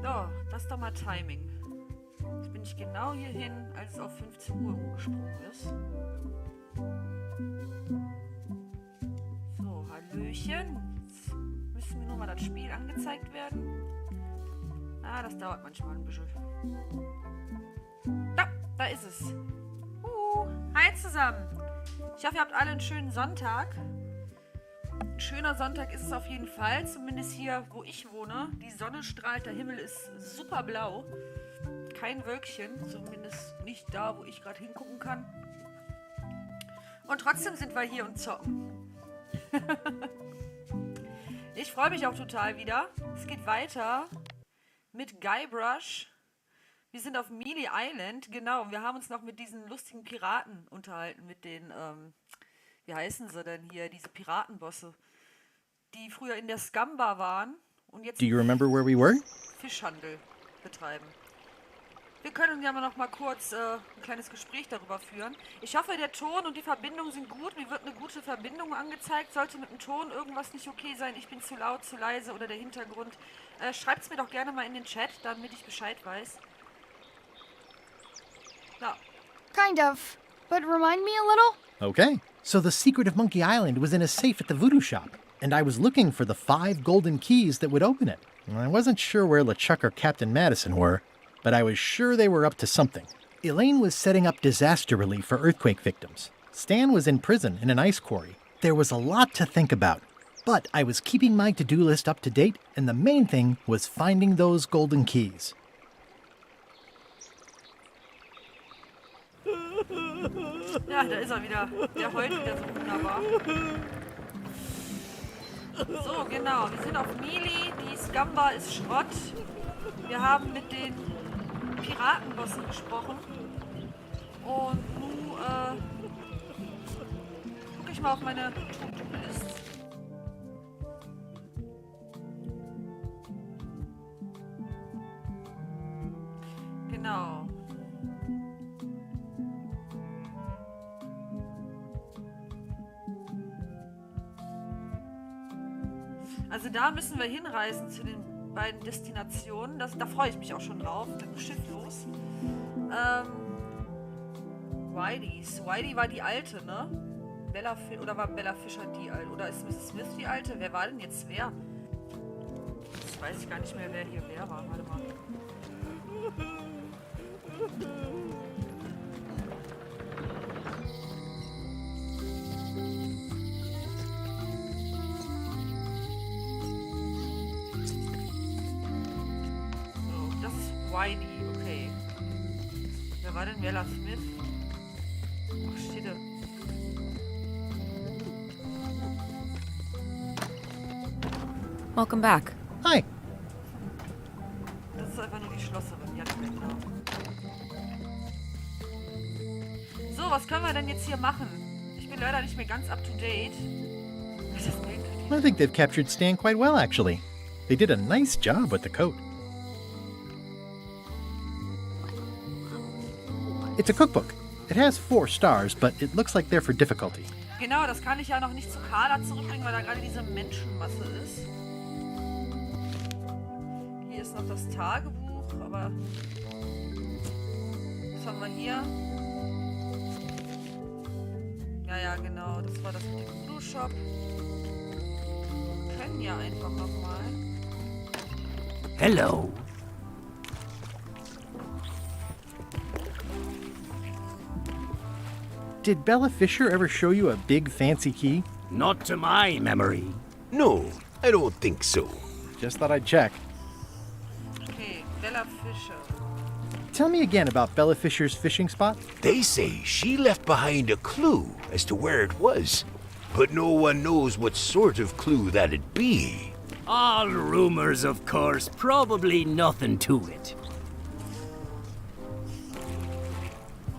So, das ist doch mal Timing. Jetzt bin ich genau hierhin, als es auf 15 Uhr umgesprungen ist. So, Hallöchen. Jetzt müsste mir nur mal das Spiel angezeigt werden. Ah, das dauert manchmal ein bisschen. Da ist es. Hi zusammen. Ich hoffe, ihr habt alle einen schönen Sonntag. Ein schöner Sonntag ist es auf jeden Fall, zumindest hier, wo ich wohne. Die Sonne strahlt, der Himmel ist super blau. Kein Wölkchen, zumindest nicht da, wo ich gerade hingucken kann. Und trotzdem sind wir hier und zocken. Ich freue mich auch total wieder. Es geht weiter mit Guybrush. Wir sind auf Meelee Island, genau. Wir haben uns noch mit diesen lustigen Piraten unterhalten, mit den, wie heißen sie denn hier, diese Piratenbosse, die früher in der Scum-Bar waren und jetzt Do you remember where we were? Fischhandel betreiben. Wir können ja mal noch mal kurz ein kleines Gespräch darüber führen. Ich hoffe, der Ton und die Verbindung sind gut. Mir wird eine gute Verbindung angezeigt. Sollte mit dem Ton irgendwas nicht okay sein, ich bin zu laut, zu leise oder der Hintergrund, schreibt es mir doch gerne mal in den Chat, damit ich Bescheid weiß. Ja. Kind of, but remind me a little? Okay. So the secret of Monkey Island was in a safe at the voodoo shop, and I was looking for the 5 golden keys that would open it. I wasn't sure where LeChuck or Captain Madison were, but I was sure they were up to something. Elaine was setting up disaster relief for earthquake victims. Stan was in prison in an ice quarry. There was a lot to think about, but I was keeping my to-do list up to date, and the main thing was finding those golden keys. Ja, da ist er wieder. Der heult wieder so wunderbar. So, genau. Wir sind auf Meelee. Die Scum-Bar ist Schrott. Wir haben mit den Piratenbossen gesprochen. Und nun gucke ich mal auf meine To-Do-List. Genau. Also da müssen wir hinreisen zu den beiden Destinationen. Da freue ich mich auch schon drauf. Mit dem Schiff los. Whitey war die Alte, ne? Oder war Bella Fischer die Alte? Oder ist Mrs. Smith die Alte? Wer war denn jetzt wer? Jetzt weiß ich gar nicht mehr, wer hier wer war. Warte mal. Whitey, okay. Wer war denn Bella Smith? Ach, steht da. Welcome back. Hi. Das ist einfach nur die Schlosserin, ja, genau. So, was können wir denn jetzt hier machen? Ich bin leider nicht mehr ganz up to date. Das ist merkwürdig. I think they've captured Stan quite well, actually. They did a nice job with the coat. It's a cookbook. It has 4 stars, but it looks like they're for difficulty. Genau, das kann ich ja noch nicht zu Carla zurückbringen, weil da gerade diese Menschenmasse ist. Hier ist noch das Tagebuch, aber was haben wir hier? Ja, genau, das war das mit dem Voodoo-Shop. Wir können ja einfach nochmal. Hello. Did Bella Fisher ever show you a big fancy key? Not to my memory. No, I don't think so. Just thought I'd check. Okay, Bella Fischer. Tell me again about Bella Fisher's fishing spot. They say she left behind a clue as to where it was, but no one knows what sort of clue that'd be. All rumors, of course. Probably nothing to it.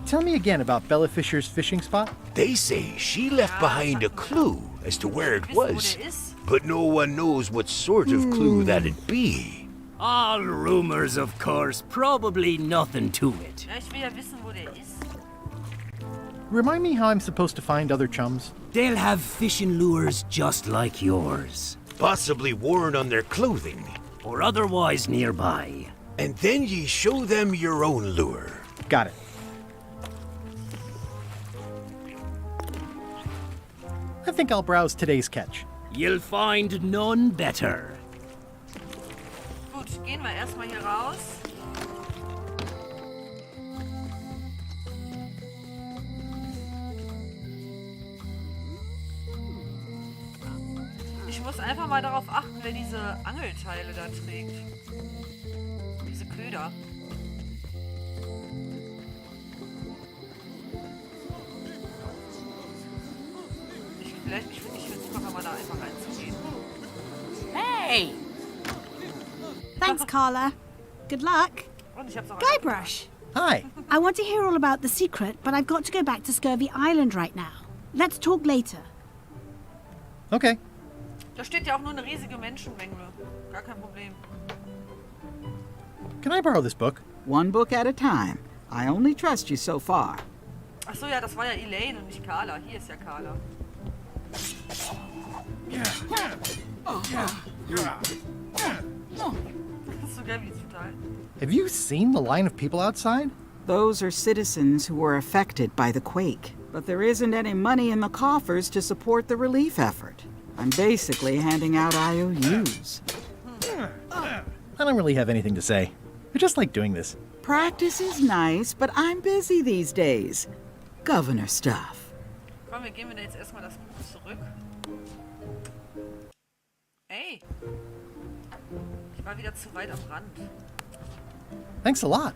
Tell me again about Bella Fisher's fishing spot. They say she left behind a clue as to where it was, but no one knows what sort of clue that'd be. All rumors, of course. Probably nothing to it. Ja, ich will ja wissen, wo der ist. Remind me how I'm supposed to find other chums. They'll have fishing lures just like yours. Possibly worn on their clothing. Or otherwise nearby. And then ye show them your own lure. Got it. I think I'll browse today's catch. You'll find none better. Gut, gehen wir erstmal hier raus. Ich muss einfach mal darauf achten, wer diese Angelteile da trägt. Diese Köder. Ich finde es super, wenn man da einfach reinzugehen. Hey! Thanks, Carla. Good luck. Und ich hab's auch Guybrush! Hi. I want to hear all about the secret, but I've got to go back to Scurvy Island right now. Let's talk later. Okay. Da steht ja auch nur eine riesige Menschenmenge. Gar kein Problem. Can I borrow this book? One book at a time. I only trust you so far. Ach so, ja, das war ja Elaine und nicht Carla. Hier ist ja Carla. Das ist so geil, wie die total. Have you seen the line of people outside? Those are citizens who were affected by the quake. But there isn't any money in the coffers to support the relief effort. I'm basically handing out IOUs. I don't really have anything to say. I just like doing this. Practice is nice, but I'm busy these days. Governor stuff. Komm, wir geben mir jetzt erstmal das Buch zurück. Ey. Ich war wieder zu weit am Rand. Thanks a lot.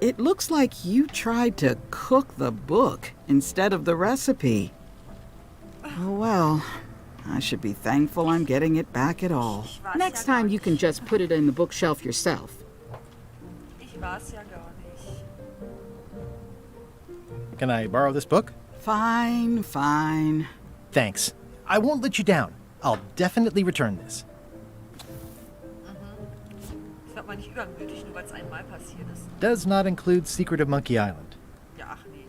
It looks like you tried to cook the book instead of the recipe. Oh well, I should be thankful I'm getting it back at all. Next time you can just put it in the bookshelf yourself. Ich war's ja gar nicht. Can I borrow this book? Fine, fine. Thanks. I won't let you down. I'll definitely return this. Das wird man nicht übermütig, nur weil es einmal passiert ist. Does not include Secret of Monkey Island. Ja, ach nee.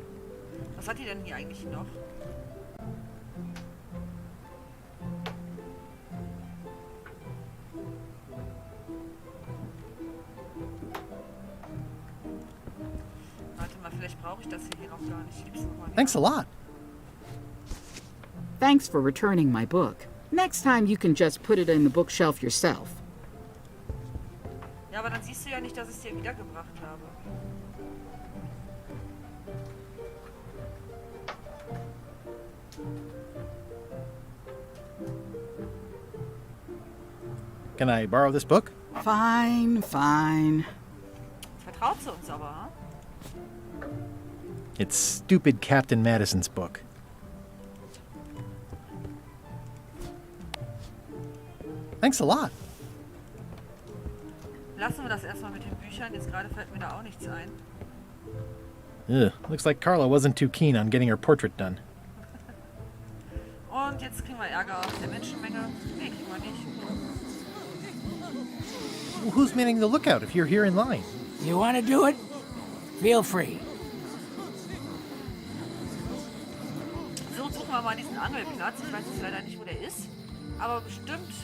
Was hat die denn hier eigentlich noch? Warte mal, vielleicht brauche ich das hier noch gar nicht. Ich gib's noch mal her. Thanks a lot. Thanks for returning my book. Next time you can just put it in the bookshelf yourself. Ja, aber dann siehst du ja nicht, dass ich es dir wiedergebracht habe. Can I borrow this book? Fine, fine. Vertraut sie uns aber, ha? It's stupid Captain Madison's book. Thanks a lot. Lassen wir das erstmal mit den Büchern. Jetzt gerade fällt mir da auch nichts ein. Ugh, looks like Carla wasn't too keen on getting her portrait done. Und jetzt kriegen wir Ärger aus der Menschenmenge. Nee, kriegen wir nicht. Well, who's manning the lookout if you're here in line? You want to do it? Feel free. So, suchen wir mal diesen Angelplatz. Ich weiß jetzt leider nicht, wo der ist. Aber bestimmt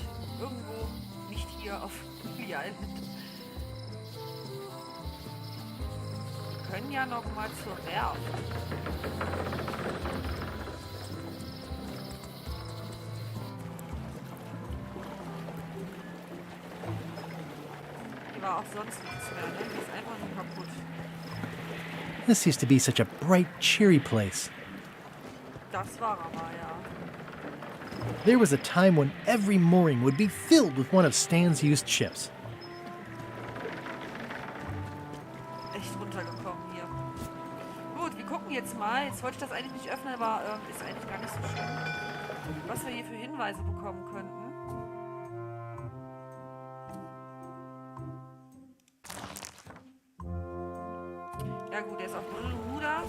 irgendwo nicht hier auf Meelee Island. Wir können ja noch mal zur Werft. Hier war auch sonst nichts mehr, ne? Die ist einfach nur kaputt. This used to be such a bright, cheery place. Das war aber, ja. There was a time when every mooring would be filled with one of Stan's used ships. Echt runtergekommen hier. Gut, wir gucken jetzt mal. Jetzt wollte ich das eigentlich nicht öffnen, aber ist eigentlich gar nicht so schlimm. Was wir hier für Hinweise bekommen könnten. Ja gut, der ist auf Bermuda.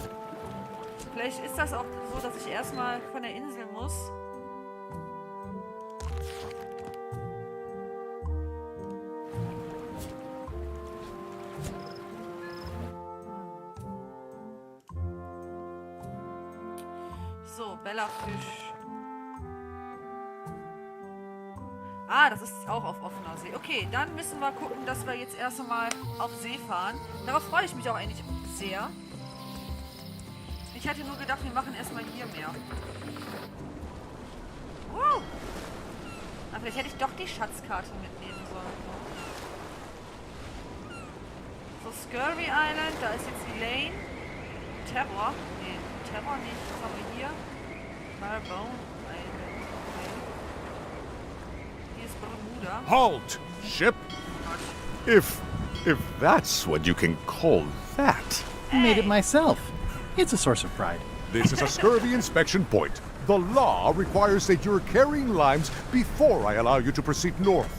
Vielleicht ist das auch so, dass ich erstmal von der Insel muss. So, Bella Fisch. Ah, das ist auch auf offener See. Okay, dann müssen wir gucken, dass wir jetzt erst einmal auf See fahren. Darauf freue ich mich auch eigentlich sehr. Ich hatte nur gedacht, wir machen erstmal hier mehr. Wow. Aber vielleicht hätte ich doch die Schatzkarte mitnehmen sollen. So, Scurvy Island, da ist jetzt Elaine. Terror. Nee, Terror nicht. Was haben wir hier? Marbone Island. Okay. Hier ist Bermuda. Halt, ship! If that's what you can call that. I made it myself. It's a source of pride. This is a scurvy inspection point. The law requires that you're carrying limes before I allow you to proceed north.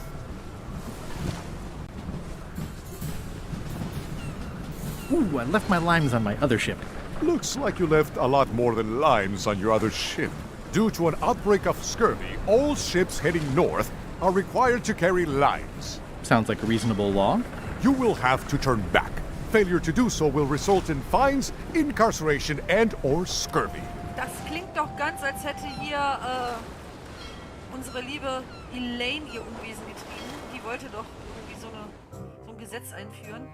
Ooh, I left my limes on my other ship. Looks like you left a lot more than limes on your other ship. Due to an outbreak of scurvy, all ships heading north are required to carry limes. Sounds like a reasonable law. You will have to turn back. Failure to do so will result in fines, incarceration, and/or scurvy. Das klingt doch ganz, als hätte hier unsere liebe Elaine ihr Unwesen getrieben. Die wollte doch irgendwie so ein Gesetz einführen.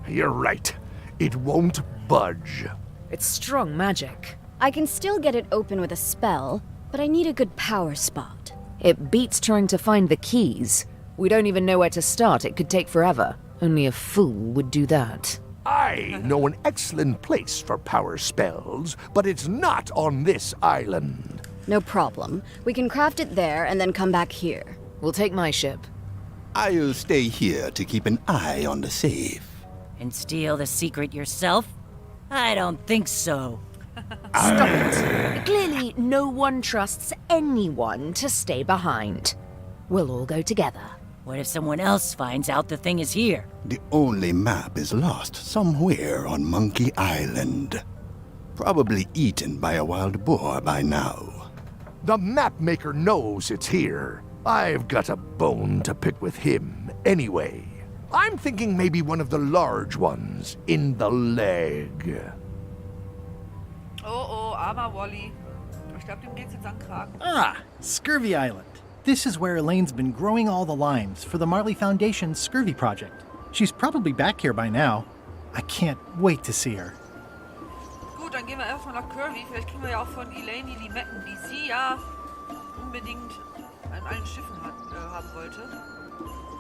You're right. It won't budge. It's strong magic. I can still get it open with a spell, but I need a good power spot. It beats trying to find the keys. We don't even know where to start. It could take forever. Only a fool would do that. I know an excellent place for power spells, but it's not on this island. No problem. We can craft it there and then come back here. We'll take my ship. I'll stay here to keep an eye on the safe. And steal the secret yourself? I don't think so. Stop it. Clearly, no one trusts anyone to stay behind. We'll all go together. What if someone else finds out the thing is here? The only map is lost somewhere on Monkey Island. Probably eaten by a wild boar by now. The map maker knows it's here. I've got a bone to pick with him anyway. I'm thinking maybe one of the large ones in the leg. Oh, armer Wally. Ich glaube, dem geht's jetzt an den Kragen. Ah, Scurvy Island. This is where Elaine's been growing all the limes for the Marley Foundation's Scurvy project. She's probably back here by now. I can't wait to see her. Gut, dann gehen wir erstmal nach Curvy. Vielleicht kriegen wir ja auch von Elaine die Limetten, die sie ja unbedingt an allen Schiffen haben wollte.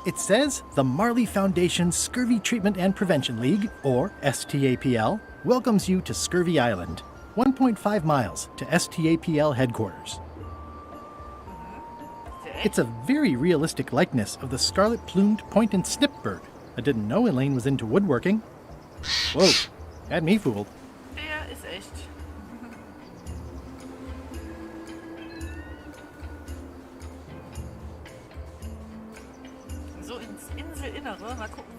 It says the Marley Foundation's Scurvy Treatment and Prevention League, or STAPL, welcomes you to Scurvy Island, 1.5 miles to STAPL headquarters. It's a very realistic likeness of the scarlet-plumed point and snip bird. I didn't know Elaine was into woodworking. Whoa, had me fooled. Der ist echt. So ins Inselinnere, mal gucken.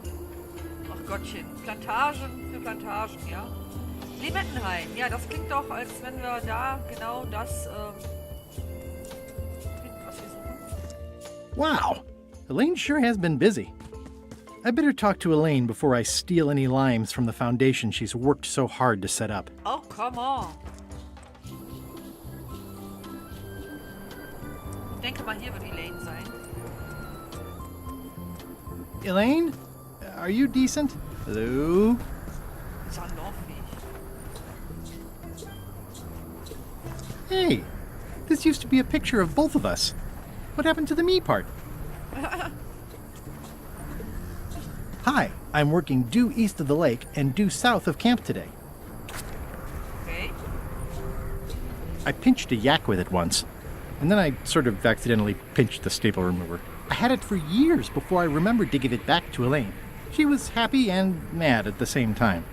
Ach Gottchen, Plantagen für Plantagen, ja. Limettenhain, ja, das klingt doch, als wenn wir da genau das finden, was wir suchen. Wow, Elaine sure has been busy. I better talk to Elaine before I steal any limes from the foundation she's worked so hard to set up. Oh, come on. Ich denke mal, hier wird Elaine sein. Elaine, are you decent? Hello? Hey, this used to be a picture of both of us. What happened to the me part? Hi, I'm working due east of the lake and due south of camp today. Okay. I pinched a yak with it once, and then I sort of accidentally pinched the staple remover. I had it for years before I remembered to give it back to Elaine. She was happy and mad at the same time.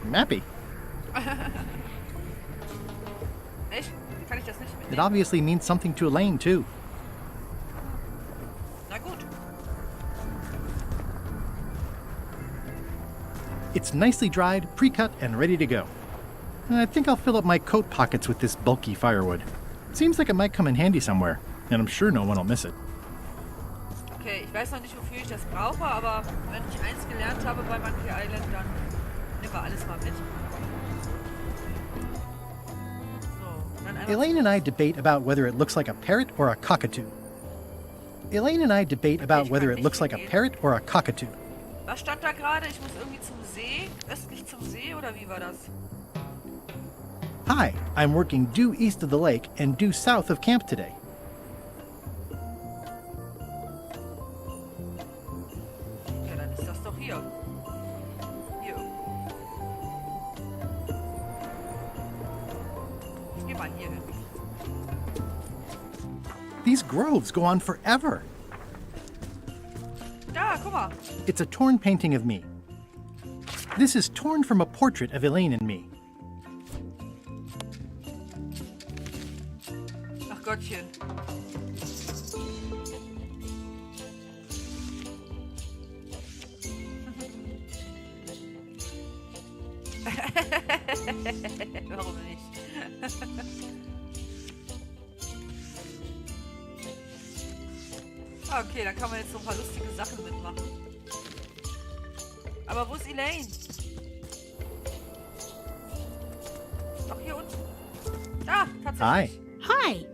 I'm happy. Echt? Kann ich das nicht mitnehmen? It obviously means something to Elaine, too. Na gut. It's nicely dried, pre-cut, and ready to go. I think I'll fill up my coat pockets with this bulky firewood. Seems like it might come in handy somewhere, and I'm sure no one will miss it. Okay, ich weiß noch nicht, wofür ich das brauche, aber wenn ich eins gelernt habe bei Monkey Island, dann Nehmen wir alles mal mit. So, dann einmal... Elaine and I debate about whether it looks like a parrot or a cockatoo. Elaine and I debate about whether it looks like a parrot or a cockatoo. Was stand da gerade? Ich muss irgendwie zum See? Östlich zum See oder wie war das? Hi, I'm working due east of the lake and due south of camp today. Ja, dann ist das doch hier. Hier. Ich geh mal hier hin. These groves go on forever. Da, guck mal. It's a torn painting of me. This is torn from a portrait of Elaine and me. Ach Gottchen. Warum nicht? Okay, dann kann man jetzt so ein paar lustige Sachen mitmachen. Aber wo ist Elaine? Doch hier unten. Da, tatsächlich. Hi. Hi.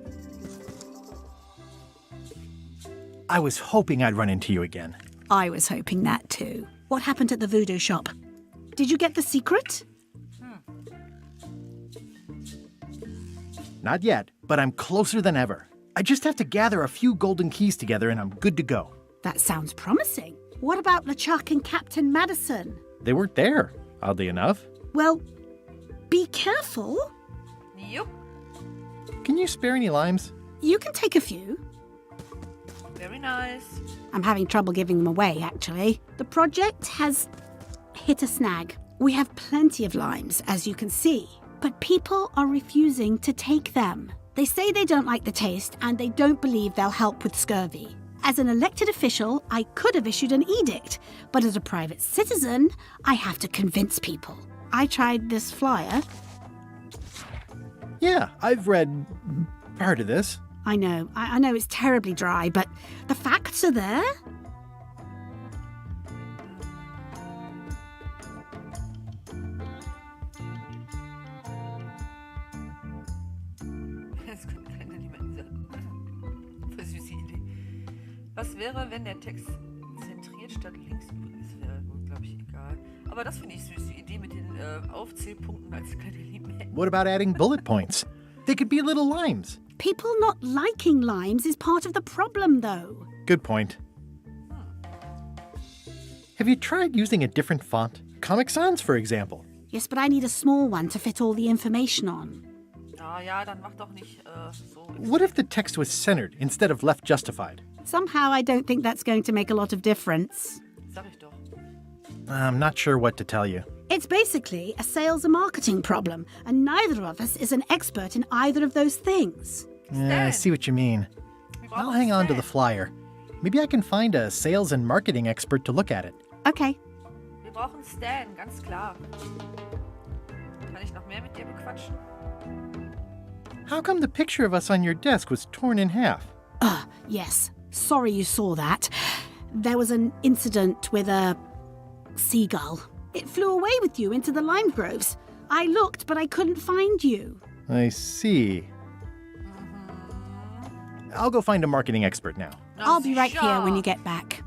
I was hoping I'd run into you again. I was hoping that too. What happened at the voodoo shop? Did you get the secret? Not yet, but I'm closer than ever. I just have to gather a few golden keys together and I'm good to go. That sounds promising. What about LeChuck and Captain Madison? They weren't there, oddly enough. Well, be careful. Yup. Can you spare any limes? You can take a few. Very nice. I'm having trouble giving them away, actually. The project has hit a snag. We have plenty of limes, as you can see, but people are refusing to take them. They say they don't like the taste and they don't believe they'll help with scurvy. As an elected official, I could have issued an edict, but as a private citizen, I have to convince people. I tried this flyer. Yeah, I've read part of this. I know it's terribly dry, but the facts are there. Das kann ja niemand sagen. Voll süße Idee. Was wäre, wenn der Text zentriert statt links übrigens wäre? Gut, glaube ich, egal. Aber das finde ich süß, die Idee mit den Aufzählpunkten als kleine Limetten. What about adding bullet points? They could be little limes. People not liking limes is part of the problem, though. Good point. Have you tried using a different font? Comic Sans, for example. Yes, but I need a small one to fit all the information on. Ah ja, dann mach doch nicht so. What if the text was centered instead of left justified? Somehow I don't think that's going to make a lot of difference. Sag ich doch. I'm not sure what to tell you. It's basically a sales and marketing problem, and neither of us is an expert in either of those things. Yeah, I see what you mean. I'll hang on to the flyer. Maybe I can find a sales and marketing expert to look at it. Okay. Wir brauchen Stan, ganz klar. Kann ich noch mehr mit dir bequatschen? How come the picture of us on your desk was torn in half? Yes. Sorry you saw that. There was an incident with a seagull. It flew away with you into the lime groves. I looked, but I couldn't find you. I see. I'll go find a marketing expert now. I'll be right here when you get back.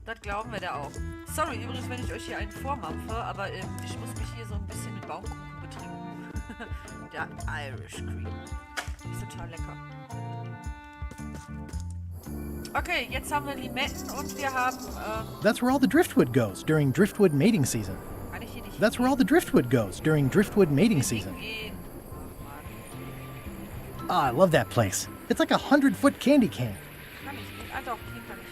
Das glauben wir da auch. Sorry übrigens, wenn ich euch hier einen vormampfe, aber ich muss mich hier so ein bisschen mit Baumkuchen betrinken. Der Irish Cream. Ist total lecker. Okay, jetzt haben wir Limetten und wir haben... That's where all the driftwood goes during driftwood mating season. Kann ich hier nicht That's where all the driftwood goes during driftwood mating season. gehen? Ah, I love that place. It's like a 100-foot candy cane. Kann ich nicht. Ah doch, hier kann ich.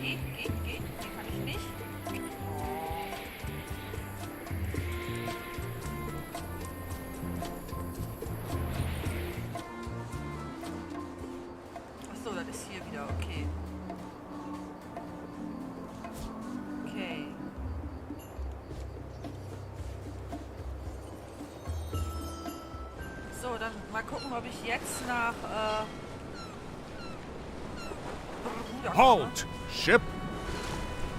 Geht. Hier kann ich nicht. Achso, das ist hier wieder, okay. Okay. So, dann mal gucken, ob ich jetzt nach, Halt! Ship!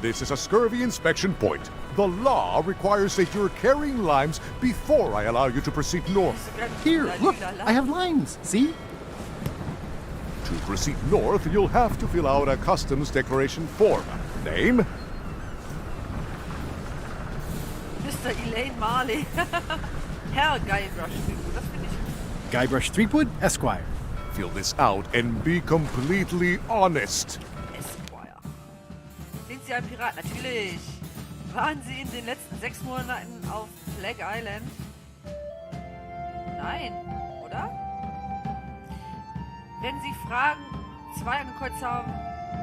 This is a scurvy inspection point. The law requires that you're carrying limes before I allow you to proceed north. Here, look, I have limes, see? To proceed north, you'll have to fill out a customs declaration form. Name? Mr. Elaine Marley. Herr Guybrush, das finde ich. Guybrush Threepwood, Esquire. Fill this out and be completely honest. Esquire. Sind Sie ein Pirat? Natürlich. Waren Sie in den letzten 6 Monaten auf Flag Island? Nein, oder? Wenn Sie Fragen 2 angekreuzt haben,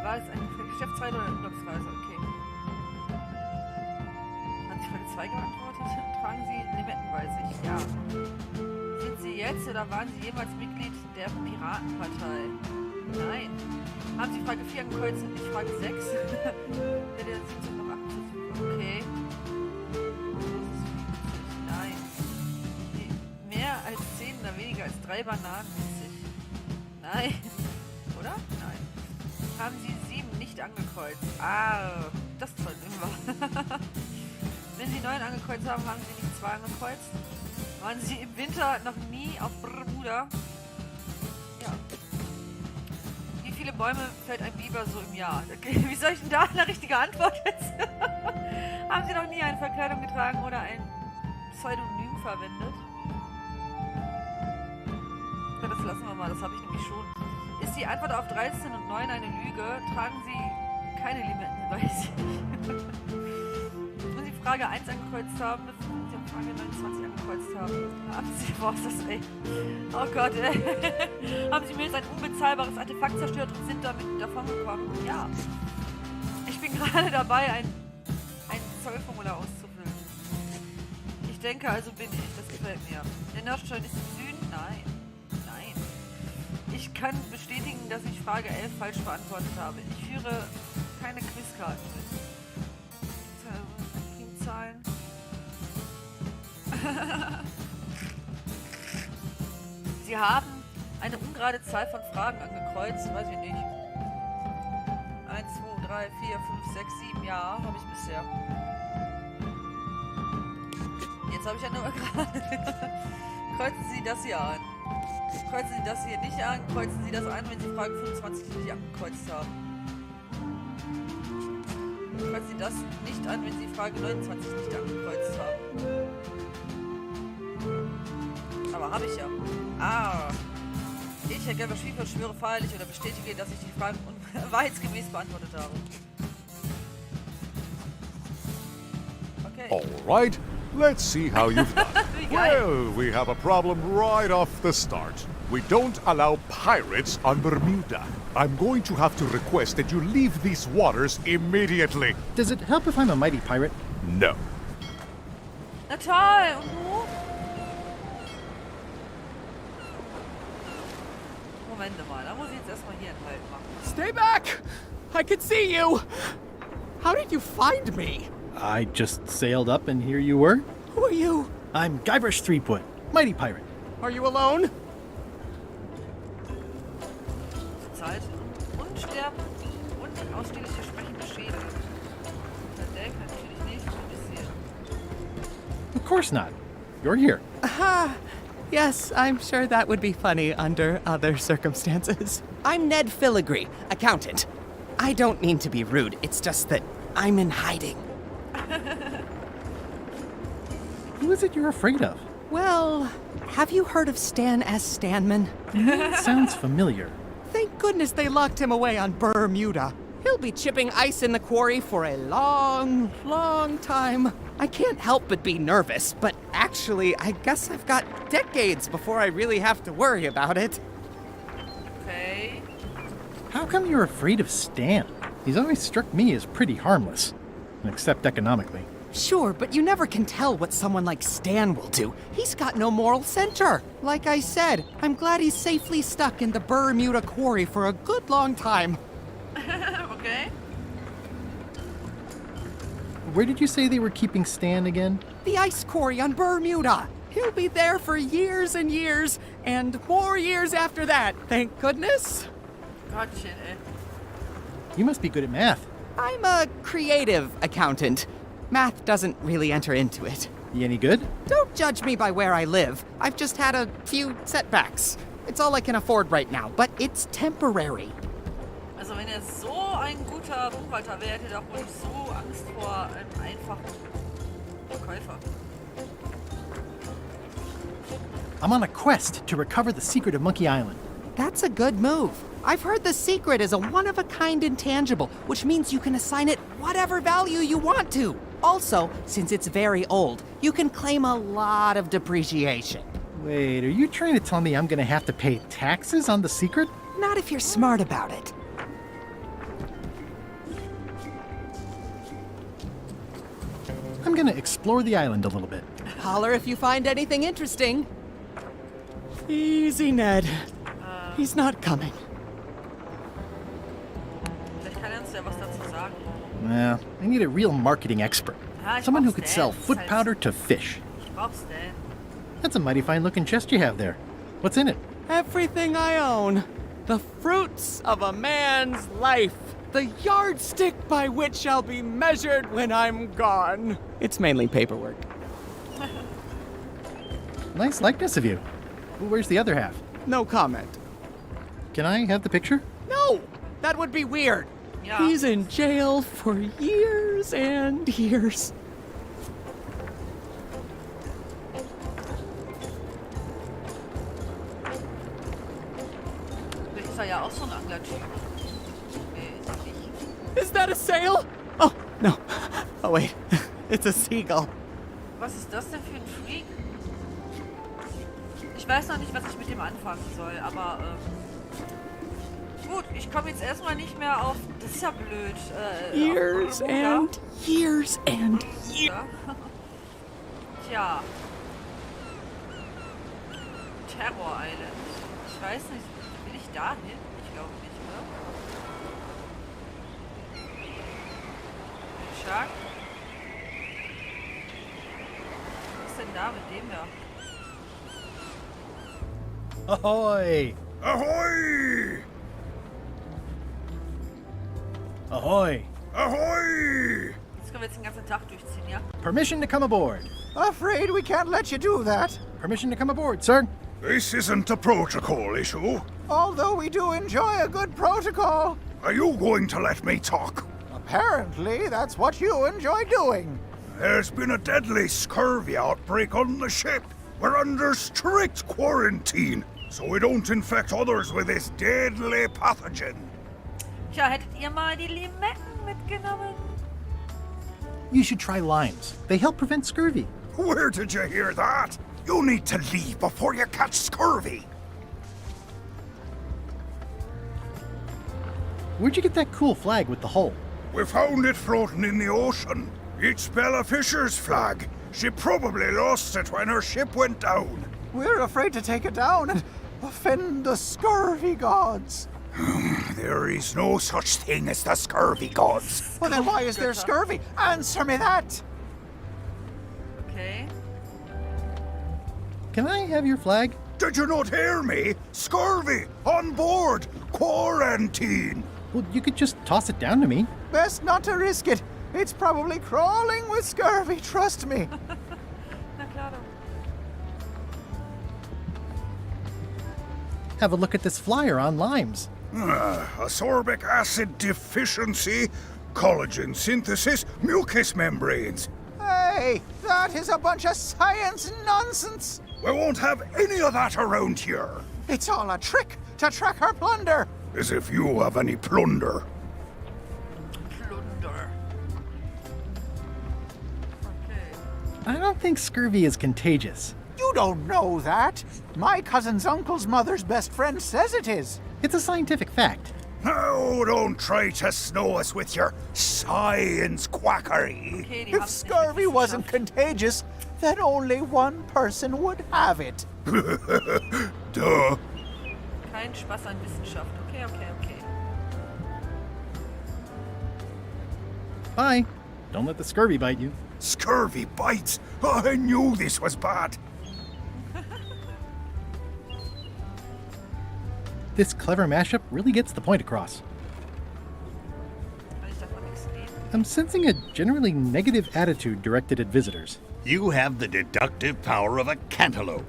war es eine Geschäftsreise oder eine Urlaubsreise? Okay. Haben Sie Frage 2 geantwortet? Tragen Sie Limetten bei sich? Ja. Sind Sie jetzt oder waren Sie jemals Mitglied der Piratenpartei? Nein. Haben Sie Frage 4 angekreuzt und nicht Frage 6? Der 17 noch 48. Okay. Nein. Mehr als 10 oder weniger als 3 Bananen witzig. Nein. Oder? Nein. Haben Sie 7 nicht angekreuzt? Ah, das toll immer. Wenn Sie 9 angekreuzt haben, haben Sie nicht 2 angekreuzt? Waren Sie im Winter noch nie auf Bermuda? Ja. Wie viele Bäume fällt ein Biber so im Jahr? Okay, wie soll ich denn da eine richtige Antwort jetzt? Haben Sie noch nie eine Verkleidung getragen oder ein Pseudonym verwendet? Ja, das lassen wir mal, das habe ich nämlich schon. Ist die Antwort auf 13 und 9 eine Lüge? Tragen Sie keine Limetten bei sich? Wenn Sie Frage 1 angekreuzt haben, müssen Sie Frage 29 angekreuzt haben. Haben Sie, boah, ist das ey. Oh Gott, ey. Haben Sie mir jetzt ein unbezahlbares Artefakt zerstört und sind damit davongekommen? Ja. Ich bin gerade dabei, ein Zollformular auszufüllen. Ich denke, also bin ich. Das gefällt mir. Der Nordstern ist im Süden? Nein. Nein. Ich kann bestätigen, dass ich Frage 11 falsch beantwortet habe. Ich führe keine Quizkarten mit. Zahlen. Sie haben eine ungerade Zahl von Fragen angekreuzt, weiß ich nicht. 1, 2, 3, 4, 5, 6, 7, ja, habe ich bisher. Jetzt habe ich eine gerade. Kreuzen Sie das hier an. Kreuzen Sie das hier nicht an, kreuzen Sie das an, wenn Sie Frage 25 nicht angekreuzt haben. Kreuzen Sie das nicht an, wenn Sie Frage 29 nicht angekreuzt haben. Aber habe ich ja. Ah. Ich, Herr Guybrush, schwöre feierlich oder bestätige, dass ich die Fragen wahrheitsgemäß beantwortet habe. Okay. All right, let's see how you've done. Well, we have a problem right off the start. We don't allow pirates on Bermuda. I'm going to have to request that you leave these waters immediately. Does it help if I'm a mighty pirate? No. Na toll, und du? Moment mal, da muss ich jetzt erstmal hier einen Halt machen. Stay back! I can see you! How did you find me? I just sailed up and here you were. Who are you? I'm Guybrush Threepwood, mighty pirate. Are you alone? Zeit und sterben und ausschließlich sprechende Schäden. Der Deck natürlich nicht, ein bisschen. Of course not. You're here. Aha! Yes, I'm sure that would be funny under other circumstances. I'm Ned Filigree, accountant. I don't mean to be rude, it's just that I'm in hiding. Who is it you're afraid of? Well, have you heard of Stan S. Stanman? Sounds familiar. Thank goodness they locked him away on Bermuda. He'll be chipping ice in the quarry for a long, long time. I can't help but be nervous, but actually, I guess I've got decades before I really have to worry about it. Okay. How come you're afraid of Stan? He's always struck me as pretty harmless, except economically. Sure, but you never can tell what someone like Stan will do. He's got no moral center. Like I said, I'm glad he's safely stuck in the Bermuda quarry for a good long time. Okay. Where did you say they were keeping Stan again? The ice quarry on Bermuda. He'll be there for years and years, and more years after that, thank goodness. Gottchen, ey. You must be good at math. I'm a creative accountant. Math doesn't really enter into it. You any good? Don't judge me by where I live. I've just had a few setbacks. It's all I can afford right now, but it's temporary. Also wenn er so ein guter Buchhalter wäre, hätte er doch wohl nicht so Angst vor einem einfachen Verkäufer. I'm on a quest to recover the secret of Monkey Island. That's a good move. I've heard the secret is a one-of-a-kind intangible, which means you can assign it whatever value you want to. Also, since it's very old, you can claim a lot of depreciation. Wait, are you trying to tell me I'm gonna have to pay taxes on the secret? Not if you're smart about it. I'm gonna explore the island a little bit. Holler if you find anything interesting. Easy, Ned. He's not coming. Vielleicht kann er uns ja was dazu sagen. Well, I need a real marketing expert. Ich Someone who brauch's could Dan. sell Das ist foot halt- powder to fish. Ich brauch's denn. That's a mighty fine looking chest you have there. What's in it? Everything I own. The fruits of a man's life. The yardstick by which I'll be measured when I'm gone. It's mainly paperwork. Nice likeness of you. Where's the other half? No comment. Can I have the picture? No! That would be weird. Ja. He's in jail for years and years. Vielleicht ist er ja auch so ein Anglertyp. Nee, ist er nicht. Is that a sail? Oh, no. Oh, wait. It's a seagull. Was ist das denn für ein Freak? Ich weiß noch nicht, was ich mit dem anfangen soll, aber gut, ich komme jetzt erstmal nicht mehr auf. Das ist ja blöd. Years auf and years and years. Ja. Tja. Terror Island. Ich weiß nicht, will ich da hin? Ich glaube nicht, oder? LeChuck? Was ist denn da mit dem da? Ahoy! Ahoy! Ahoy! Ahoy! Jetzt können wir jetzt den ganzen Tag durchziehen, ja? Permission to come aboard. Afraid we can't let you do that. Permission to come aboard, sir. This isn't a protocol issue. Although we do enjoy a good protocol. Are you going to let me talk? Apparently, that's what you enjoy doing. There's been a deadly scurvy outbreak on the ship. We're under strict quarantine, so we don't infect others with this deadly pathogen. Tja, hättet ihr mal die Limetten mitgenommen? You should try limes. They help prevent scurvy. Where did you hear that? You need to leave before you catch scurvy. Where'd you get that cool flag with the hole? We found it floating in the ocean. It's Bella Fisher's flag. She probably lost it when her ship went down. We're afraid to take it down and offend the scurvy gods. There is no such thing as the scurvy gods. Well, then why is there scurvy? Answer me that. Okay. Can I have your flag? Did you not hear me? Scurvy! On board! Quarantine! Well, you could just toss it down to me. Best not to risk it. It's probably crawling with scurvy, trust me. Na klar doch. Have a look at this flyer on limes. Ascorbic acid deficiency, collagen synthesis, mucous membranes. Hey, that is a bunch of science nonsense. We won't have any of that around here. It's all a trick to track our plunder. As if you have any plunder. Plunder. Okay. I don't think scurvy is contagious. You don't know that. My cousin's uncle's mother's best friend says it is. It's a scientific fact. Oh, don't try to snow us with your science quackery. Okay, die If haben's nicht scurvy richtig wasn't geschafft. contagious, then only one person would have it. Duh. Kein Spaß an Wissenschaft. Okay, okay, okay. Bye. Don't let the scurvy bite you. Scurvy bites. I knew this was bad. This clever mashup really gets the point across. Kann ich davon nichts. I'm sensing a generally negative attitude directed at visitors. You have the deductive power of a cantaloupe.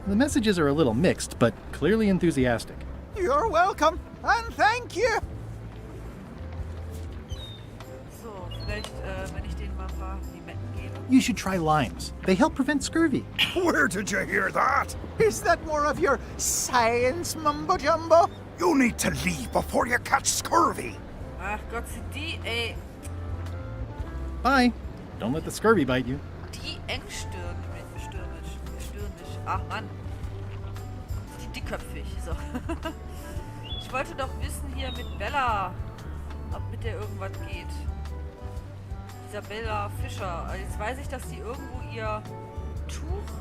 The messages are a little mixed, but clearly enthusiastic. You're welcome, and thank you. So, vielleicht, wenn ich denen mal ein paar Limetten gebe. You should try limes. They help prevent scurvy. Where did you hear that? Is that more of your science mumbo-jumbo? You need to leave before you catch scurvy. Ach Gott, sind die, ey, Bye. Don't let the scurvy bite you. die engstirnig. Ach Mann. Sind die dickköpfig. So. Ich wollte doch wissen hier mit Bella, ob mit der irgendwas geht. Dieser Bella Fischer. Also jetzt weiß ich, dass die irgendwo ihr Tuch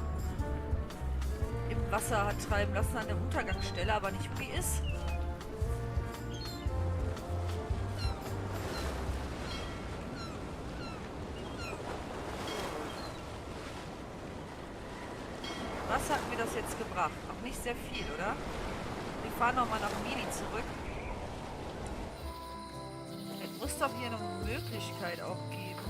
im Wasser hat treiben lassen an der Untergangsstelle, aber nicht, wo die ist. Was hat mir das jetzt gebracht? Auch nicht sehr viel, oder? Wir fahren nochmal nach Meelee zurück. Es muss doch hier eine Möglichkeit auch geben.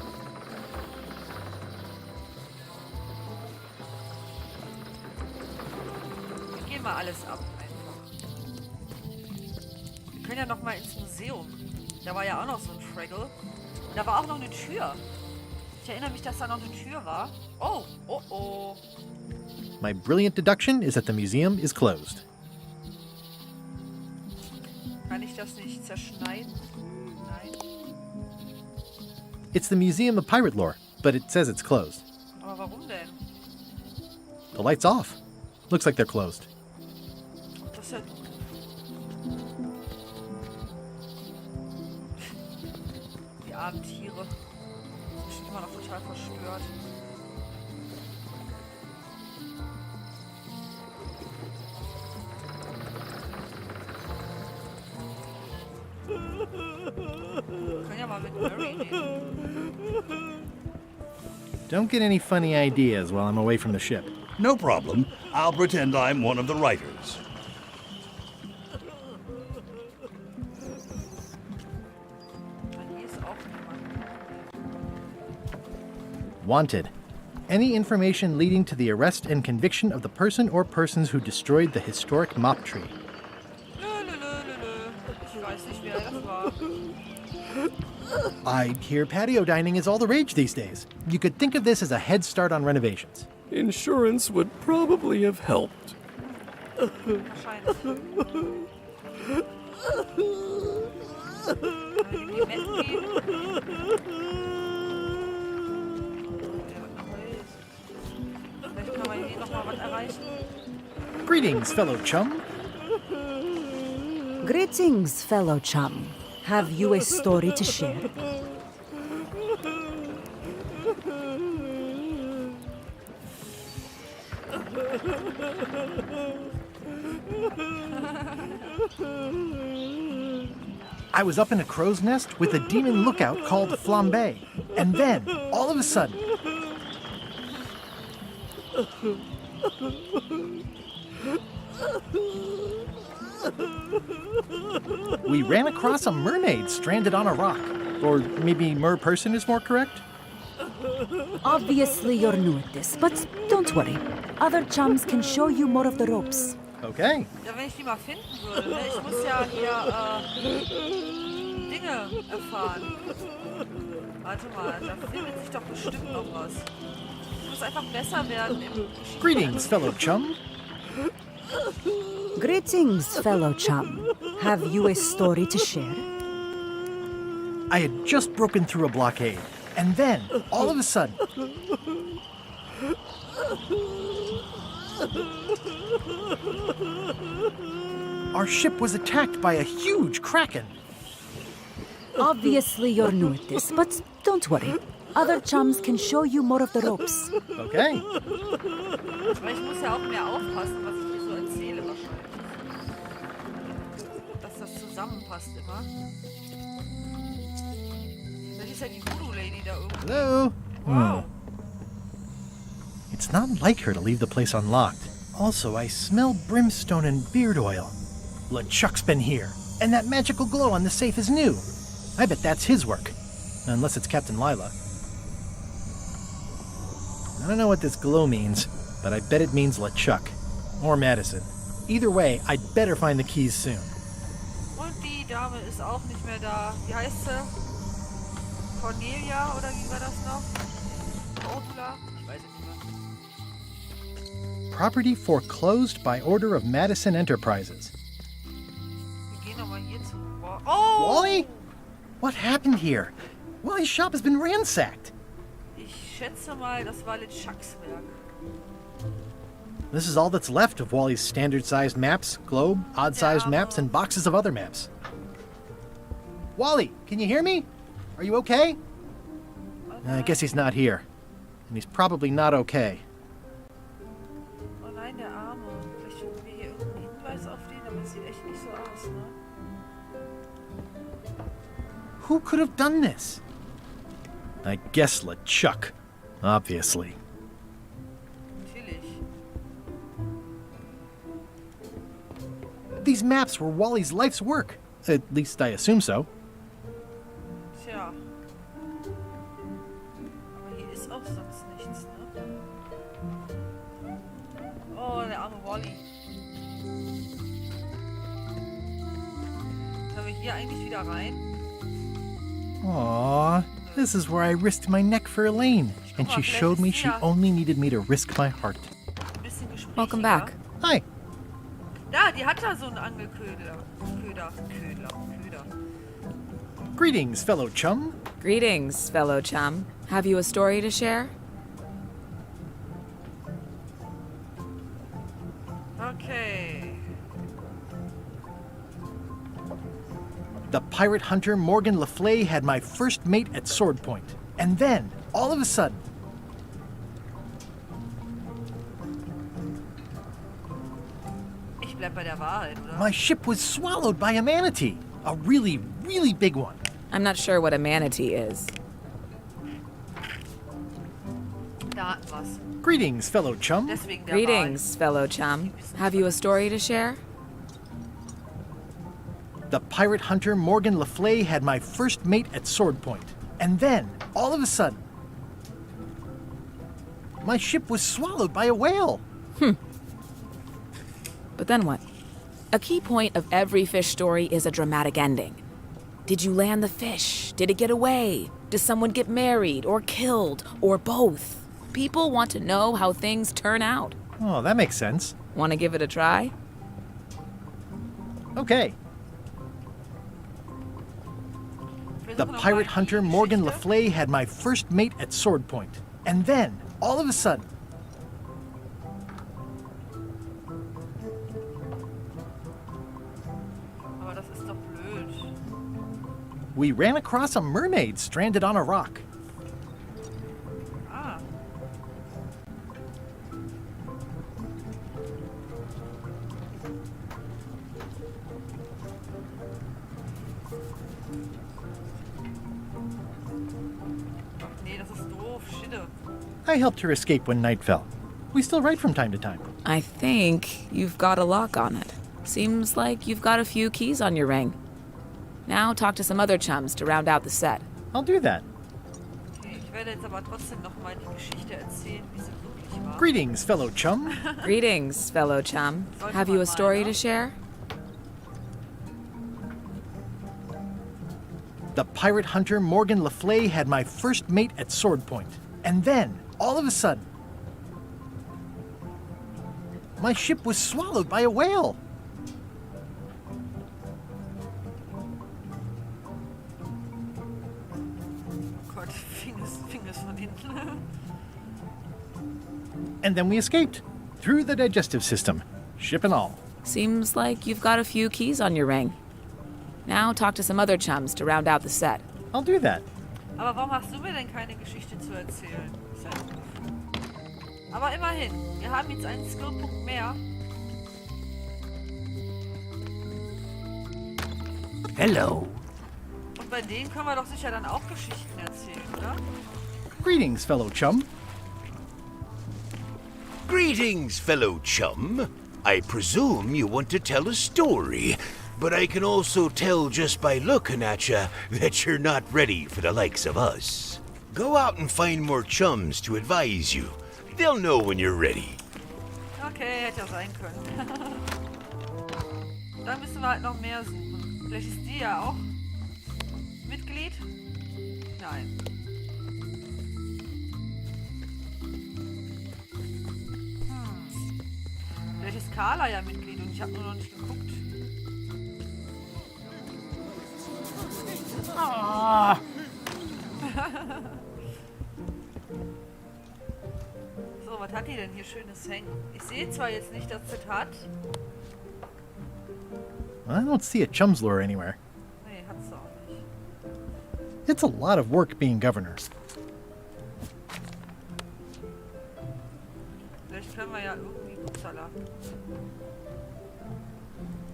Wir gehen mal alles ab, einfach. Wir können ja nochmal ins Museum. Da war ja auch noch so ein Fraggle. Da war auch noch eine Tür. Ich erinnere mich, dass da noch eine Tür war. Oh, oh, oh. My brilliant deduction is that the museum is closed. Kann ich das nicht zerschneiden? Nein. It's the Museum of Pirate Lore, but it says it's closed. Aber warum denn? The light's off. Looks like they're closed. Das ist ja gut. Die armen Tiere. Die sind immer noch total verstört. Können ja mal mit Murray reden. Don't get any funny ideas while I'm away from the ship. No problem. I'll pretend I'm one of the writers. Hier ist auch niemand. Wanted. Any information leading to the arrest and conviction of the person or persons who destroyed the historic mop tree. Ich weiß nicht, wer das war. I hear patio dining is all the rage these days. You could think of this as a head start on renovations. Insurance would probably have helped. Greetings, fellow chum. Greetings, fellow chum. Have you a story to share? I was up in a crow's nest with a demon lookout called Flambe, and then, all of a sudden... we ran across a mermaid stranded on a rock. Or maybe mer-person is more correct? Obviously you're new at this, but don't worry. Other chums can show you more of the ropes. Okay. Ja, wenn ich die mal finden würde, ne? Ich muss ja hier, Dinge erfahren. Warte mal, da findet sich doch bestimmt noch was. Ich muss einfach besser werden im Greetings, fellow chum. Greetings, fellow chum. Have you a story to share? I had just broken through a blockade, and then, all of a sudden... our ship was attacked by a huge kraken. Obviously you're new at this, but don't worry. Other chums can show you more of the ropes. Okay. Aber ich muss ja auch mehr aufpassen, was ich hier so erzähle wahrscheinlich. Dass das zusammenpasst immer. Vielleicht ist ja die Voodoo-Lady da irgendwo. Hello? Wow. It's not like her to leave the place unlocked. Also, I smell brimstone and beard oil. LeChuck's been here, and that magical glow on the safe is new. I bet that's his work. Unless it's Captain Lila. I don't know what this glow means, but I bet it means LeChuck. Or Madison. Either way, I'd better find the keys soon. Und die Dame ist auch nicht mehr da. Wie heißt sie? Cornelia oder wie war das noch? Ursula? Ich weiß es nicht mehr. Property foreclosed by order of Madison Enterprises. Wir gehen nochmal hier zu. Oh! Wally? What happened here? Wally's shop has been ransacked. Ich schätze mal, das war LeChucks Werk. This is all that's left of Wally's standard-sized maps, globe, odd-sized maps, and boxes of other maps. Wally, can you hear me? Are you okay? I guess he's not here. And he's probably not okay. Oh nein, der Arme. Vielleicht finden wir hier irgendeinen Hinweis auf den, aber es sieht echt nicht so aus, ne? Who could have done this? I guess LeChuck, obviously. These maps were Wally's life's work. At least I assume so. Tja. Aber hier ist auch sonst nichts, ne? Oh, der arme Wally. Können wir hier eigentlich wieder rein? Aww, this is where I risked my neck for Elaine, and she showed me she only needed me to risk my heart. Welcome back. Hi. Da, die hat da so einen Angelköder. Köder. Greetings, fellow chum. Greetings, fellow chum. Have you a story to share? Okay. The pirate hunter Morgan Le Fay had my first mate at sword point. And then, all of a sudden... Ich bleib bei der Wahrheit, oder? My ship was swallowed by a manatee. A really, really big one. I'm not sure what a manatee is. Da hatten wir's. Greetings, fellow chum. Deswegen der Greetings, fellow chum. Have you a story to share? The pirate hunter Morgan Le Fay had my first mate at sword point. And then, all of a sudden... my ship was swallowed by a whale. But then what? A key point of every fish story is a dramatic ending. Did you land the fish? Did it get away? Does someone get married or killed or both? People want to know how things turn out. Oh, that makes sense. Want to give it a try? Okay. The pirate hunter Morgan Le Fay had my first mate at sword point. And then, all of a sudden... Aber das ist doch blöd. we ran across a mermaid stranded on a rock. Ah. Nee, das ist doof. Shit. I helped her escape when night fell. We still write from time to time. I think you've got a lock on it. Seems like you've got a few keys on your ring. Now talk to some other chums to round out the set. I'll do that. Okay, ich werde jetzt aber trotzdem noch mal die Geschichte erzählen, wie sie wirklich war. Greetings, fellow chum. Greetings, fellow chum. Have you a story to share? The pirate hunter Morgan Le Fay had my first mate at sword point. And then, all of a sudden, my ship was swallowed by a whale. Gott, fing es von hinten. And then we escaped. Through the digestive system. Ship and all. Seems like you've got a few keys on your ring. Now talk to some other chums to round out the set. I'll do that. Aber warum hast du mir denn keine Geschichte zu erzählen? Ist ja doof. Aber immerhin, wir haben jetzt einen Skillpunkt mehr. Hello. Und bei denen können wir doch sicher dann auch Geschichten erzählen, oder? Greetings, fellow chum. Greetings, fellow chum. I presume you want to tell a story, but I can also tell just by looking at you that you're not ready for the likes of us. Go out and find more chums to advise you. They'll know when you're ready. Okay, hätte ja sein können. Dann müssen wir halt noch mehr suchen. Vielleicht ist die ja auch Mitglied? Nein. Vielleicht ist Carla ja Mitglied und ich habe nur noch nicht geguckt. Ah. So, was hat die denn hier Schönes hängen? Ich sehe zwar jetzt nicht das Zitat. I don't see a chum's lure anywhere. Nee, hat's auch nicht. It's a lot of work being governor. Vielleicht können wir ja irgendwie... Upsala.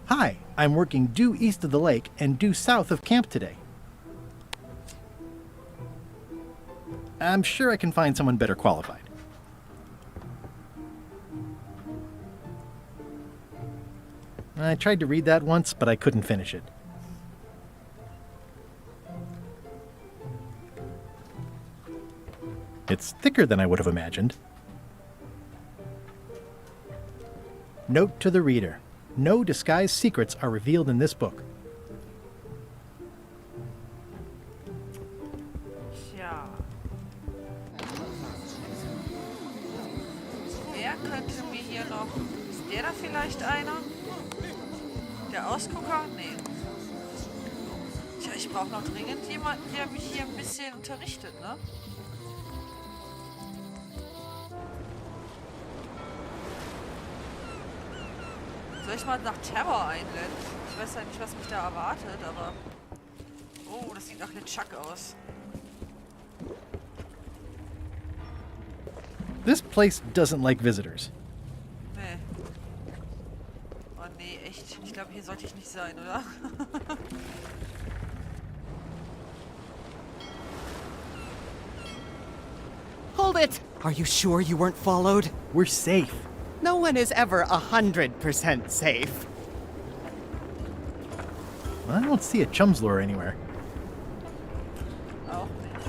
Hi, I'm working due east of the lake and due south of camp today. I'm sure I can find someone better qualified. I tried to read that once, but I couldn't finish it. It's thicker than I would have imagined. Note to the reader. No disguised secrets are revealed in this book. Tja. Wer könnte mir hier noch... Ist der da vielleicht einer? Der Ausgucker? Nee. Tja, ich brauche noch dringend jemanden, der mich hier ein bisschen unterrichtet, ne? Soll ich mal nach Terror Island? Ich weiß ja nicht, was mich da erwartet, aber... Oh, das sieht nach LeChuck aus. This place doesn't like visitors. Nee. Oh nee, echt. Ich glaube, hier sollte ich nicht sein, oder? Hold it! Are you sure you weren't followed? We're safe. No one is ever 100% safe. I don't see a chum's lure anywhere. Auch nicht.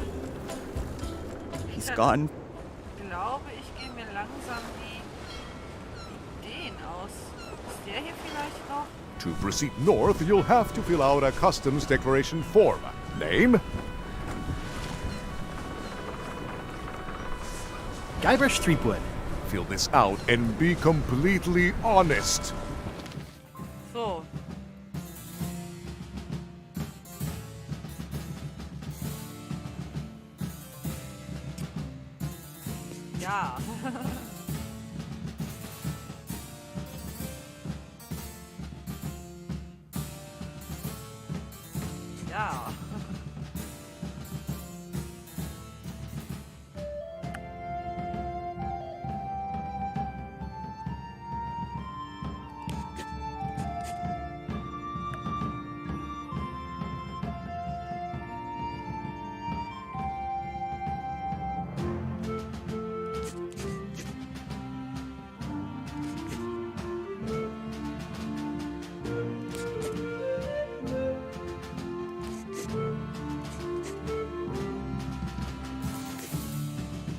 He's gone. Ich glaube, ich gehe mir langsam die Ideen aus. Ist der hier vielleicht noch? To proceed north, you'll have to fill out a customs declaration form. Name? Guybrush Threepwood. Fill this out and be completely honest. So. Ja. Ja.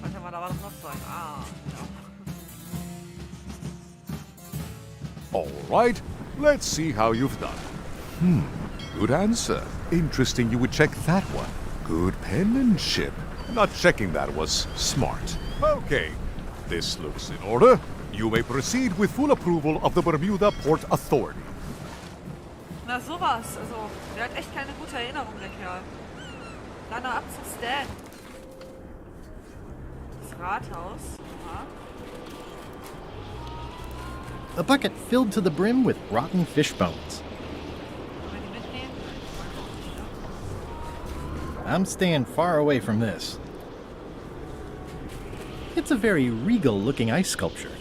Warte mal, da war doch noch so ein. Ah, ja. All right, let's see how you've done. Good answer. Interesting you would check that one. Good penmanship. Not checking that was smart. Okay, this looks in order. You may proceed with full approval of the Bermuda Port Authority. Na sowas. Also, der hat echt keine gute Erinnerung, der Kerl. Dann ab zu Stan. Das Rathaus. Aha. A bucket filled to the brim with rotten fish bones. Wollen wir die mitnehmen? I'm staying far away from this. It's a very regal-looking ice sculpture.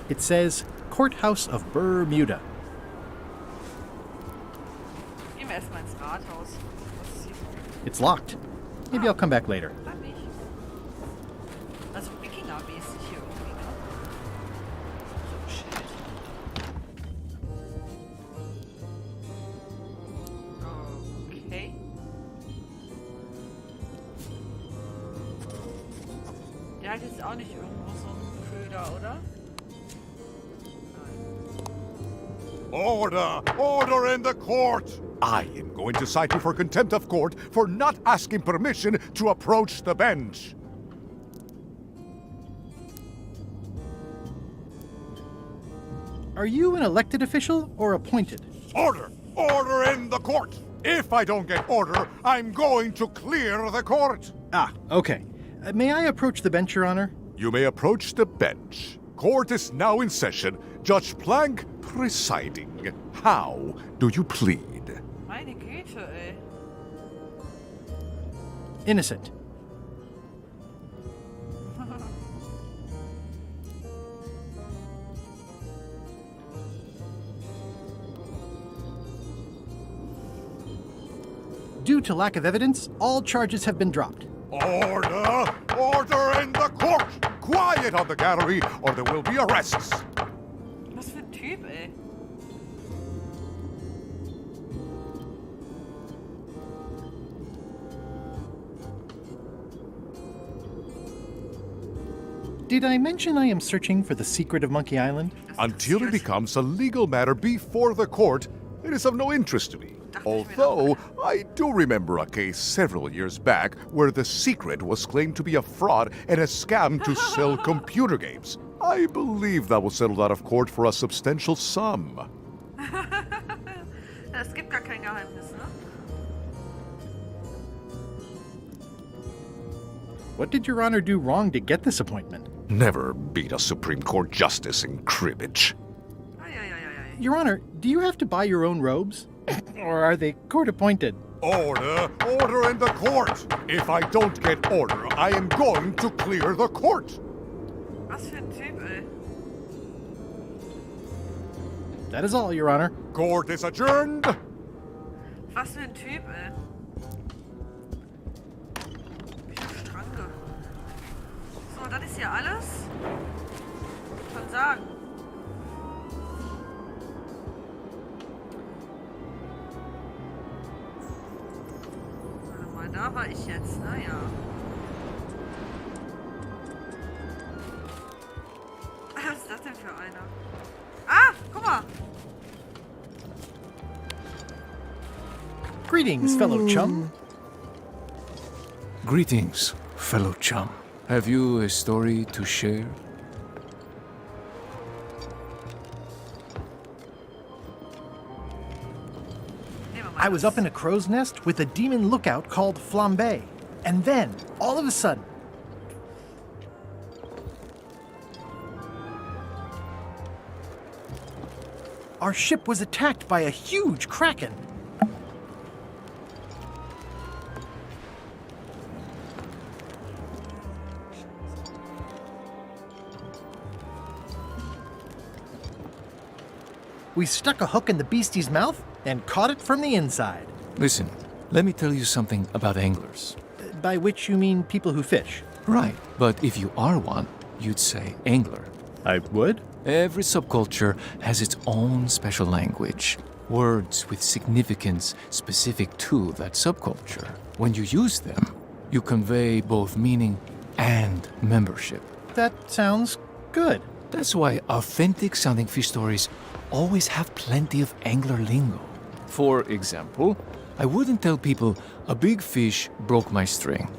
It says, Courthouse of Bermuda. Gehen wir erstmal ins Rathaus. Was ist hier so? It's locked. Maybe I'll come back later. Dann nicht. Also Wikinger-mäßig hier Der hat jetzt auch nicht irgendwo so einen Köder, oder? Order! Order in the court! I am going to cite you for contempt of court for not asking permission to approach the bench. Are you an elected official or appointed? Order! Order in the court! If I don't get order, I'm going to clear the court! Ah, okay. May I approach the bench, Your Honor? You may approach the bench. Court is now in session. Judge Plank presiding. How do you plead? Meine Güte, ey. Innocent. Due to lack of evidence, all charges have been dropped. Order! Order in the court! Quiet on the gallery, or there will be arrests! Was für ein Typ, ey. Did I mention I am searching for the secret of Monkey Island? Until it becomes a legal matter before the court, it is of no interest to me. Although, I do remember a case several years back where the secret was claimed to be a fraud and a scam to sell computer games. I believe that was settled out of court for a substantial sum. Es gibt gar kein Geheimnis, ne? What did Your Honor do wrong to get this appointment? Never beat a Supreme Court justice in cribbage. Your Honor, do you have to buy your own robes? Or are they court-appointed? Order! Order in the court! If I don't get order, I am going to clear the court! Was für ein Typ, ey. That is all, Your Honor. Court is adjourned! Was für ein Typ, ey. Wie viel Strange. So, das ist ja alles. Kann sagen. Da war ich jetzt, naja. Was ist das denn für einer? Ah, guck mal. Greetings, fellow chum. Greetings, fellow chum. Have you a story to share? I was up in a crow's nest with a demon lookout called Flambe. And then, all of a sudden... our ship was attacked by a huge kraken. We stuck a hook in the beastie's mouth and caught it from the inside. Listen, let me tell you something about anglers. By which you mean people who fish? Right, but if you are one, you'd say angler. I would? Every subculture has its own special language, words with significance specific to that subculture. When you use them, you convey both meaning and membership. That sounds good. That's why authentic-sounding fish stories always have plenty of angler lingo. For example, I wouldn't tell people a big fish broke my string.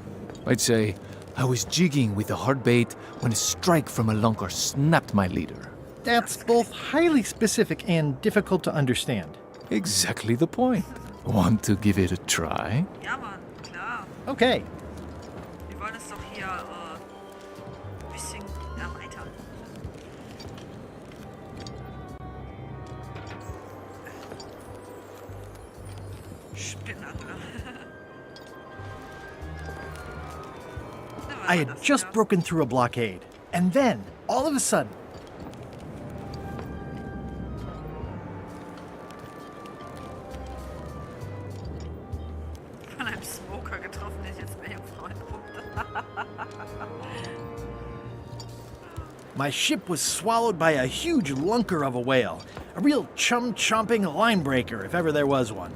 I'd say I was jigging with a hard bait when a strike from a lunker snapped my leader. That's both highly specific and difficult to understand. Exactly the point. Want to give it a try? Ja, Mann, klar. Okay. Wir wollen es doch hier ein bisschen erweitern. Spinnangler. I had just broken through a blockade. And then, all of a sudden... von einem Smoker getroffen, der jetzt mehr Freund My ship was swallowed by a huge lunker of a whale. A real chum-chomping line breaker, if ever there was one.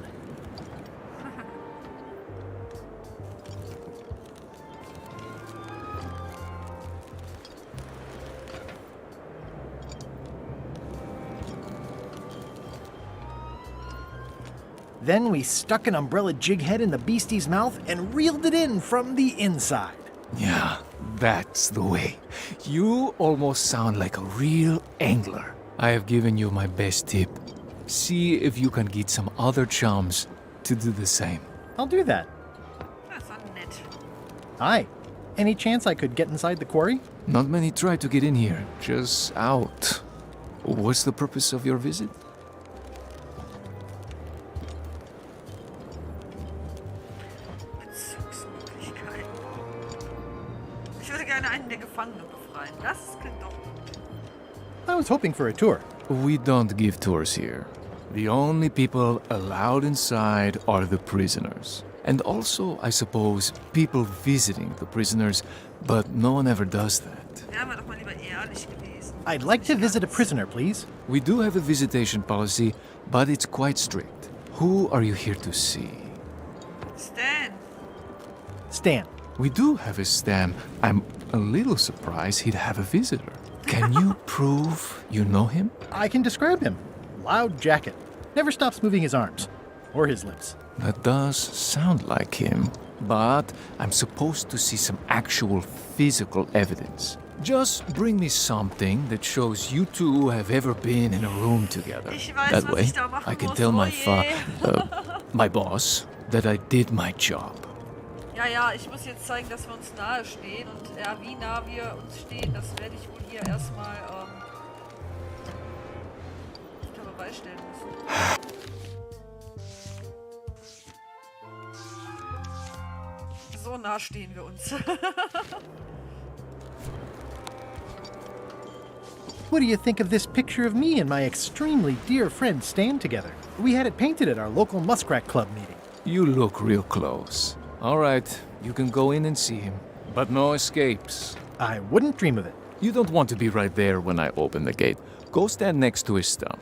Then we stuck an umbrella jig head in the beastie's mouth and reeled it in from the inside. Yeah, that's the way. You almost sound like a real angler. I have given you my best tip. See if you can get some other chums to do the same. I'll do that. That's not nett. Hi. Any chance I could get inside the quarry? Not many try to get in here, just out. What's the purpose of your visit? Bezugsmöglichkeiten. Ich würde gerne einen der Gefangenen befreien. Das klingt doch gut. I was hoping for a tour. We don't give tours here. The only people allowed inside are the prisoners. And also, I suppose, people visiting the prisoners, but no one ever does that. Wären wir doch mal lieber ehrlich gewesen. I'd like to visit a prisoner, please. We do have a visitation policy, but it's quite strict. Who are you here to see? Stan. Stan. We do have a Stan. I'm a little surprised he'd have a visitor. Can you prove you know him? I can describe him. Loud jacket. Never stops moving his arms. Or his lips. That does sound like him. But I'm supposed to see some actual physical evidence. Just bring me something that shows you two have ever been in a room together. That way, I can tell my boss that I did my job. Ja, ich muss jetzt zeigen, dass wir uns nahe stehen. Und ja, wie nah wir uns stehen, das werde ich wohl hier erstmal unter Beweis stellen müssen. So nah stehen wir uns. What do you think of this picture of me and my extremely dear friend Stan together? We had it painted at our local Muskrat Club meeting. You look real close. All right, you can go in and see him, but no escapes. I wouldn't dream of it. You don't want to be right there when I open the gate. Go stand next to his stump.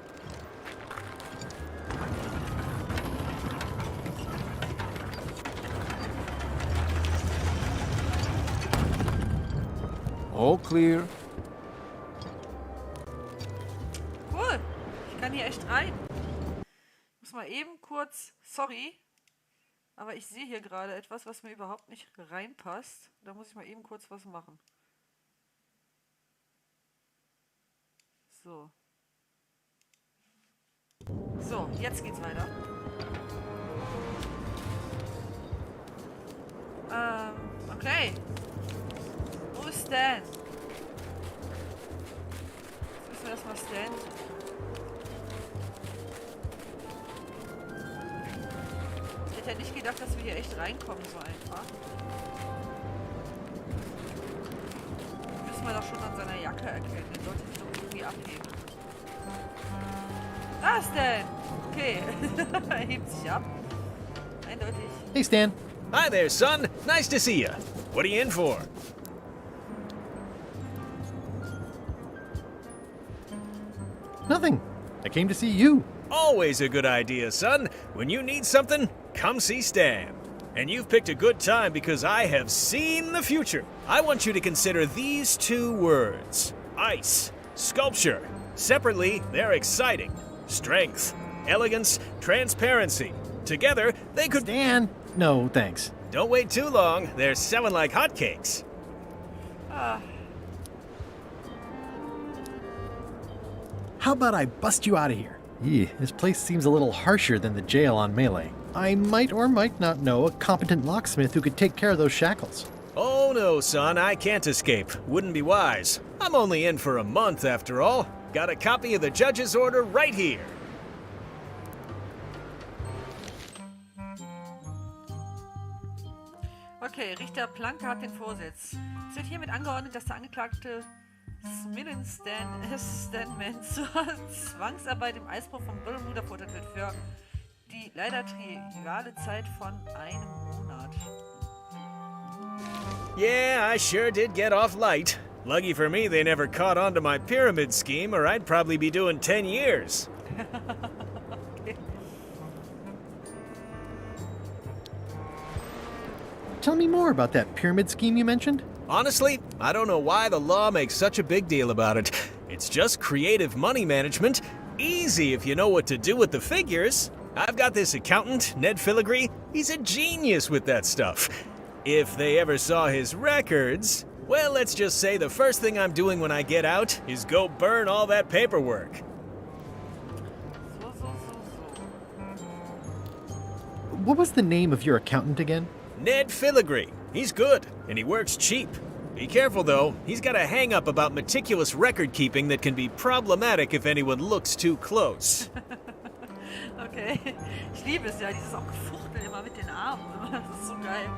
All clear. Cool. Ich kann hier echt rein. Muss mal eben kurz... Sorry. Aber ich sehe hier gerade etwas, was mir überhaupt nicht reinpasst. Da muss ich mal eben kurz was machen. So. So, jetzt geht's weiter. Okay. Wo ist Stan? Jetzt müssen wir erstmal Stan suchen. Ich hätte ja nicht gedacht, dass wir hier echt reinkommen, so einfach. Müssen wir doch schon an seiner Jacke erkennen. Der sollte sich doch irgendwie abheben. Da ist Stan! Okay. Er hebt sich ab. Eindeutig. Hey, Stan. Hi there, son. Nice to see you. What are you in for? Nothing. I came to see you. Always a good idea, son. When you need something, come see Stan. And you've picked a good time because I have seen the future. I want you to consider these two words. Ice. Sculpture. Separately, they're exciting. Strength. Elegance. Transparency. Together, they could... Stan! No, thanks. Don't wait too long. They're selling like hotcakes. How about I bust you out of here? This place seems a little harsher than the jail on Meelee. I might or might not know a competent locksmith who could take care of those shackles. Oh no, son, I can't escape. Wouldn't be wise. I'm only in for a month after all. Got a copy of the judge's order right here. Okay, Richter Planke hat den Vorsitz. Es wird hiermit angeordnet, dass der Angeklagte Stanman zur Zwangsarbeit im Eisbruch von Bermuda verurteilt wird für die leider triviale Zeit von einem Monat. Yeah, I sure did get off light. Lucky for me, they never caught on to my pyramid scheme, or I'd probably be doing 10 years. Okay. Tell me more about that pyramid scheme you mentioned. Honestly, I don't know why the law makes such a big deal about it. It's just creative money management. Easy if you know what to do with the figures. I've got this accountant, Ned Filigree. He's a genius with that stuff. If they ever saw his records, well, let's just say the first thing I'm doing when I get out is go burn all that paperwork. What was the name of your accountant again? Ned Filigree. He's good, and he works cheap. Be careful, though. He's got a hang-up about meticulous record-keeping that can be problematic if anyone looks too close. Okay. Ich liebe es ja, dieses auch Gefuchtel immer mit den Armen. Das ist so geil.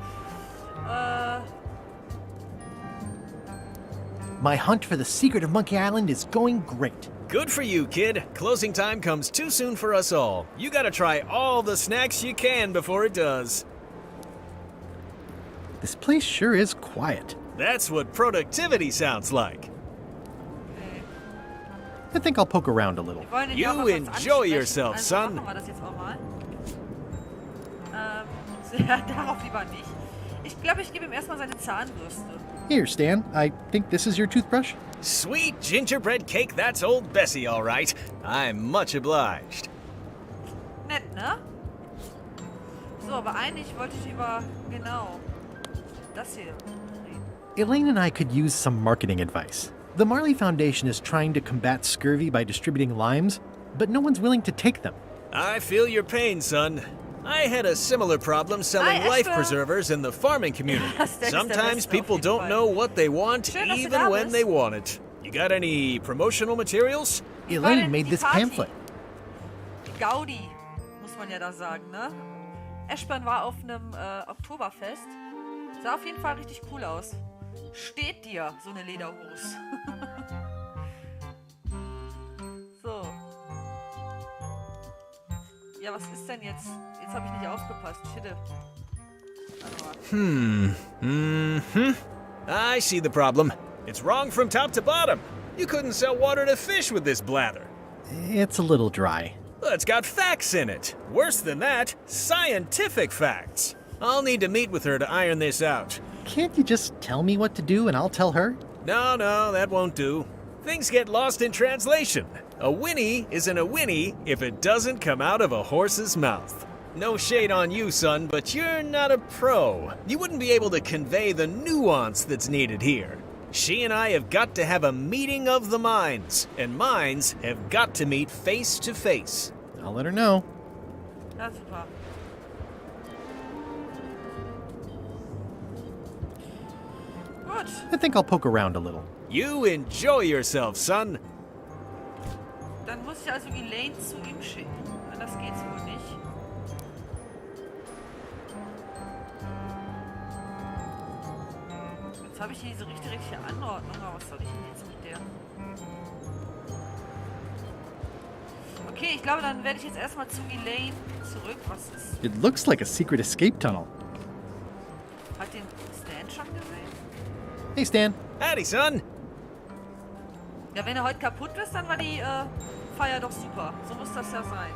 My hunt for the secret of Monkey Island is going great. Good for you, kid. Closing time comes too soon for us all. You gotta try all the snacks you can before it does. This place sure is quiet. That's what productivity sounds like. I think I'll poke around a little. You enjoy yourself, son. Machen wir das jetzt auch mal. Ja, darauf lieber nicht. Ich glaube, ich gebe ihm erstmal seine Zahnbürste. Here, Stan. I think this is your toothbrush. Sweet gingerbread cake, that's old Bessie, all right. I'm much obliged. Nett, ne? So, aber eigentlich wollte ich über, genau, das hier reden. Elaine and I could use some marketing advice. The Marley Foundation is trying to combat scurvy by distributing limes, but no one's willing to take them. I feel your pain, son. I had a similar problem selling life preservers in the farming community. Sometimes people don't know what they want, even when they want it. You got any promotional materials? Elaine made this pamphlet. Die Gaudi, muss man ja da sagen, ne? Ashburn war auf einem Oktoberfest. Sah auf jeden Fall richtig cool aus. Steht dir so eine Lederhose. So. Ja, was ist denn jetzt? Jetzt habe ich nicht aufgepasst. Shit. I see the problem. It's wrong from top to bottom. You couldn't sell water to fish with this blather. It's a little dry. Well, it's got facts in it. Worse than that, scientific facts. I'll need to meet with her to iron this out. Can't you just tell me what to do and I'll tell her? No, that won't do. Things get lost in translation. A whinny isn't a whinny if it doesn't come out of a horse's mouth. No shade on you, son, but you're not a pro. You wouldn't be able to convey the nuance that's needed here. She and I have got to have a meeting of the minds, and minds have got to meet face to face. I'll let her know. Ja, super. Gut. I think I'll poke around a little. You enjoy yourself, son. Dann muss ich also Elaine zu ihm schicken. Anders geht's wohl nicht. Jetzt habe ich hier diese richtige Anordnung, aber was soll ich denn jetzt mit der? Okay, ich glaube, dann werde ich jetzt erstmal zu Elaine zurück. Was ist? It looks like a secret escape tunnel. Hat den Stan schon gesehen? Hey, Stan. Howdy, son. Ja, wenn er heute kaputt ist, dann war die Feier doch super. So muss das ja sein.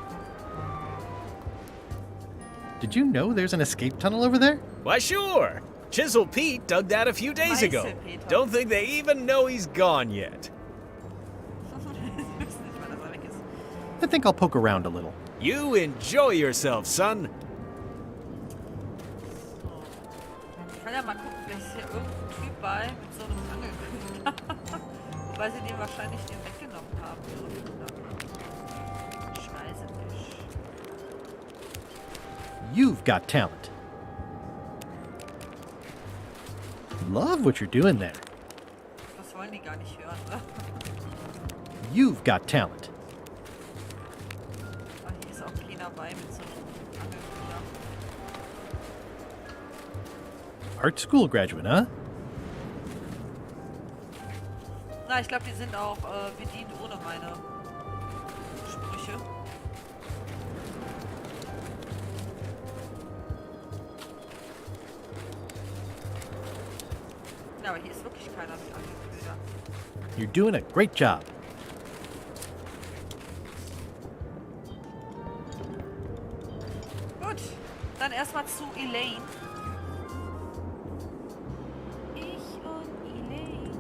Did you know there's an escape tunnel over there? Why, sure. Chisel Pete dug that a few days ago. Don't think they even know he's gone yet. I think I'll poke around a little. You enjoy yourself, son. Ich kann ja mal gucken, vielleicht ist hier irgendein Typ bei mit so einem Angelköder. Wobei sie den wahrscheinlich weggenommen haben. Scheißefisch. You've got talent. Love what you're doing there. Das wollen die gar nicht hören, oder? You've got talent. Ah, hier ist auch keiner bei mit so einem Angelköder. Art school graduate, huh? Na, ich glaube, die sind auch bedient ohne meine Sprüche. Ja, aber hier ist wirklich keiner mit Angelköder. You're doing a great job. Gut, dann erstmal zu Elaine. Ich und Elaine.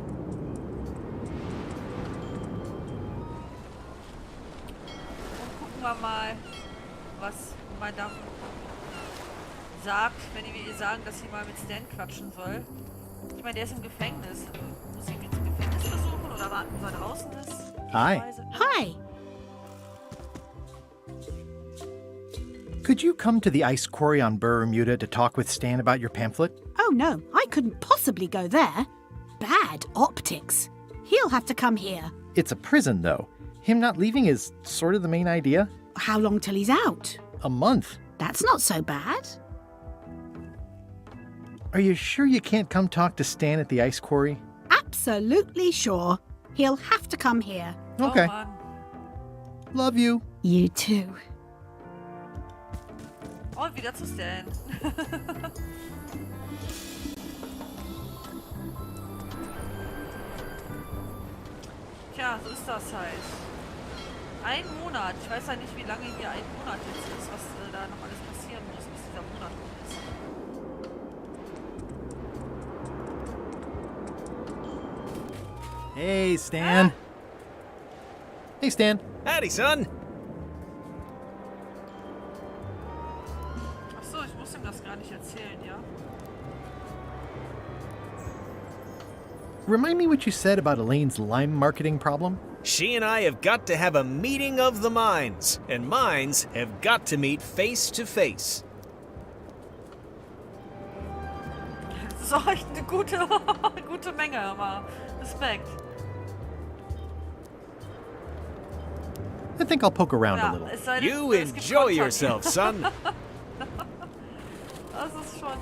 Und gucken wir mal, was Madame sagt, wenn wir ihr sagen, dass sie mal mit Stan quatschen soll. Ich meine, der ist im Gefängnis. Muss ich ihn zum Gefängnis versuchen oder warten, bis er draußen ist? Hi. Hi. Could you come to the ice quarry on Bermuda to talk with Stan about your pamphlet? Oh no, I couldn't possibly go there. Bad optics. He'll have to come here. It's a prison, though. Him not leaving is sort of the main idea. How long till he's out? A month. That's not so bad. Are you sure you can't come talk to Stan at the ice quarry? Absolutely sure. He'll have to come here. Okay. Oh, Mann. Love you. You too. Und wieder zu Stan. Tja, so ist das halt. Ein Monat. Ich weiß ja nicht, wie lange hier ein Monat jetzt ist, was da noch alles passieren muss, bis dieser Monat rum ist. Hey, Stan. Hey, Stan. Howdy, son. Ach so, ich muss ihm das gar nicht erzählen, ja? Remind me what you said about Elaine's lime marketing problem? She and I have got to have a meeting of the minds, and minds have got to meet face to face. Das ist auch echt eine gute Menge, aber Respekt. I think I'll poke around a Ja, little. es sei denn, You es gibt enjoy Kontakt. yourself, son. Das ist schon,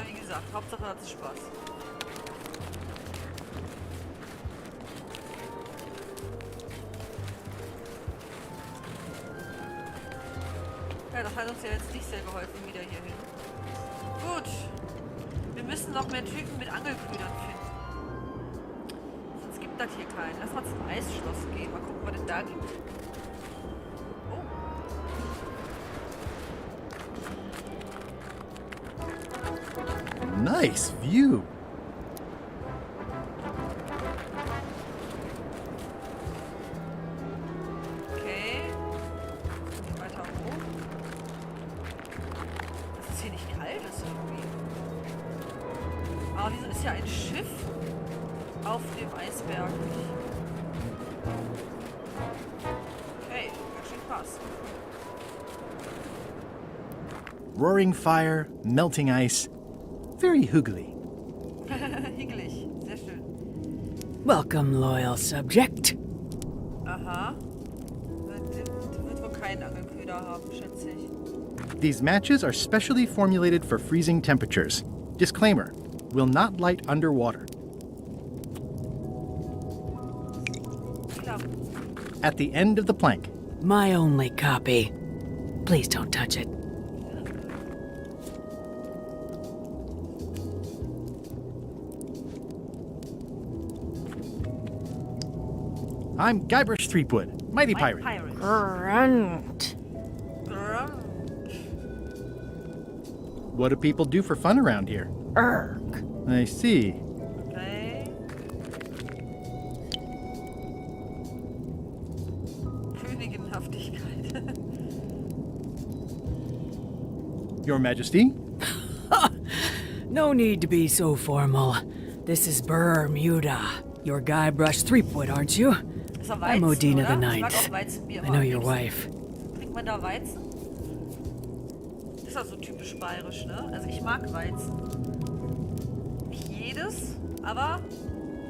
wie gesagt, Hauptsache hat es Spaß. Ja, das hat uns ja jetzt nicht sehr geholfen, wieder hier hin. Gut. Wir müssen noch mehr Typen mit Angelködern finden. Sonst gibt das hier keinen. Lass mal zum Eisschloss gehen. Mal gucken, was es da gibt. Nice view. Okay. Weiter hoch. Dass es hier nicht kalt ist irgendwie. Aber wieso ist ja ein Schiff auf dem Eisberg? Okay, ganz schön krass. Roaring fire, melting ice. Very hoogly. Higgelig, sehr schön. Welcome, loyal subject. Aha. Die wird wohl keinen Angelköder haben, schätze ich. These matches are specially formulated for freezing temperatures. Disclaimer, will not light underwater. Klar. At the end of the plank. My only copy. Please don't touch it. I'm Guybrush Threepwood, Mighty Pirate. Grunt. What do people do for fun around here? Erg. I see. Okay. Königinhaftigkeit. Your Majesty? No need to be so formal. This is Bermuda. You're Guybrush Threepwood, aren't you? Ist er I'm Weizen, Odina oder? the Ich mag Ninth. auch Weizenbier I immer know am your liebsten. wife. Trinkt man da Weizen? Ist ja so typisch bayerisch, ne? Also ich mag Weizen. Nicht jedes, aber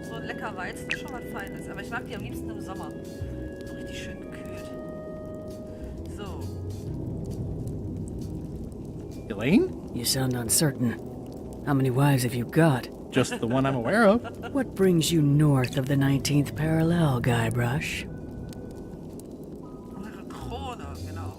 so ein lecker Weizen ist schon was Feines. Aber ich mag die am liebsten im Sommer. So richtig schön gekühlt. So. Elaine? You sound uncertain. How many wives have you got? Just the one I'm aware of. What brings you north of the 19th parallel, Guybrush? Eure Krone, genau.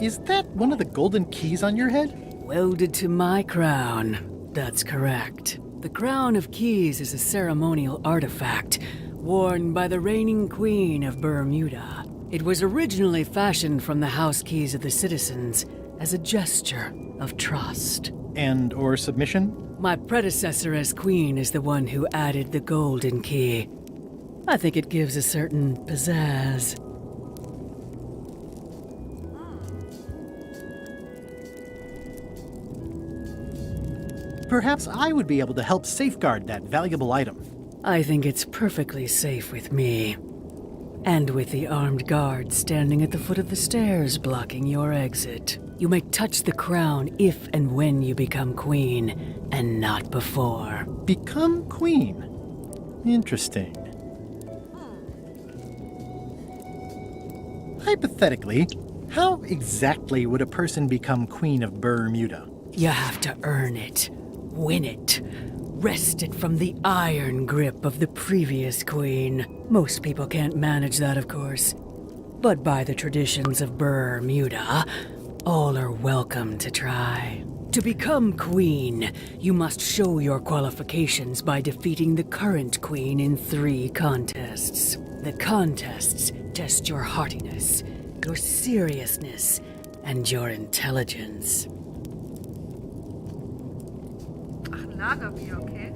Is that one of the golden keys on your head? Welded to my crown. That's correct. The Crown of Keys is a ceremonial artifact worn by the reigning queen of Bermuda. It was originally fashioned from the house keys of the citizens as a gesture of trust. And or submission? My predecessor as queen is the one who added the golden key. I think it gives a certain pizzazz. Perhaps I would be able to help safeguard that valuable item. I think it's perfectly safe with me. And with the armed guard standing at the foot of the stairs blocking your exit. You may touch the crown if and when you become queen, and not before. Become queen? Interesting. Hypothetically, how exactly would a person become queen of Bermuda? You have to earn it, win it, wrest it from the iron grip of the previous queen. Most people can't manage that, of course. But by the traditions of Bermuda, all are welcome to try. To become queen, you must show your qualifications by defeating the current queen in 3 contests. The contests test your heartiness, your seriousness, and your intelligence. Ach, ein Lagerbier, okay.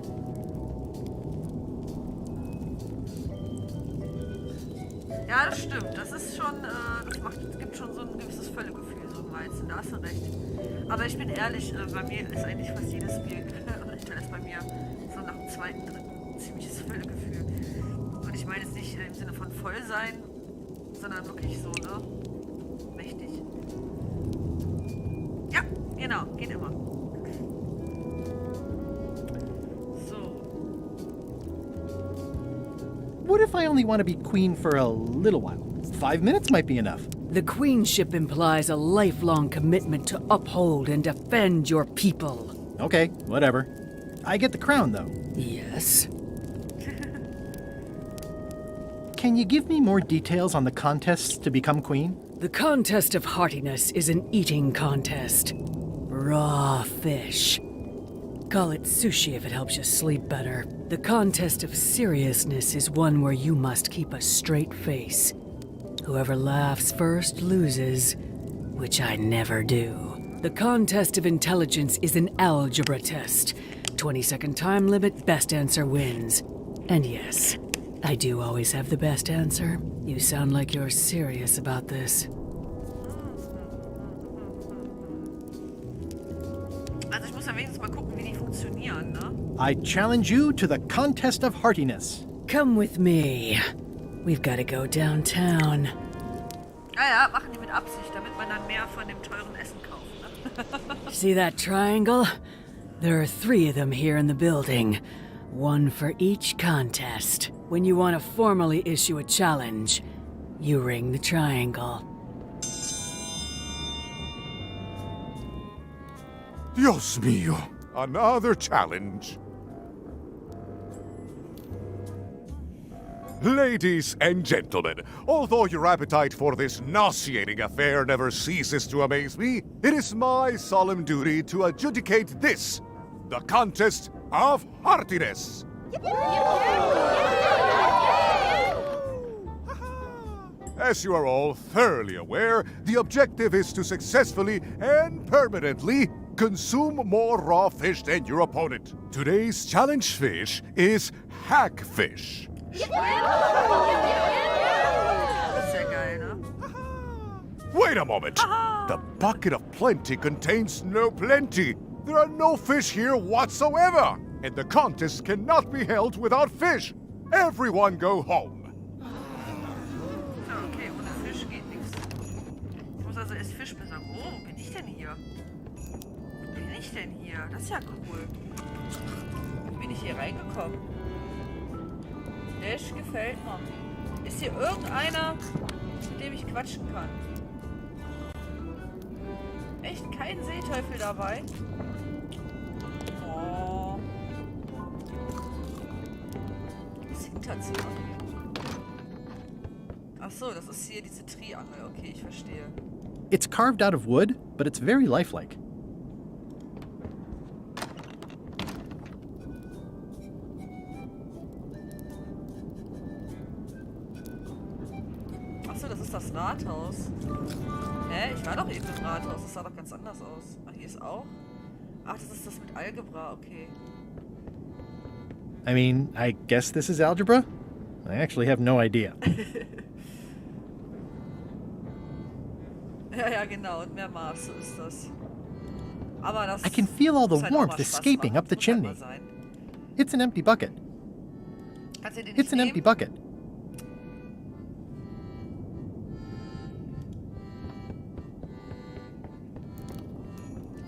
Ja, das stimmt. Das ist schon, das gibt schon so ein gewisses Völlegefühl, so ein Weizen. Da hast du recht. Aber ich bin ehrlich, bei mir ist eigentlich fast jedes Bier, ist bei mir so nach dem 2., 3. ziemliches Völlegefühl. Und ich meine jetzt nicht im Sinne von voll sein, sondern wirklich so, ne? Mächtig. Ja, genau, geht immer. What if I only want to be queen for a little while? 5 minutes might be enough. The queenship implies a lifelong commitment to uphold and defend your people. Okay, whatever. I get the crown, though. Yes. Can you give me more details on the contests to become queen? The contest of heartiness is an eating contest. Raw fish. Call it sushi if it helps you sleep better. The contest of seriousness is one where you must keep a straight face. Whoever laughs first loses, which I never do. The contest of intelligence is an algebra test. 20-second time limit, best answer wins. And yes, I do always have the best answer. You sound like you're serious about this. Also ich muss ja wenigstens mal gucken, wie die funktionieren, ne? I challenge you to the contest of heartiness. Come with me. We've got to go downtown. Ja, machen die mit Absicht, damit man dann mehr von dem teuren Essen kauft, ne? See that triangle? There are 3 of them here in the building. 1 for each contest. When you want to formally issue a challenge, you ring the triangle. Dios mío, another challenge. Ladies and gentlemen, although your appetite for this nauseating affair never ceases to amaze me, it is my solemn duty to adjudicate this, the contest of heartiness. As you are all thoroughly aware, the objective is to successfully and permanently consume more raw fish than your opponent. Today's challenge fish is hackfish. Wait a moment! The bucket of plenty contains no plenty. There are no fish here whatsoever, and the contest cannot be held without fish. Everyone go home. Okay, ohne Fisch geht nichts. Ich muss also erst Fisch besorgen. Oh, wo bin ich denn hier? Wo bin ich denn hier? Das ist ja cool. Wie bin ich hier reingekommen? Das gefällt mir. Ist hier irgendeiner, mit dem ich quatschen kann? Echt kein Seeteufel dabei? Oh. Das Hinterzimmer. Ach so, das ist hier diese Triangel. Okay, ich verstehe. It's carved out of wood, but it's very lifelike. Achso, das ist das Rathaus. Hä? Ich war doch eben im Rathaus. Das sah doch ganz anders aus. Ach, hier ist auch? Ach, das ist das mit Algebra. Okay. I mean, I guess this is algebra? I actually have no idea. Ja, genau. Und mehr Maße ist das. Aber das I can feel all the muss halt auch warmth mal Spaß escaping machen. up the Muss halt mal chimney. sein. It's an empty bucket. Kannst du den It's nicht an empty nehmen? bucket.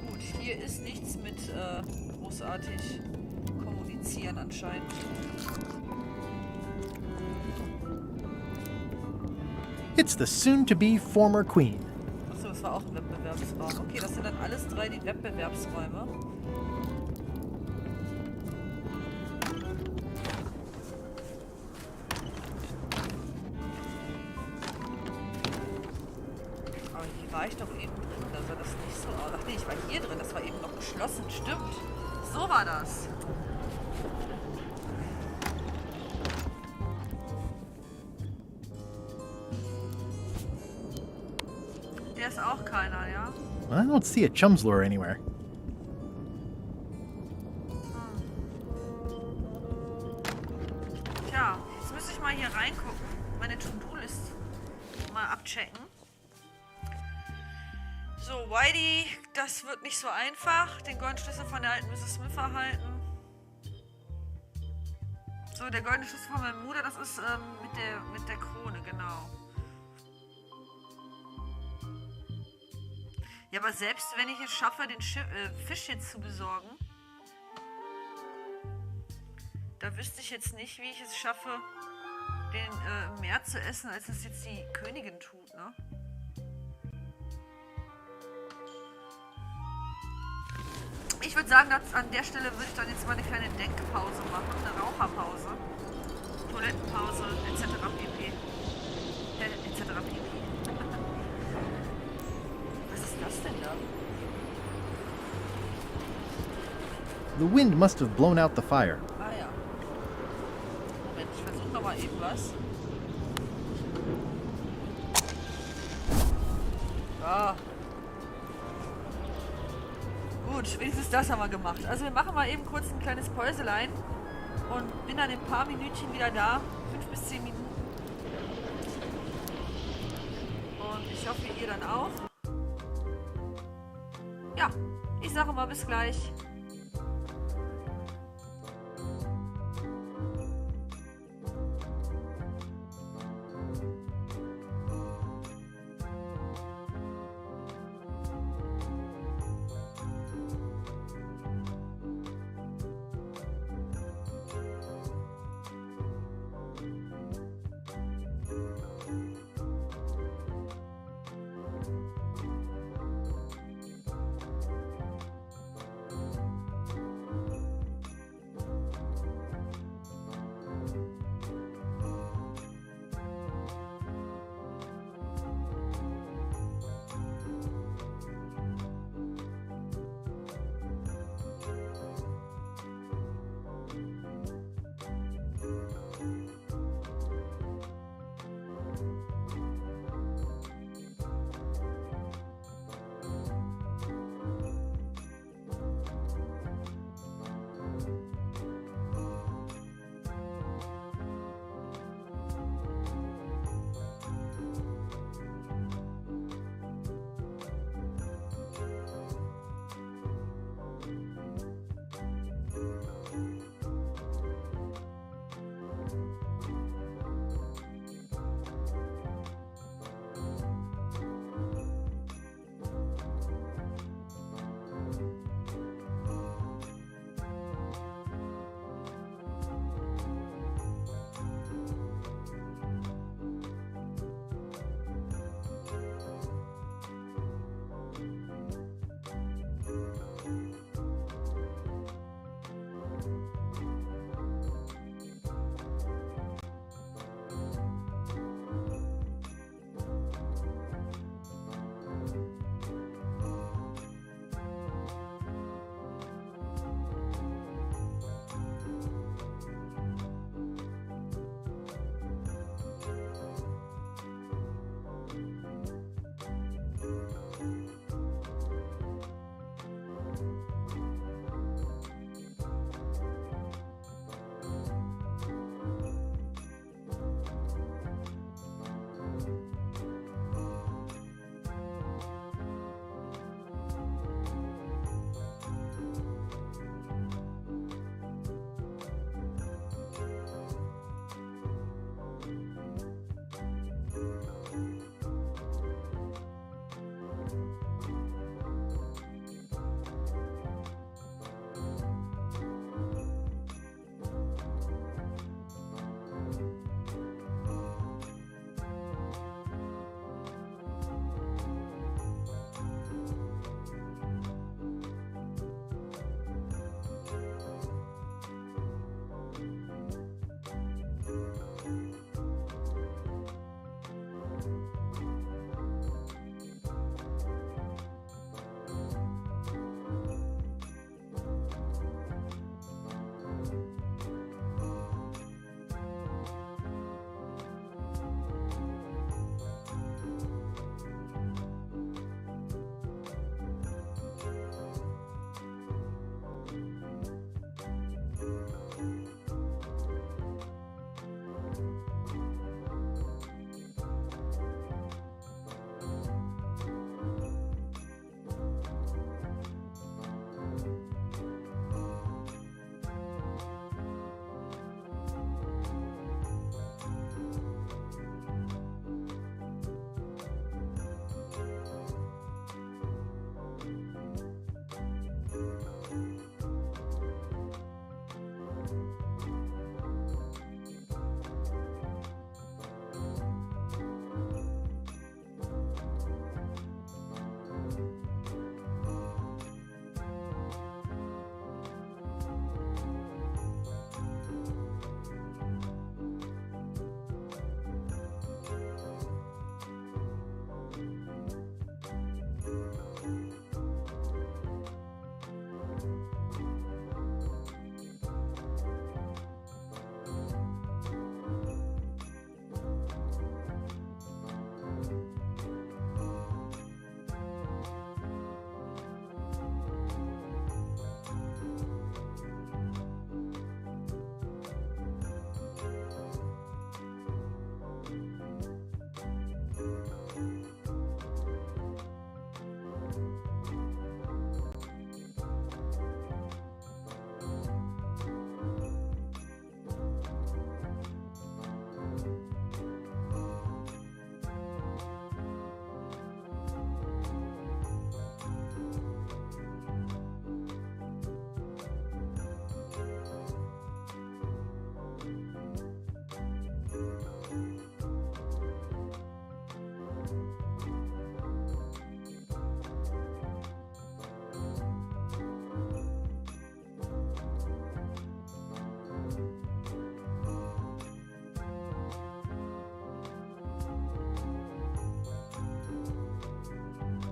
Gut, hier ist nichts mit großartig kommunizieren anscheinend. It's the soon-to-be former queen. Achso, das war auch ein Wettbewerbsraum. Okay, das sind dann alles 3 die Wettbewerbsräume. Aber hier war ich doch eben drin, da sah das nicht so aus. Ach nee, ich war hier drin, das war eben noch geschlossen. Stimmt. So war das. Der ist auch keiner, ja? I don't see a chum's lure anywhere. Tja, jetzt müsste ich mal hier reingucken. Meine To-Do-List mal abchecken. So, Whitey, das wird nicht so einfach. Den goldenen Schlüssel von der alten Mrs. Smith erhalten. So, der goldene Schlüssel von meinem Bruder, das ist mit der Krone, genau. Ja, aber selbst wenn ich es schaffe, den Fisch jetzt zu besorgen, da wüsste ich jetzt nicht, wie ich es schaffe, den mehr zu essen, als es jetzt die Königin tut, ne? Ich würde sagen, dass an der Stelle würde ich dann jetzt mal eine kleine Denkpause machen, eine Raucherpause, Toilettenpause, etc. pp. Etc. pp. Was ist das denn da? The wind must have blown out the fire. Ah ja. Moment, ich versuche nochmal eben was. Ah. Gut, wenigstens das haben wir gemacht. Also wir machen mal eben kurz ein kleines Päuselein und bin dann in ein paar Minütchen wieder da. 5 bis 10 Minuten. Und ich hoffe, ihr dann auch. Ja, ich sage mal bis gleich.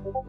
So.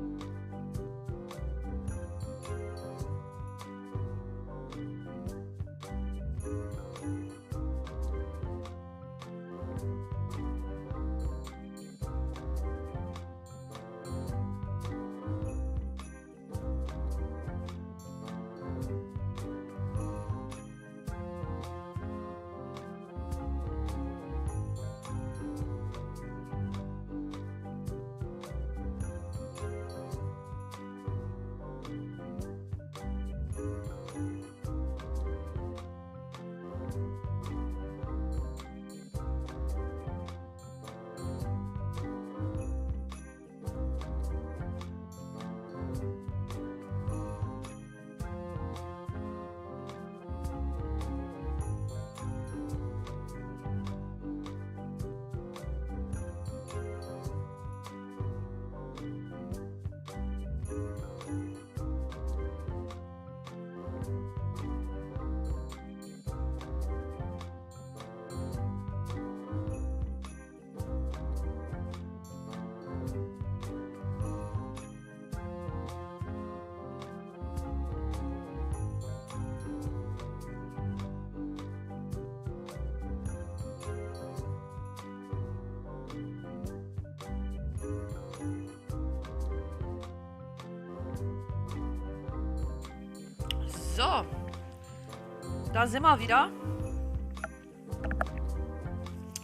Da sind wir wieder.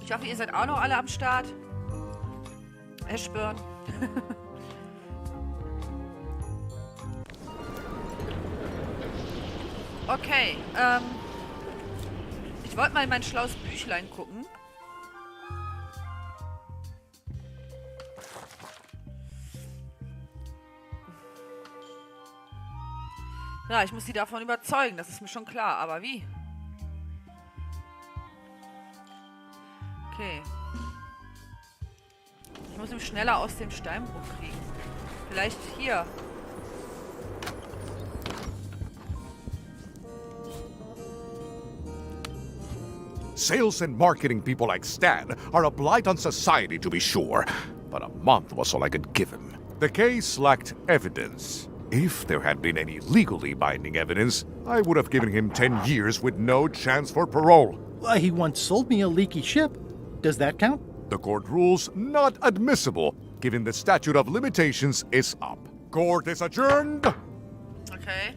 Ich hoffe, ihr seid auch noch alle am Start. Ashburn. Okay, ich wollte mal in mein schlaues Büchlein gucken. Ja, ich muss sie davon überzeugen, das ist mir schon klar, aber wie? Okay. Ich muss ihn schneller aus dem Steinbruch kriegen. Vielleicht hier. Sales and marketing people like Stan are a blight on society, to be sure, but a month was all I could give him. The case lacked evidence. If there had been any legally binding evidence, I would have given him 10 years with no chance for parole. He once sold me a leaky ship. Does that count? The court rules not admissible, given the statute of limitations is up. Court is adjourned. Okay.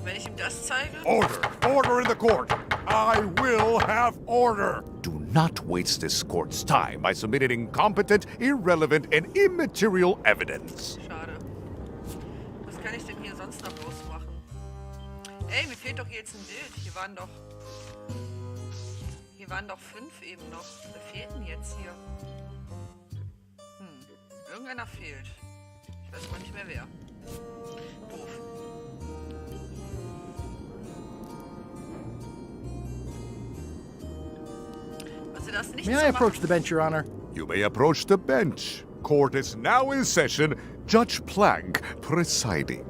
Wenn ich ihm das zeige? Order! Order in the court! I will have order! Do not waste this court's time by submitting incompetent, irrelevant, and immaterial evidence. Schade. Was kann ich denn hier sonst noch losmachen? Ey, mir fehlt doch jetzt ein Bild. Hier waren doch 5 eben noch. Wer fehlt denn jetzt hier? Irgendeiner fehlt. Ich weiß mal nicht mehr wer. Doof. May I approach the bench, Your Honor? You may approach the bench. Court is now in session. Judge Plank presiding.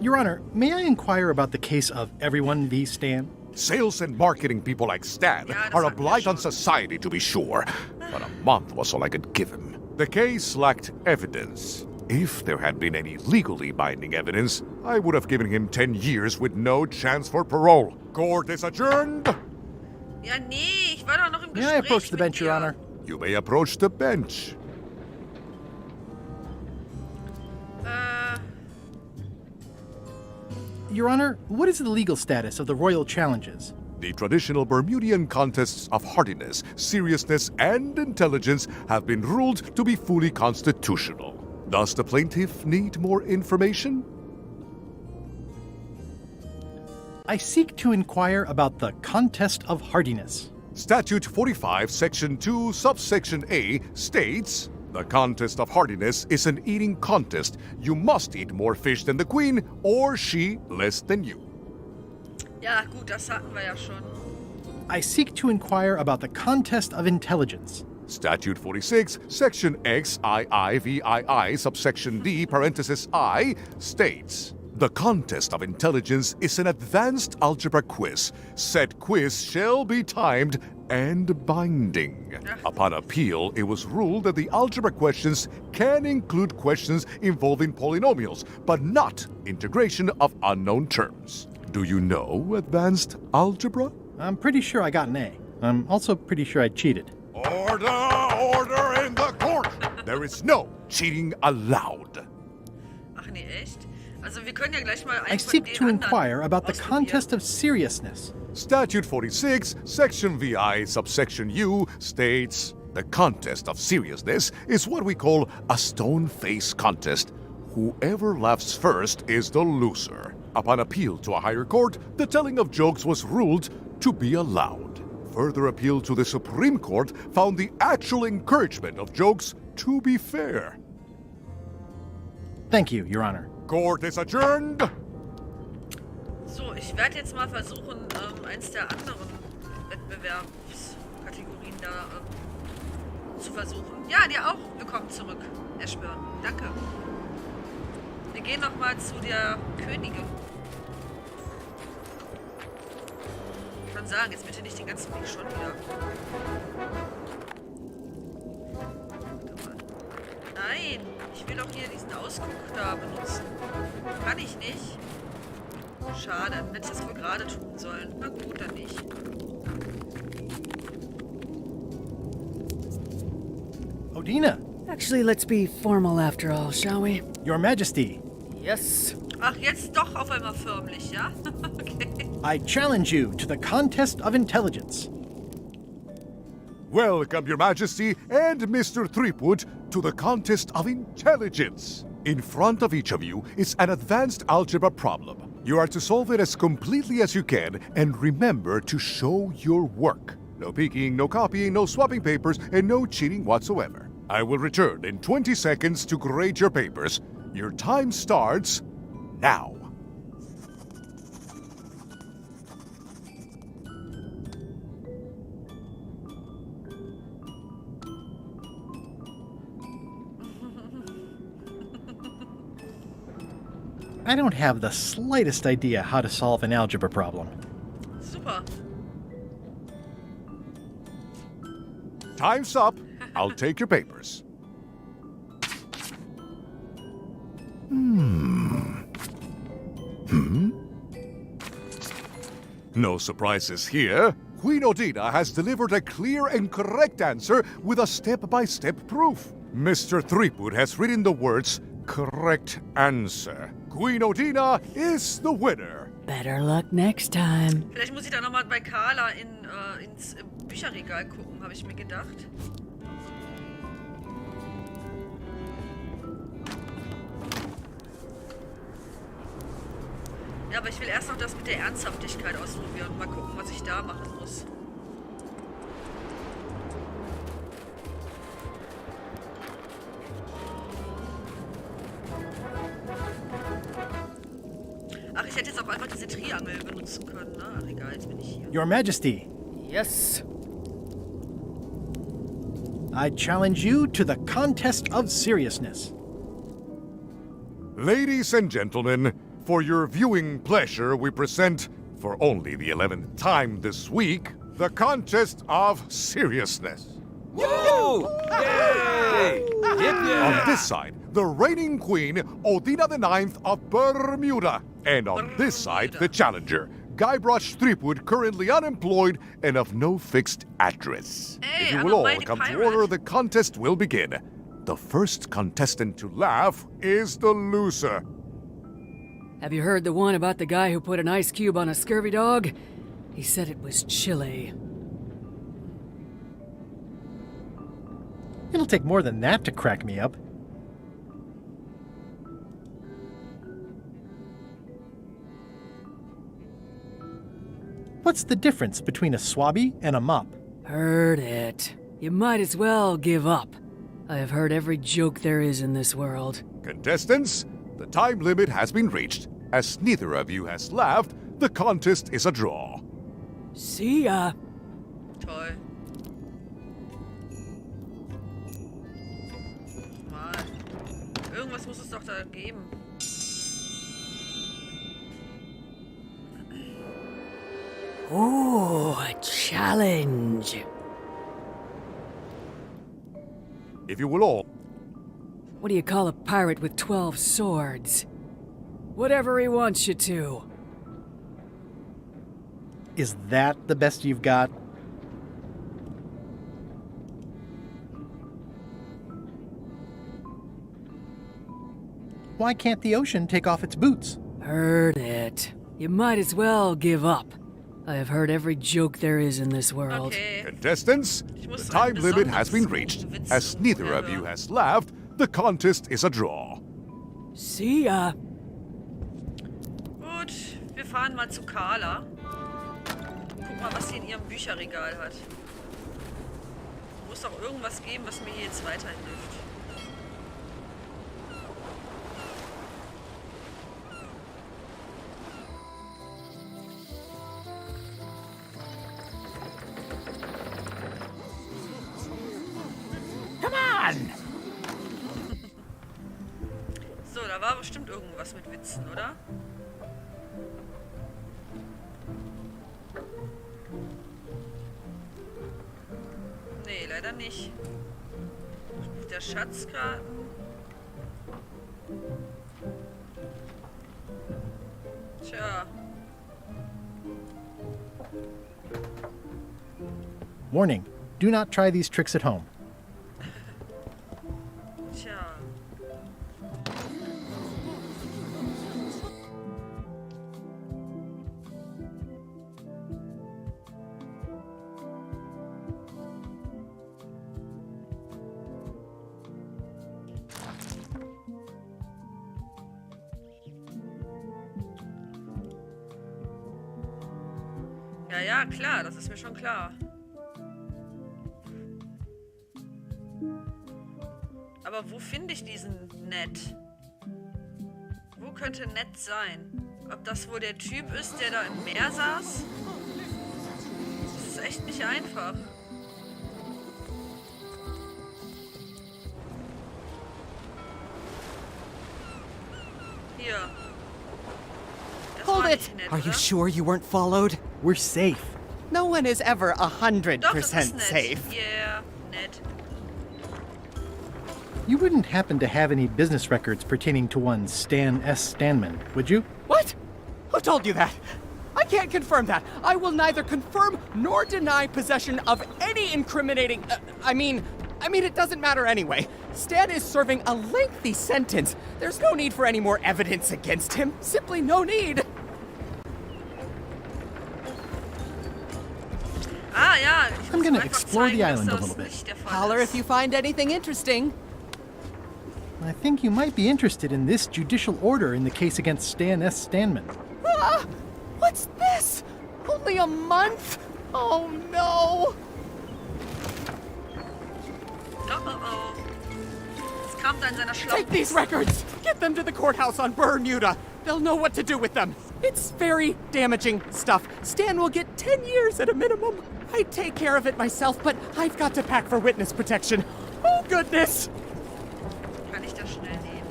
Your Honor, may I inquire about the case of Everyone v. Stan? Sales and marketing people like Stan are a blight on society, to be sure, but a month was all I could give him. The case lacked evidence. If there had been any legally binding evidence, I would have given him 10 years with no chance for parole. Court is adjourned. Ja, nee, ich war doch noch im Gespräch. May I approach the bench, Your Honor? You may approach the bench. Your Honor, what is the legal status of the royal challenges? The traditional Bermudian contests of hardiness, seriousness, and intelligence have been ruled to be fully constitutional. Does the plaintiff need more information? I seek to inquire about the contest of hardiness. Statute 45, Section 2, Subsection A states, the contest of hardiness is an eating contest. You must eat more fish than the queen, or she less than you. Ja, gut, das hatten wir ja schon. I seek to inquire about the contest of intelligence. Statute 46, Section XIIVII, Subsection D, parenthesis I, states, The contest of intelligence is an advanced algebra quiz. Said quiz shall be timed and binding. Upon appeal, it was ruled that the algebra questions can include questions involving polynomials, but not integration of unknown terms. Do you know advanced algebra? I'm pretty sure I got an A. I'm also pretty sure I cheated. Order in the court! There is no cheating allowed. Ach nee, echt? Also wir können ja gleich mal I seek to inquire about the contest of seriousness. Statute 46, Section VI, subsection U, states, the contest of seriousness is what we call a stone face contest. Whoever laughs first is the loser. Upon appeal to a higher court, the telling of jokes was ruled to be allowed. Further appeal to the Supreme Court found the actual encouragement of jokes to be fair. Thank you, Your Honor. Court is adjourned. So, ich werde jetzt mal versuchen, eins der anderen Wettbewerbskategorien da zu versuchen. Ja, dir auch. Willkommen zurück, Ashburn. Danke. Wir gehen nochmal zu der Königin. Ich kann sagen, jetzt bitte nicht den ganzen Weg schon wieder. Nein, ich will doch hier diesen Ausguck da benutzen. Kann ich nicht. Schade, dann hätte ich das wohl gerade tun sollen. Na gut, dann nicht. Odina! Actually, let's be formal after all, shall we? Your Majesty! Yes. Ach, jetzt doch auf einmal förmlich, ja? Okay. I challenge you to the contest of intelligence. Welcome, Your Majesty and Mr. Threepwood, to the contest of intelligence. In front of each of you is an advanced algebra problem. You are to solve it as completely as you can, and remember to show your work. No peeking, no copying, no swapping papers, and no cheating whatsoever. I will return in 20 seconds to grade your papers. Your time starts now. I don't have the slightest idea how to solve an algebra problem. Super. Time's up. I'll take your papers. No surprises here. Queen Odina has delivered a clear and correct answer with a step-by-step proof. Mr. Threepwood has written the words, correct answer. Queen Odina is the winner. Better luck next time. Vielleicht muss ich da nochmal bei Carla ins Bücherregal gucken, habe ich mir gedacht. Ja, aber ich will erst noch das mit der Ernsthaftigkeit ausprobieren und mal gucken, was ich da machen muss. Ach, ich hätte jetzt auch einfach diese Triangel benutzen können, ne? Ach, egal, jetzt bin ich hier. Your Majesty! Yes. I challenge you to the contest of seriousness. Ladies and gentlemen, for your viewing pleasure, we present, for only the 11th time this week, the contest of seriousness. Woo! Yay! On this side, the reigning queen, Odina IX of Bermuda. And on this side, the challenger, Guybrush Threepwood, currently unemployed and of no fixed address. Hey, if you I'm will a all mighty come to pirate. order, the contest will begin. The first contestant to laugh is the loser. Have you heard the one about the guy who put an ice cube on a scurvy dog? He said it was chilly. It'll take more than that to crack me up. What's the difference between a swabby and a mop? Heard it. You might as well give up. I have heard every joke there is in this world. Contestants, the time limit has been reached. As neither of you has laughed, the contest is a draw. See ya. Toll. Mal. Irgendwas muss es doch da geben. Ooh, a challenge. If you will all... What do you call a pirate with 12 swords? Whatever he wants you to. Is that the best you've got? Why can't the ocean take off its boots? Heard it. You might as well give up. I have heard every joke there is in this world. Okay. Contestants, the time limit has been reached. As neither of you has laughed, the contest is a draw. See ya. Gut, wir fahren mal zu Carla. Guck mal, was sie in ihrem Bücherregal hat. Muss doch irgendwas geben, was mir hier jetzt weiterhilft. Come on! So, da war bestimmt irgendwas mit Witzen, oder? Nee, leider nicht. Der Schatzkarten. Tja. Warning, do not try these tricks at home. Tja. Ja, ja, klar, das ist mir schon klar. Aber wo finde ich diesen Ned? Wo könnte Ned sein? Ob das wohl der Typ ist, der da im Meer saß? Das ist echt nicht einfach. Hier. Das Hold war it! nicht Ned, Are you oder? sure you weren't followed? We're safe. No one is ever Doch, das ist 100% Ned. safe. Yeah, Ned. You wouldn't happen to have any business records pertaining to one Stan S. Stanman, would you? What? Who told you that? I can't confirm that. I will neither confirm nor deny possession of any incriminating... I mean, it doesn't matter anyway. Stan is serving a lengthy sentence. There's no need for any more evidence against him. Simply no need. Ah, ja. Ich I'm muss gonna einfach explore zeigen, the dass island a das little bit. nicht der Fall Holler ist. if you find anything interesting. I think you might be interested in this judicial order in the case against Stan S. Stanman. Ah, what's this? Only a month? Oh no. Oh. Es kam da in seiner Take these records! Get them to the courthouse on Bermuda! They'll know what to do with them. It's very damaging stuff. Stan will get 10 years at a minimum. I'd take care of it myself, but I've got to pack for witness protection. Oh, goodness! Kann ich das schnell nehmen?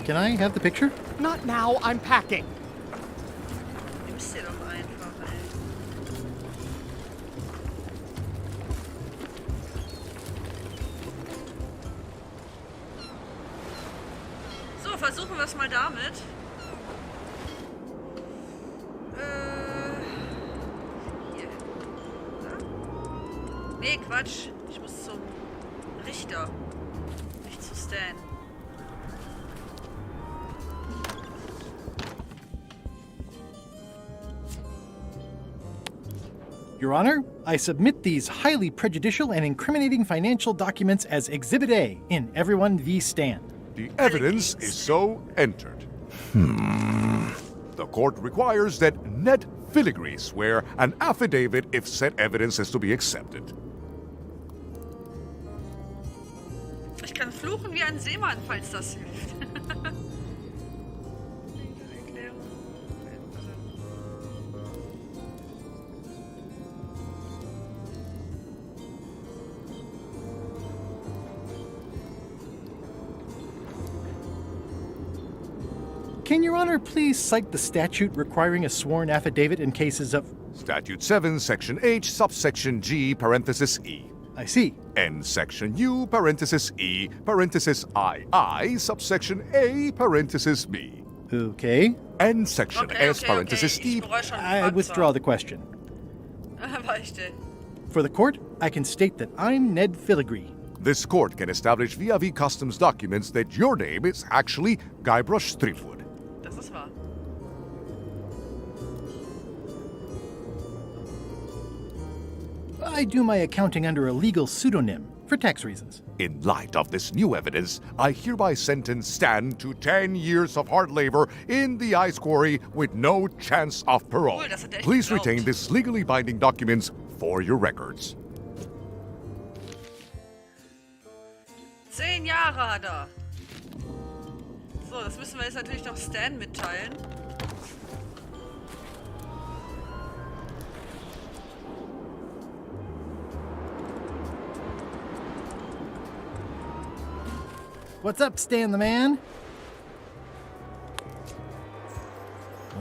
Can I have the picture? Not now, I'm packing. Nimm's dir doch einfach, ey. So, versuchen wir es mal damit. Hier. Oder? Nee, Quatsch. Ich muss zum Richter. Nicht zu Stan. Your Honor, I submit these highly prejudicial and incriminating financial documents as Exhibit A in Everyone v. Stan. The evidence is so entered. The court requires that Ned Filigree swear an affidavit if said evidence is to be accepted. Ich kann fluchen wie ein Seemann, falls das hilft. Can Your Honor please cite the statute requiring a sworn affidavit in cases of... Statute 7, Section H, subsection G, parenthesis E. I see. And Section U, parenthesis E, parenthesis I, subsection A, parenthesis B. Okay. And Section S, parenthesis E. I withdraw the question. For the court, I can state that I'm Ned Filigree. This court can establish via customs documents that your name is actually Guybrush Threepwood. Das ist wahr. I do my accounting under a legal pseudonym for tax reasons. In light of this new evidence, I hereby sentence Stan to 10 years of hard labor in the ice quarry with no chance of parole. Cool, das hat er echt Please geglaubt. retain this legally binding documents for your records. 10 Jahre hat er. So, das müssen wir jetzt natürlich noch Stan mitteilen. What's up, Stan the man?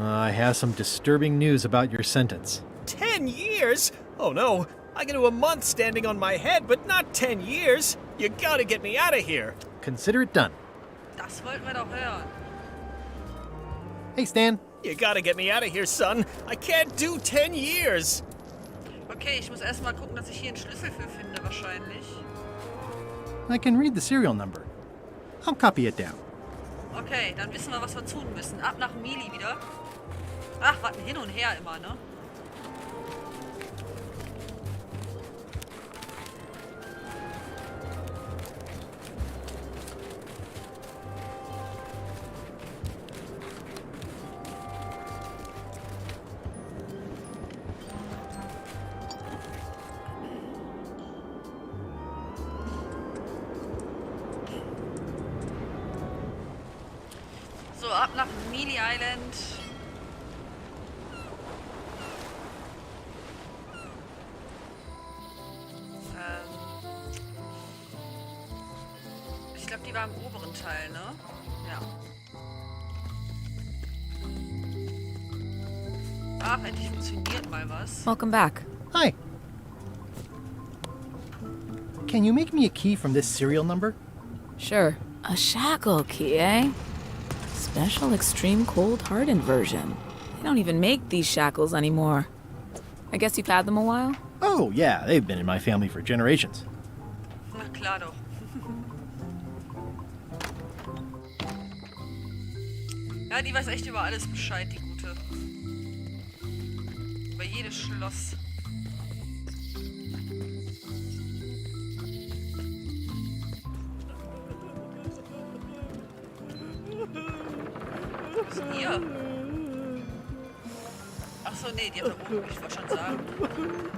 I have some disturbing news about your sentence. 10 years? Oh no, I can do a month standing on my head, but not 10 years. You gotta get me out of here. Consider it done. Das wollten wir doch hören. Hey, Stan. You gotta get me out of here, son. I can't do 10 years. Okay, ich muss erstmal gucken, dass ich hier einen Schlüssel für finde, wahrscheinlich. I can read the serial number. I'll copy it down. Okay, dann wissen wir, was wir tun müssen. Ab nach Meelee wieder. Ach, warten hin und her immer, ne? So, ab nach Meelee Island. Ich glaube, die war im oberen Teil, ne? Ja. Ach, endlich funktioniert mal was. Welcome back. Hi. Can you make me a key from this serial number? Sure. A shackle key, eh? Special extreme cold hardened version. They don't even make these shackles anymore. I guess you've had them a while? Oh, yeah, they've been in my family for generations. Na klar doch. Ja, die weiß echt über alles Bescheid, die Gute. Über jedes Schloss. Was ist denn hier? Achso, nee, die hat da oben, ich wollte schon sagen.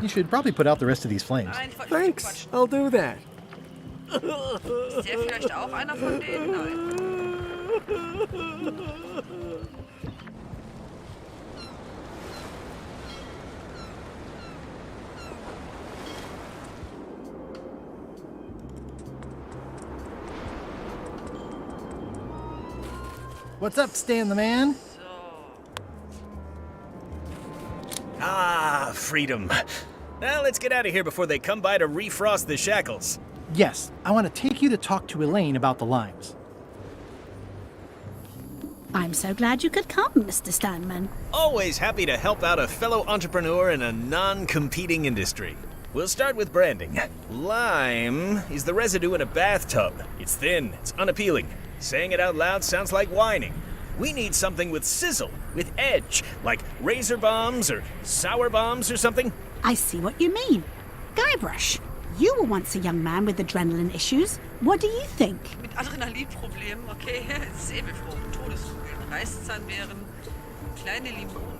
You should probably put out the rest of these flames. Nein, ich wollte Thanks, nicht I'll do that. Ist der vielleicht auch einer von denen? Nein. What's up, Stan the man? Ah, freedom. Now let's get out of here before they come by to refrost the shackles. Yes, I want to take you to talk to Elaine about the limes. I'm so glad you could come, Mr. Stanman. Always happy to help out a fellow entrepreneur in a non-competing industry. We'll start with branding. Lime is the residue in a bathtub. It's thin, it's unappealing. Saying it out loud sounds like whining. We need something with sizzle, with edge, like razor bombs or sour bombs or something. I see what you mean. Guybrush, you were once a young man with adrenaline issues. What do you think? Mit Adrenalinproblemen, okay. Säbelfrucht, Todeskugeln, Reißzahnbeeren, kleine Limonen.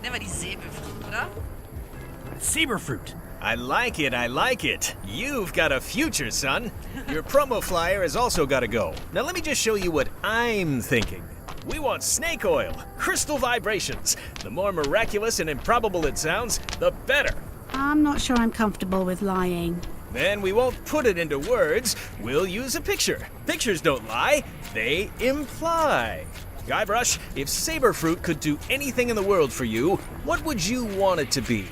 Nehmen wir die Säbelfrucht, oder? Saberfruit. I like it, I like it. You've got a future, son. Your promo flyer has also got to go. Now let me just show you what I'm thinking. We want snake oil, crystal vibrations. The more miraculous and improbable it sounds, the better. I'm not sure I'm comfortable with lying. Then we won't put it into words, we'll use a picture. Pictures don't lie, they imply. Guybrush, if saber fruit could do anything in the world for you, what would you want it to be?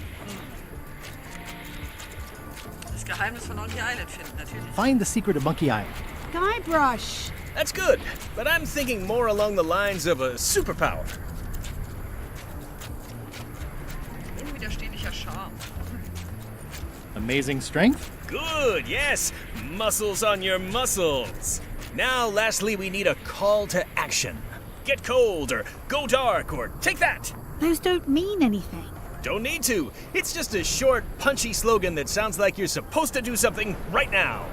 Das Geheimnis von Monkey Island finden, natürlich. Find the secret of Monkey Island. Guybrush. That's good, but I'm thinking more along the lines of a superpower. Unwiderstehlicher Charme. Amazing strength? Good, yes! Muscles on your muscles. Now, lastly, we need a call to action. Get cold, or go dark, or take that! Those don't mean anything. Don't need to. It's just a short, punchy slogan that sounds like you're supposed to do something right now.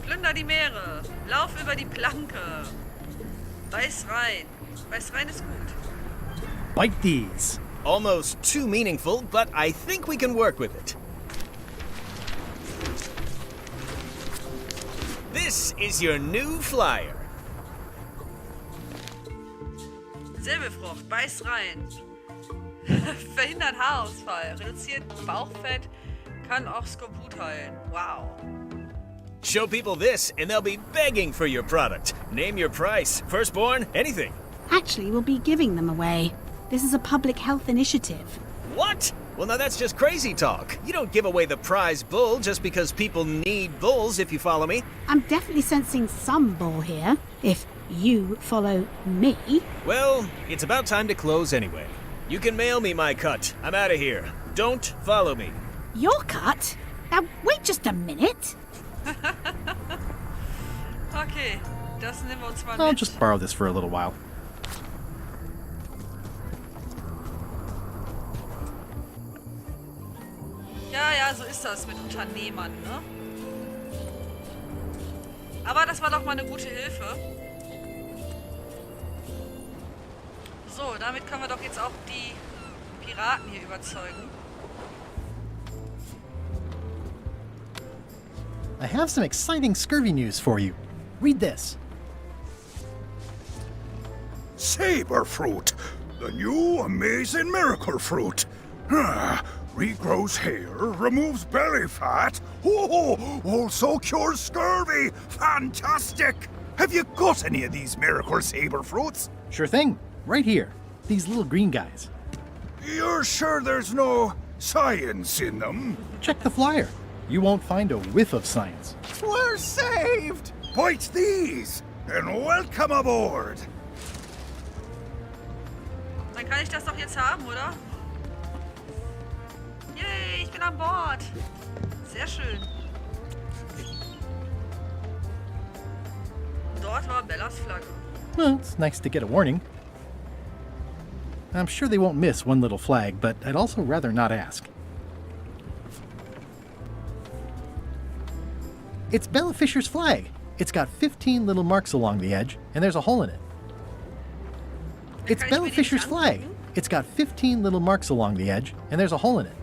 Plünder die Meere. Lauf über die Planke. Beiß rein. Beiß rein ist gut. Bite these. Almost too meaningful, but I think we can work with it. This is your new flyer. Säbelfrucht, beiß rein. Verhindert Haarausfall, reduziert Bauchfett, kann auch Skorbut heilen. Wow. Show people this, and they'll be begging for your product. Name your price. Firstborn, anything. Actually, we'll be giving them away. This is a public health initiative. What? Well, now that's just crazy talk. You don't give away the prize bull just because people need bulls, if you follow me. I'm definitely sensing some bull here, if you follow me. Well, it's about time to close anyway. You can mail me my cut. I'm out of here. Don't follow me. Your cut? Now, wait just a minute. Okay, das nehmen wir uns mal I'll mit. just borrow this for a little while. Ja, so ist das mit Unternehmern, ne? Aber das war doch mal eine gute Hilfe. So, damit können wir doch jetzt auch die Piraten hier überzeugen. I have some exciting scurvy news for you. Read this. Saber fruit, the new amazing miracle fruit. Regrows hair, removes belly fat. Also cures scurvy. Fantastic! Have you got any of these miracle saber fruits? Sure thing. Right here. These little green guys. You're sure there's no science in them? Check the flyer. You won't find a whiff of science. We're saved! Bite these, and welcome aboard! Dann kann ich das doch jetzt haben, oder? Yay, ich bin an Bord. Sehr schön. Dort war Bellas Flagge. Well, it's nice to get a warning. I'm sure they won't miss one little flag, but I'd also rather not ask. It's Bella Fisher's flag. It's got 15 little marks along the edge, and there's a hole in it. It's Bella Fisher's flag. It's got 15 little marks along the edge, and there's a hole in it.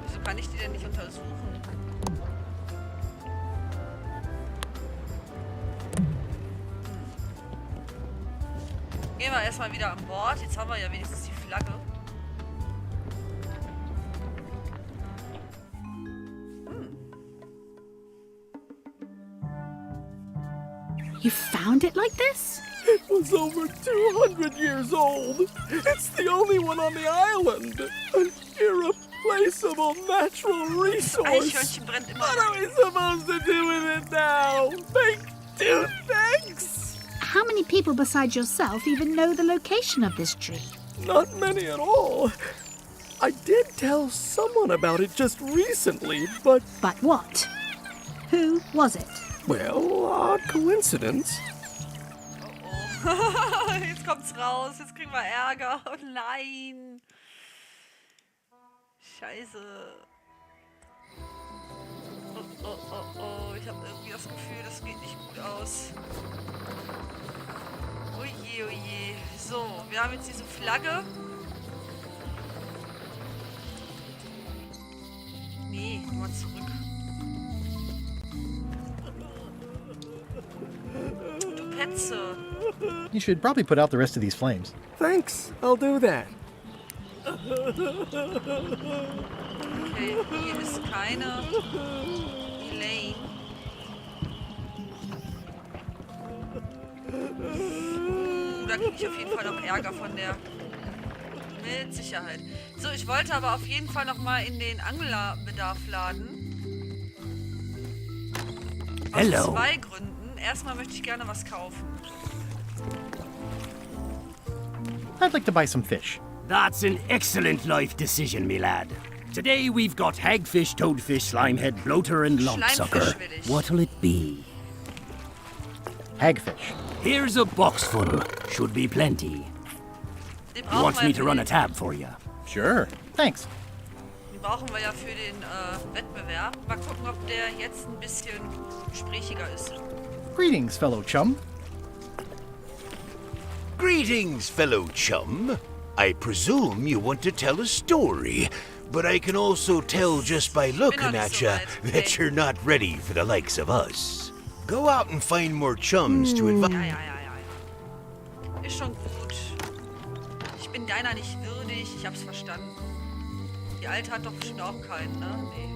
Wieso kann ich die denn nicht untersuchen? Gehen wir erstmal wieder an Bord. Jetzt haben wir ja wenigstens die Flagge. You found it like this? It was over 200 years old. It's the only one on the island. An irreplaceable natural resource. Eichhörnchen brennt immer. What are we supposed to do with it now? Make two things? How many people besides yourself even know the location of this tree? Not many at all. I did tell someone about it just recently, but... But what? Who was it? Well, odd coincidence. Oh. Jetzt kommt's raus. Jetzt kriegen wir Ärger. Oh nein. Scheiße. Oh. Ich habe irgendwie das Gefühl, das geht nicht gut aus. Oh je. So, wir haben jetzt diese Flagge. Nee, mal zurück. Du Petze. You should probably put out the rest of these flames. Thanks, I'll do that. Okay, hier ist keine Elaine. Da kriege ich auf jeden Fall noch Ärger von der. Mit Sicherheit. So, ich wollte aber auf jeden Fall noch mal in den Angler-Bedarf-Laden. Aus 2 Gründen. Erstmal möchte ich gerne was kaufen. I'd like to buy some fish. That's an excellent life decision, me lad. Today we've got hagfish, toadfish, slimehead, bloater, and lumpsucker. What'll it be? Hagfish. Here's a box full. Should be plenty. You want me to run a tab for you? Sure. Thanks. Die brauchen wir ja für den Wettbewerb. Mal gucken, ob der jetzt ein bisschen gesprächiger ist. Greetings, fellow chum. Greetings, fellow chum. I presume you want to tell a story, but I can also tell just by looking at you that you're not ready for the likes of us. Go out and find more chums to invite. Ja. Ist schon gut. Ich bin deiner nicht würdig. Ich hab's verstanden. Die Alte hat doch bestimmt auch keinen, ne? Nee.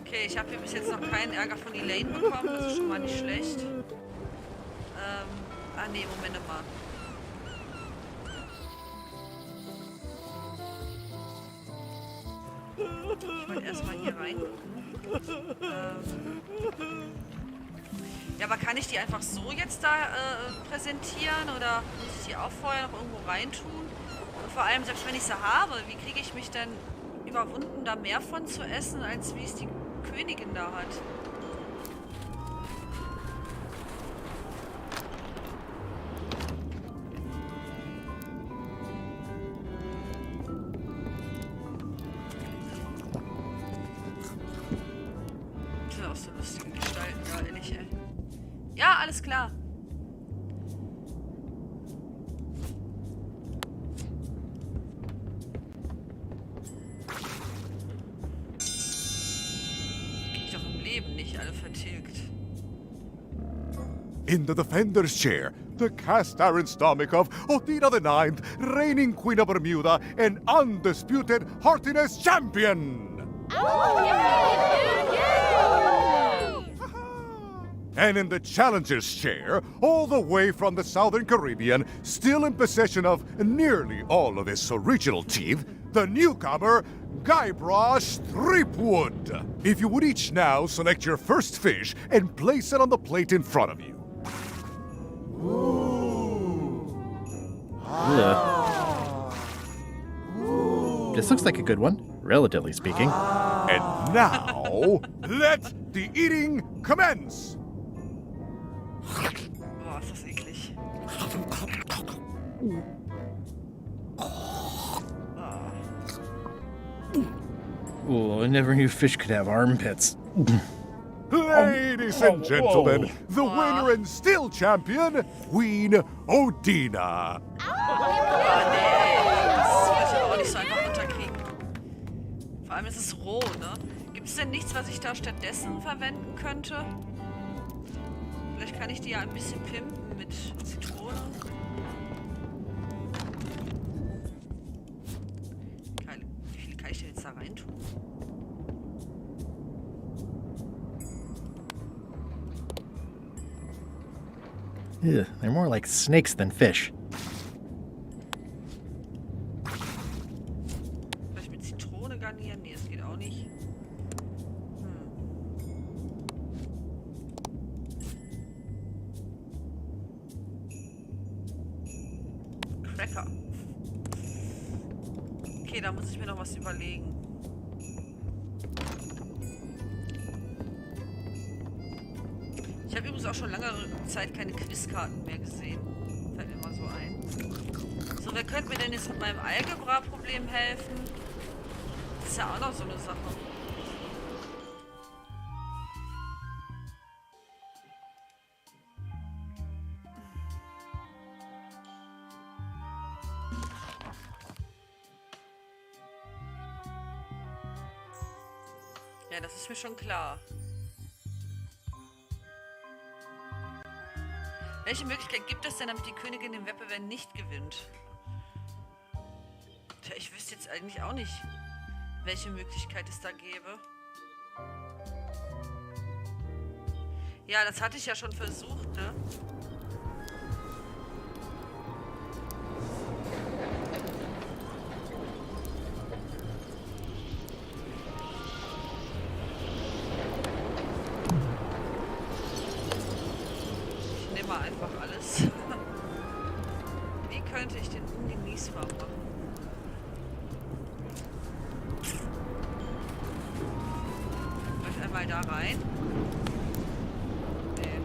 Okay, ich habe hier bis jetzt noch keinen Ärger von Elaine bekommen. Das ist schon mal nicht schlecht. Nee, Moment mal. Ich wollte erstmal hier rein. Ja, aber kann ich die einfach so jetzt da präsentieren oder muss ich die auch vorher noch irgendwo reintun? Und vor allem, selbst wenn ich sie habe, wie kriege ich mich denn überwunden, da mehr von zu essen, als wie es die Königin da hat? Das sind auch so lustige Gestalten, ja, ehrlich, ey. Ja, alles klar. In the defender's chair, the cast iron stomach of Otina the Ninth, reigning Queen of Bermuda and undisputed heartiness champion! And in the challenger's chair, all the way from the Southern Caribbean, still in possession of nearly all of his original teeth, the newcomer, Guybrush Threepwood. If you would each now select your first fish and place it on the plate in front of you. This looks like a good one, relatively speaking. And now, let the eating commence! Boah, ist das eklig. Oh, I never knew fish could have armpits. Ladies and gentlemen, the winner and still champion, Queen Odina. Das will ich auch nicht so einfach runterkriegen. Vor allem ist es roh, ne? Gibt es denn nichts, was ich da stattdessen verwenden könnte? Vielleicht kann ich die ja ein bisschen pimpen mit Zitrone. Geil. Wie viel kann ich denn jetzt da reintun? Ugh, they're more like snakes than fish. Vielleicht mit Zitrone garnieren? Nee, das geht auch nicht. Cracker. Okay, da muss ich mir noch was überlegen. Ich habe übrigens auch schon lange Zeit keine Quizkarten mehr gesehen. Fällt mir mal so ein. So, wer könnte mir denn jetzt mit meinem Algebra-Problem helfen? Das ist ja auch noch so eine Sache. Ja, das ist mir schon klar. Welche Möglichkeit gibt es denn, damit die Königin den Wettbewerb nicht gewinnt? Tja, ich wüsste jetzt eigentlich auch nicht, welche Möglichkeit es da gäbe. Ja, das hatte ich ja schon versucht, ne? Ich nehme einfach alles. Wie könnte ich den ungenießbar machen? Vielleicht einmal da rein. Nee.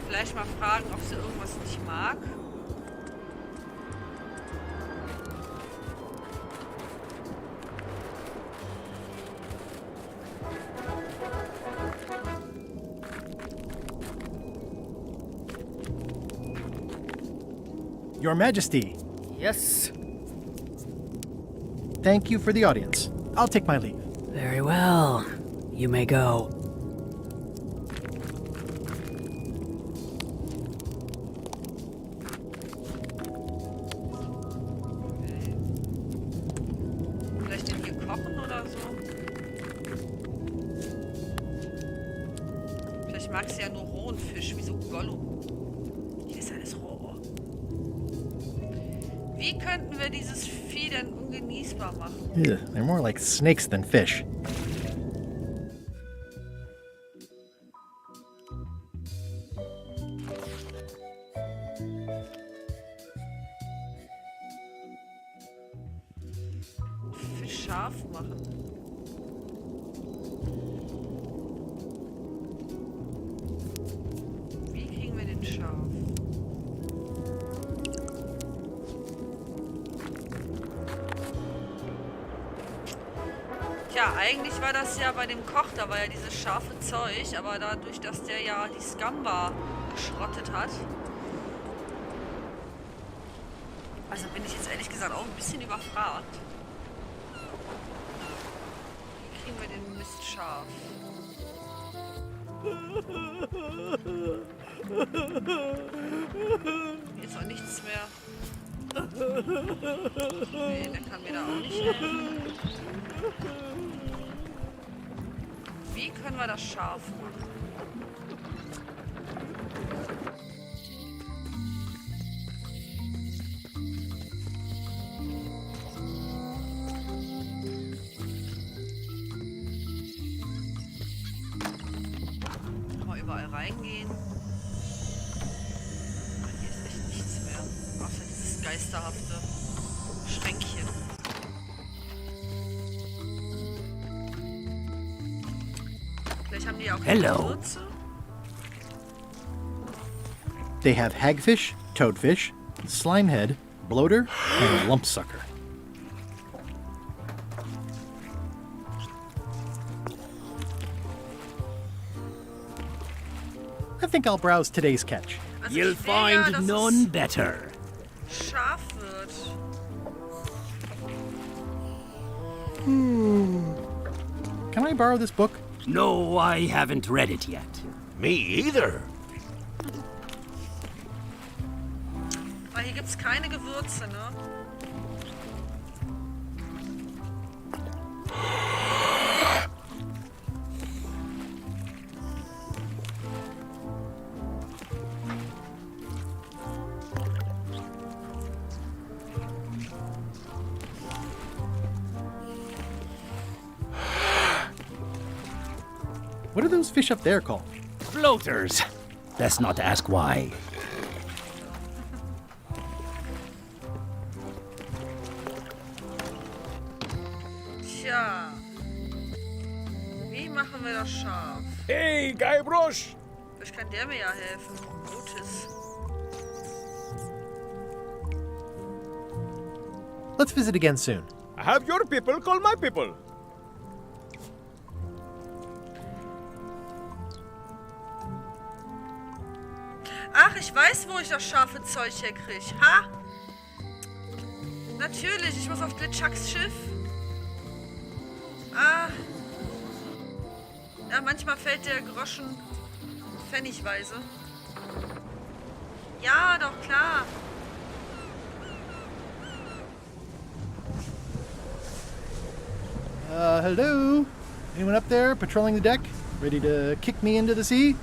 Vielleicht mal fragen, ob sie irgendwas nicht mag. Your Majesty. Yes. Thank you for the audience. I'll take my leave. Very well. You may go. Vielleicht den hier kochen oder so. Vielleicht mag sie ja nur rohen Fisch, wie so Gollum. Hier ist alles roh. Wie könnten wir dieses Vieh denn ungenießbar machen? Ugh, they're more like snakes than fish. Fisch scharf machen. Wie kriegen wir den scharf? Ja, eigentlich war das ja bei dem Koch, da war ja dieses scharfe Zeug, aber dadurch, dass der ja die Scum-Bar geschrottet hat. Also bin ich jetzt ehrlich gesagt auch ein bisschen überfragt. Wie kriegen wir den Mist scharf? Jetzt auch nichts mehr. Nee, der kann mir da auch nicht helfen. Wie können wir das scharf machen? Mal überall reingehen. Hier ist echt nichts mehr. Außer dieses geisterhafte Schränkchen. Vielleicht haben die auch Gewürze. They have hagfish, toadfish, slimehead, bloater, and lumpsucker. I think I'll browse today's catch. Also You'll ich will ja, find dass none es better. scharf wird. Can I borrow this book? No, I haven't read it yet. Me either. Weil hier gibt's keine Gewürze, ne? What are those fish up there called? Bloaters. Let's not ask why. Tja. Wie machen wir das scharf? Hey, Guybrush! Vielleicht kann der mir ja helfen. Ortis. Let's visit again soon. Have your people call my people. Ach, ich weiß, wo ich das scharfe Zeug herkriege. Ha? Natürlich, ich muss auf LeChucks Schiff. Ah. Ja, manchmal fällt der Groschen pfennigweise. Ja, doch, klar. Hello? Anyone up there patrolling the deck? Ready to kick me into the sea?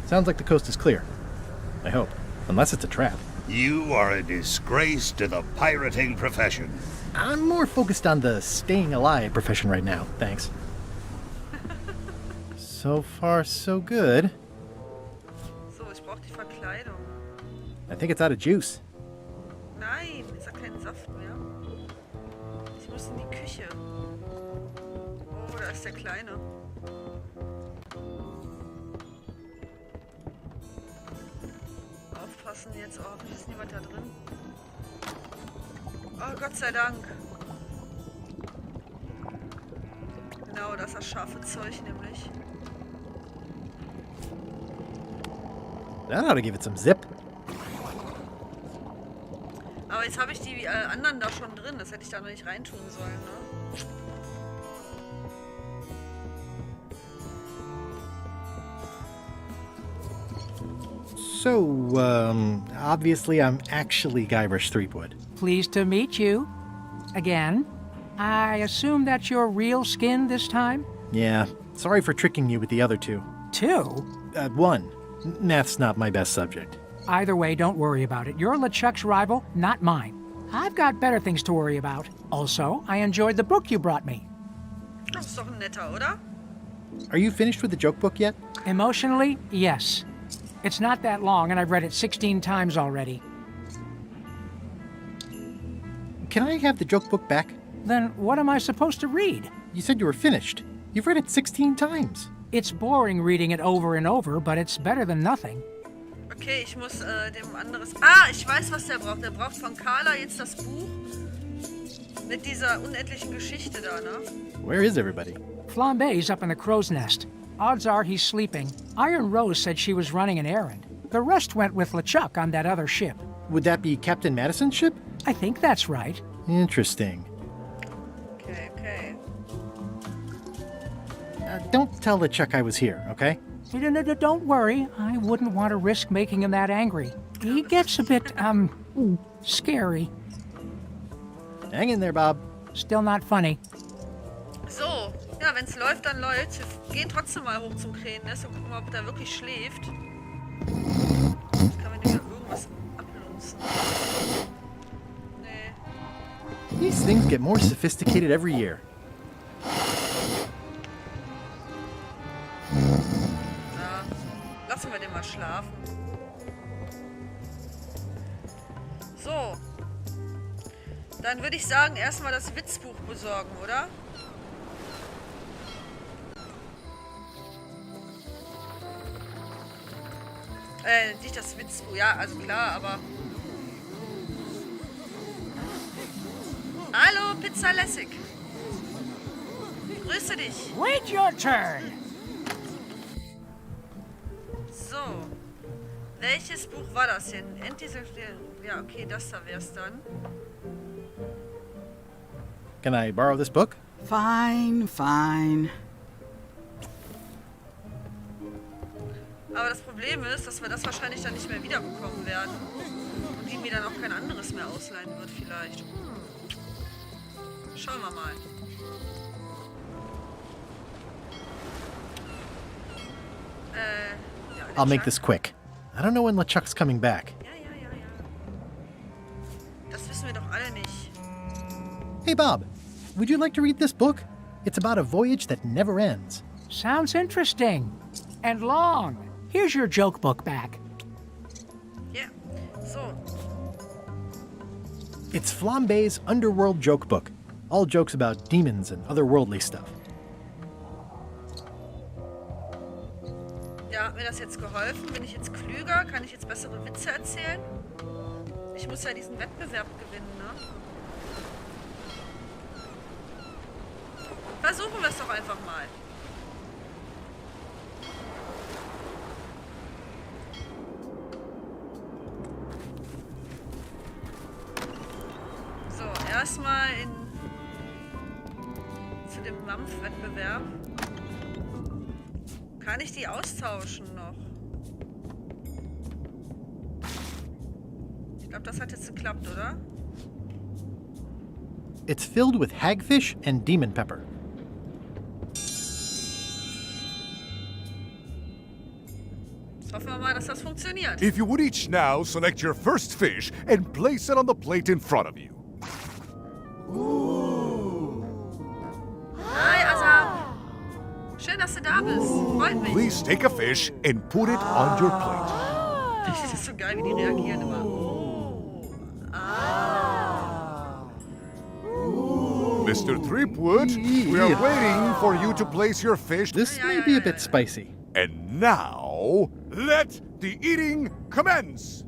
Sounds like the coast is clear. I hope. Unless it's a trap. You are a disgrace to the pirating profession. I'm more focused on the staying alive profession right now, thanks. So far, so good. So, ich brauche die Verkleidung. I think it's out of juice. Nein, ist ja kein Saft mehr. Ich muss in die Küche. Oh, da ist der Kleine. Aufpassen jetzt. Oh, hoffentlich ist niemand da drin. Oh, Gott sei Dank. Genau, das ist das scharfe Zeug nämlich. That ought to give it some zip. Aber jetzt habe ich die anderen da schon drin. Das hätte ich da noch nicht reintun sollen, ne? So, obviously I'm actually Guybrush Threepwood. Pleased to meet you. Again. I assume that's your real skin this time? Yeah, sorry for tricking you with the other two. Two? One. Math's not my best subject. Either way, don't worry about it. You're LeChuck's rival, not mine. I've got better things to worry about. Also, I enjoyed the book you brought me. Das ist doch ein netter, oder? Are you finished with the joke book yet? Emotionally, yes. It's not that long, and I've read it 16 times already. Can I have the joke book back? Then what am I supposed to read? You said you were finished. You've read it 16 times. It's boring reading it over and over, but it's better than nothing. Okay, ich muss dem anderes... Ah, ich weiß, was der braucht. Der braucht von Carla jetzt das Buch mit dieser unendlichen Geschichte da, ne? Where is everybody? Flambe's up in the crow's nest. Odds are he's sleeping. Iron Rose said she was running an errand. The rest went with LeChuck on that other ship. Would that be Captain Madison's ship? I think that's right. Interesting. Okay. Don't tell LeChuck I was here, okay? Don't worry. I wouldn't want to risk making him that angry. He gets a bit, scary. Hang in there, Bob. Still not funny. So, ja, wenn's läuft, dann läuft's. Wir gehen trotzdem mal hoch zum Krähennest und gucken mal, ob der wirklich schläft. Ich kann mir nicht mehr irgendwas ablunzen. Nee. These things get more sophisticated every year. Lassen wir den mal schlafen. So. Dann würde ich sagen, erstmal das Witzbuch besorgen, oder? Nicht das Witzbuch, ja, also klar, aber... Hallo, Pizza Lessig. Grüße dich. Wait your turn. So. Welches Buch war das denn? Ja, okay, das da wär's dann. Can I borrow this book? Fine. Aber das Problem ist, dass wir das wahrscheinlich dann nicht mehr wiederbekommen werden. Und die mir dann auch kein anderes mehr ausleihen wird vielleicht. Schauen wir mal. Ja, I'll make this quick. I don't know when LeChuck's coming back. Ja. Das wissen wir doch alle nicht. Hey, Bob. Would you like to read this book? It's about a voyage that never ends. Sounds interesting. And long. Here's your joke book back. Yeah. So. It's Flambe's Underworld Joke Book. All jokes about demons and otherworldly stuff. Ja, hat mir das jetzt geholfen? Bin ich jetzt klüger? Kann ich jetzt bessere Witze erzählen? Ich muss ja diesen Wettbewerb gewinnen, ne? Versuchen wir es doch einfach mal. zu dem Mampfwettbewerb. Kann ich die austauschen noch? Ich glaube, das hat jetzt geklappt, oder? It's filled with hagfish and demon pepper. Hoffen wir mal, dass das funktioniert. If you would each now select your first fish and place it on the plate in front of you. Hi, Asam. Schön, dass du da bist. Freut mich. Please take a fish and put it on your plate. Das ist so geil, wie die reagieren immer. Mr. Threepwood, we are waiting for you to place your fish. This may be a bit spicy. And now, let the eating commence.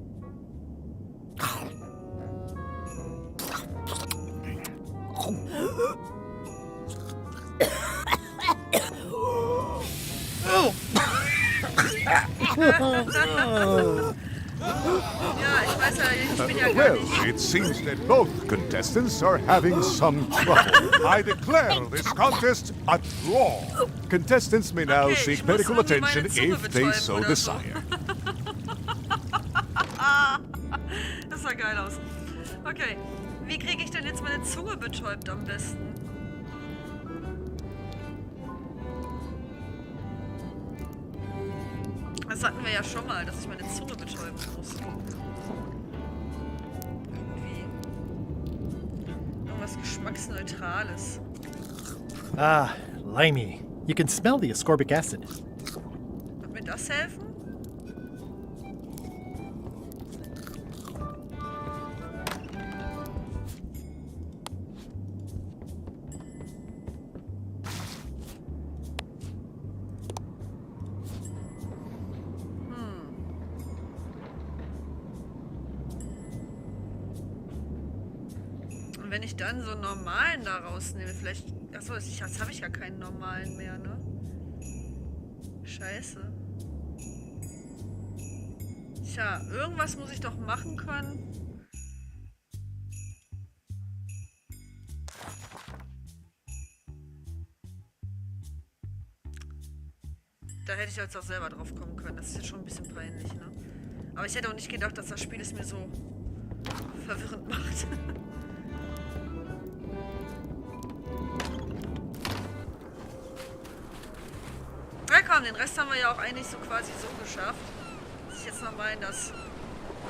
Ja, ich weiß ja, ich bin ja gar Well, nicht. it seems that both contestants are having some trouble. I declare this contest a draw. Contestants may now seek medical attention if they so desire. Das sah geil aus. Okay, wie kriege ich denn jetzt meine Zunge betäubt am besten? Das hatten wir ja schon mal, dass ich meine Zunge betäuben muss. Irgendwie. Irgendwas Geschmacksneutrales. Ah, limey. You can smell the ascorbic acid. Wird mir das helfen? Und wenn ich dann so einen normalen da rausnehme, vielleicht... Achso, jetzt habe ich ja keinen normalen mehr, ne? Scheiße. Tja, irgendwas muss ich doch machen können. Da hätte ich jetzt auch selber drauf kommen können. Das ist jetzt schon ein bisschen peinlich, ne? Aber ich hätte auch nicht gedacht, dass das Spiel es mir so verwirrend macht. Na komm, den Rest haben wir ja auch eigentlich so quasi so geschafft. Dass ich jetzt nochmal in das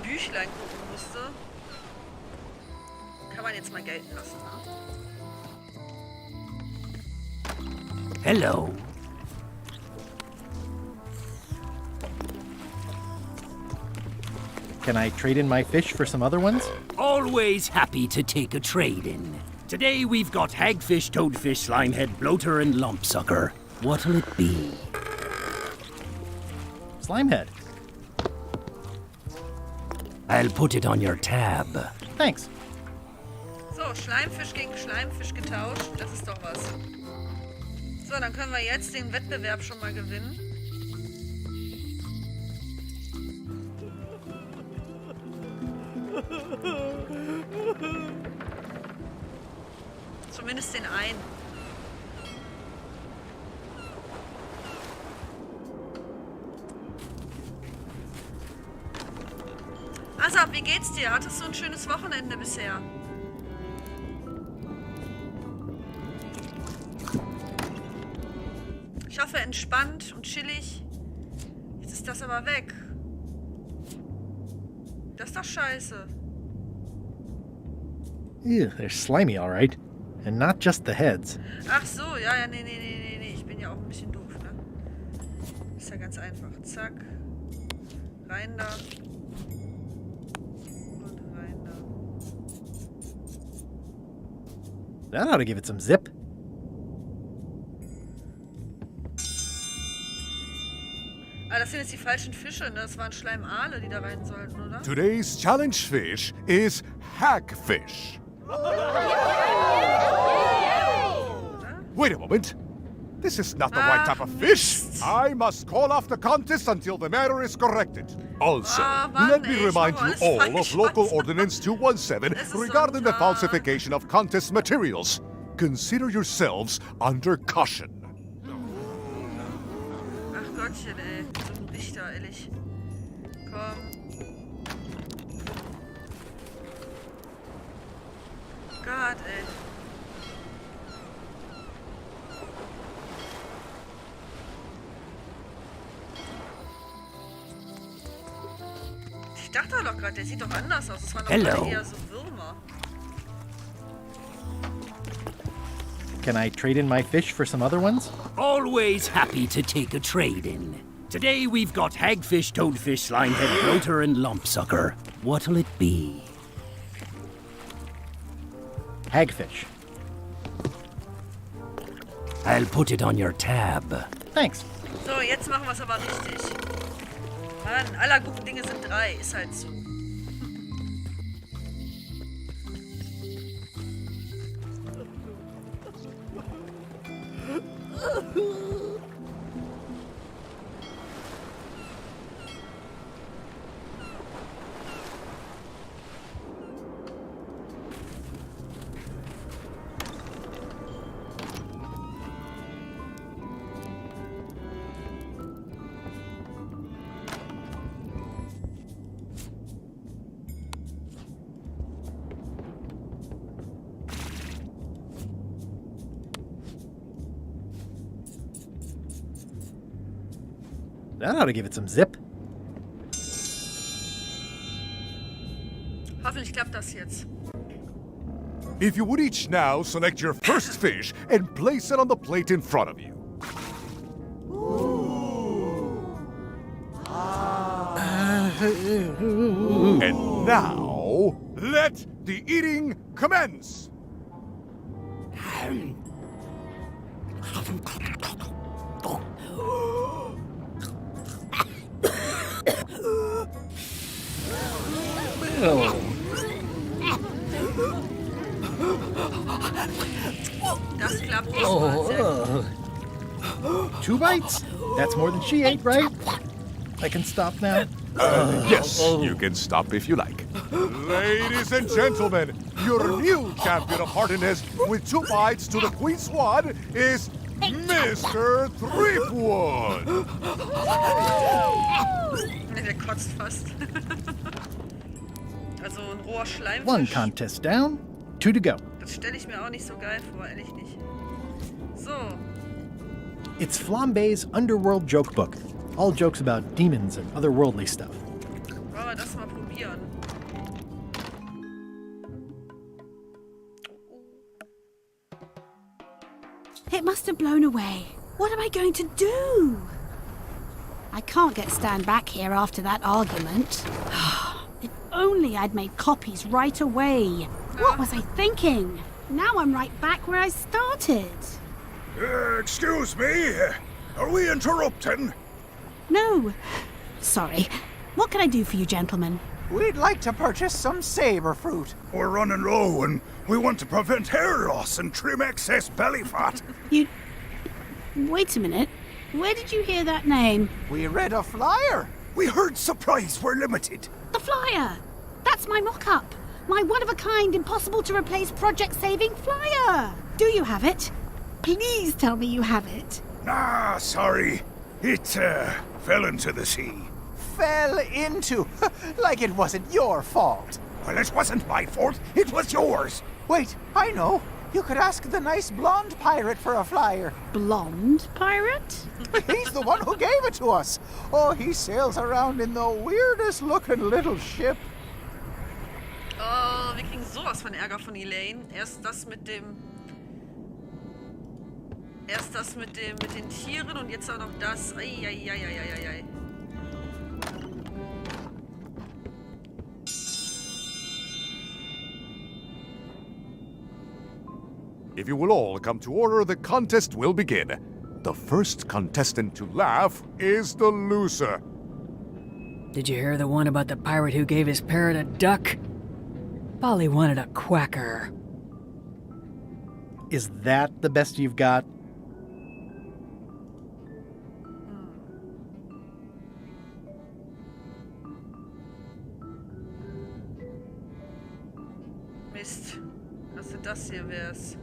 Büchlein gucken musste. Kann man jetzt mal gelten lassen, ne? Hello. Can I trade in my fish for some other ones? Always happy to take a trade-in. Today we've got hagfish, toadfish, slimehead, bloater, and lumpsucker. What'll it be? Slimehead. I'll put it on your tab. Thanks. So, Schleimfisch gegen Schleimfisch getauscht. Das ist doch was. So, dann können wir jetzt den Wettbewerb schon mal gewinnen. Zumindest den einen. Asab, wie geht's dir? Hattest du ein schönes Wochenende bisher? Ich hoffe, entspannt und chillig. Jetzt ist das aber weg. Das ist doch scheiße. Ew, they're slimy, all right. And not just the heads. Ach so, ja, nee. Ich bin ja auch ein bisschen doof, ne? Ist ja ganz einfach. Zack. Rein da. Und rein da. That ought to give it some zip. Ah, das sind jetzt die falschen Fische, ne? Das waren Schleimale, die da rein sollten, oder? Today's challenge fish is hagfish. Wait a moment. This is not the right type of fish. I must call off the contest until the matter is corrected. Also, let me remind you all of Local Ordinance 217 regarding the falsification of contest materials. consider yourselves under caution. Ach Gottchen, ey. So ein Richter, ehrlich. Komm. Gott, ey. Ich dachte doch gerade, der sieht doch anders aus. Das waren doch gerade eher so Würmer. Can I trade in my fish for some other ones? Always happy to take a trade-in. Today we've got hagfish, toadfish, slimehead, bloater, and lumpsucker. What'll it be? Hagfish. I'll put it on your tab. Thanks. So, jetzt machen wir es aber richtig. Mann, aller guten Dinge sind 3. Ist halt so. That ought to give it some zip. Hoffentlich klappt das jetzt. If you would each now select your first fish and place it on the plate in front of you. And now, let the eating commence! Das klappt nicht. 2 bites? That's more than she ate, right? I can stop now? Yes, you can stop if you like. Ladies and gentlemen, your new champion of heartiness with 2 bites to the Queen Swan is Mr. Threepwood. Der kotzt fast. Also ein roher Schleimfisch. 1 contest down, 2 to go. Das stelle ich mir auch nicht so geil vor, ehrlich nicht. So. It's Flambe's Underworld Joke Book. All jokes about demons and otherworldly stuff. Wollen wir das mal probieren? It must have blown away. What am I going to do? I can't get stand back here after that argument. If only I'd made copies right away. What was I thinking? Now I'm right back where I started. Excuse me, are we interrupting? No. Sorry. What can I do for you, gentlemen? We'd like to purchase some saber fruit. We're running low and we want to prevent hair loss and trim excess belly fat. You... Wait a minute. Where did you hear that name? We read a flyer. We heard supplies were limited. The flyer! That's my mock-up. My one-of-a-kind, impossible-to-replace project-saving flyer. Do you have it? Please tell me you have it. Ah, sorry. It, fell into the sea. Fell into? Like it wasn't your fault. Well, it wasn't my fault. It was yours. Wait, I know. You could ask the nice blonde pirate for a flyer. Blonde pirate? He's the one who gave it to us. Oh, he sails around in the weirdest looking little ship. Oh, wir kriegen sowas von Ärger von Elaine. Erst das mit den Tieren und jetzt auch noch das. Eieieiei. If you will all come to order, the contest will begin. The first contestant to laugh is the loser. Did you hear the one about the pirate who gave his parrot a duck? Polly wanted a quacker. Is that the best you've got? Mist. Was denn das hier wär's?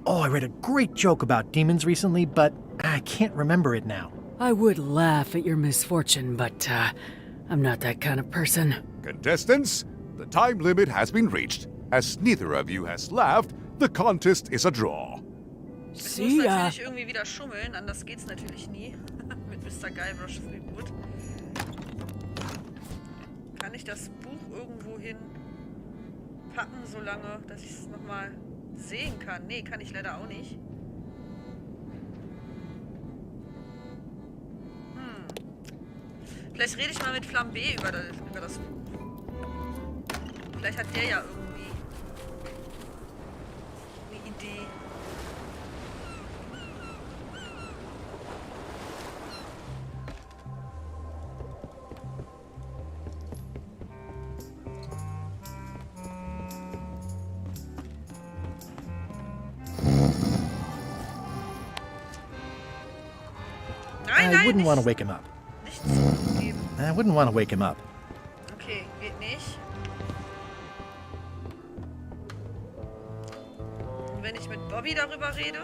Oh, I read a great joke about demons recently, but I can't remember it now. I would laugh at your misfortune, but I'm not that kind of person. Contestants, the time limit has been reached. As neither of you has laughed, the contest is a draw. Ich muss natürlich irgendwie wieder schummeln, anders geht's natürlich nie. Mit Mr. Guybrush ist mir gut. Kann ich das Buch irgendwo hin packen, solange, dass ich es nochmal sehen kann? Nee, kann ich leider auch nicht. Vielleicht rede ich mal mit Flambé über das Buch. Vielleicht hat der ja irgendwie eine Idee. I wouldn't want to wake him up. I wouldn't want to wake him up. Okay, geht nicht. Und wenn ich mit Bobby darüber rede?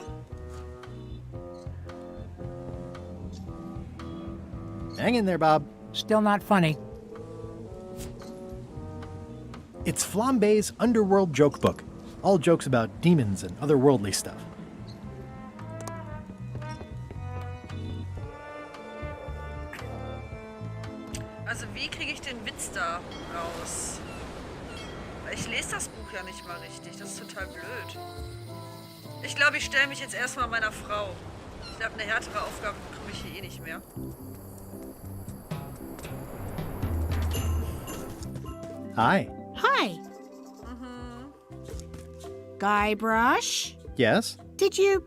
Hang in there, Bob. Still not funny. It's Flambé's Underworld joke book. All jokes about demons and otherworldly stuff. Also wie kriege ich den Witz da raus? Ich lese das Buch ja nicht mal richtig. Das ist total blöd. Ich glaube, ich stelle mich jetzt erstmal meiner Frau. Ich glaube, eine härtere Aufgabe bekomme ich hier eh nicht mehr. Hi. Hi. Guybrush? Yes? Did you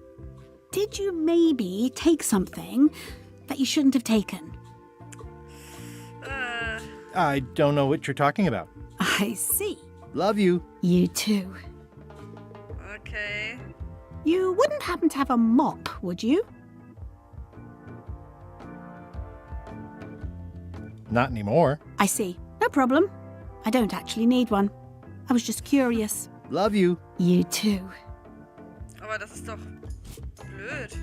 maybe take something that you shouldn't have taken? I don't know what you're talking about. I see. Love you. You too. Okay. You wouldn't happen to have a mop, would you? Not anymore. I see. No problem. I don't actually need one. I was just curious. Love you. You too. Aber das ist doch blöd.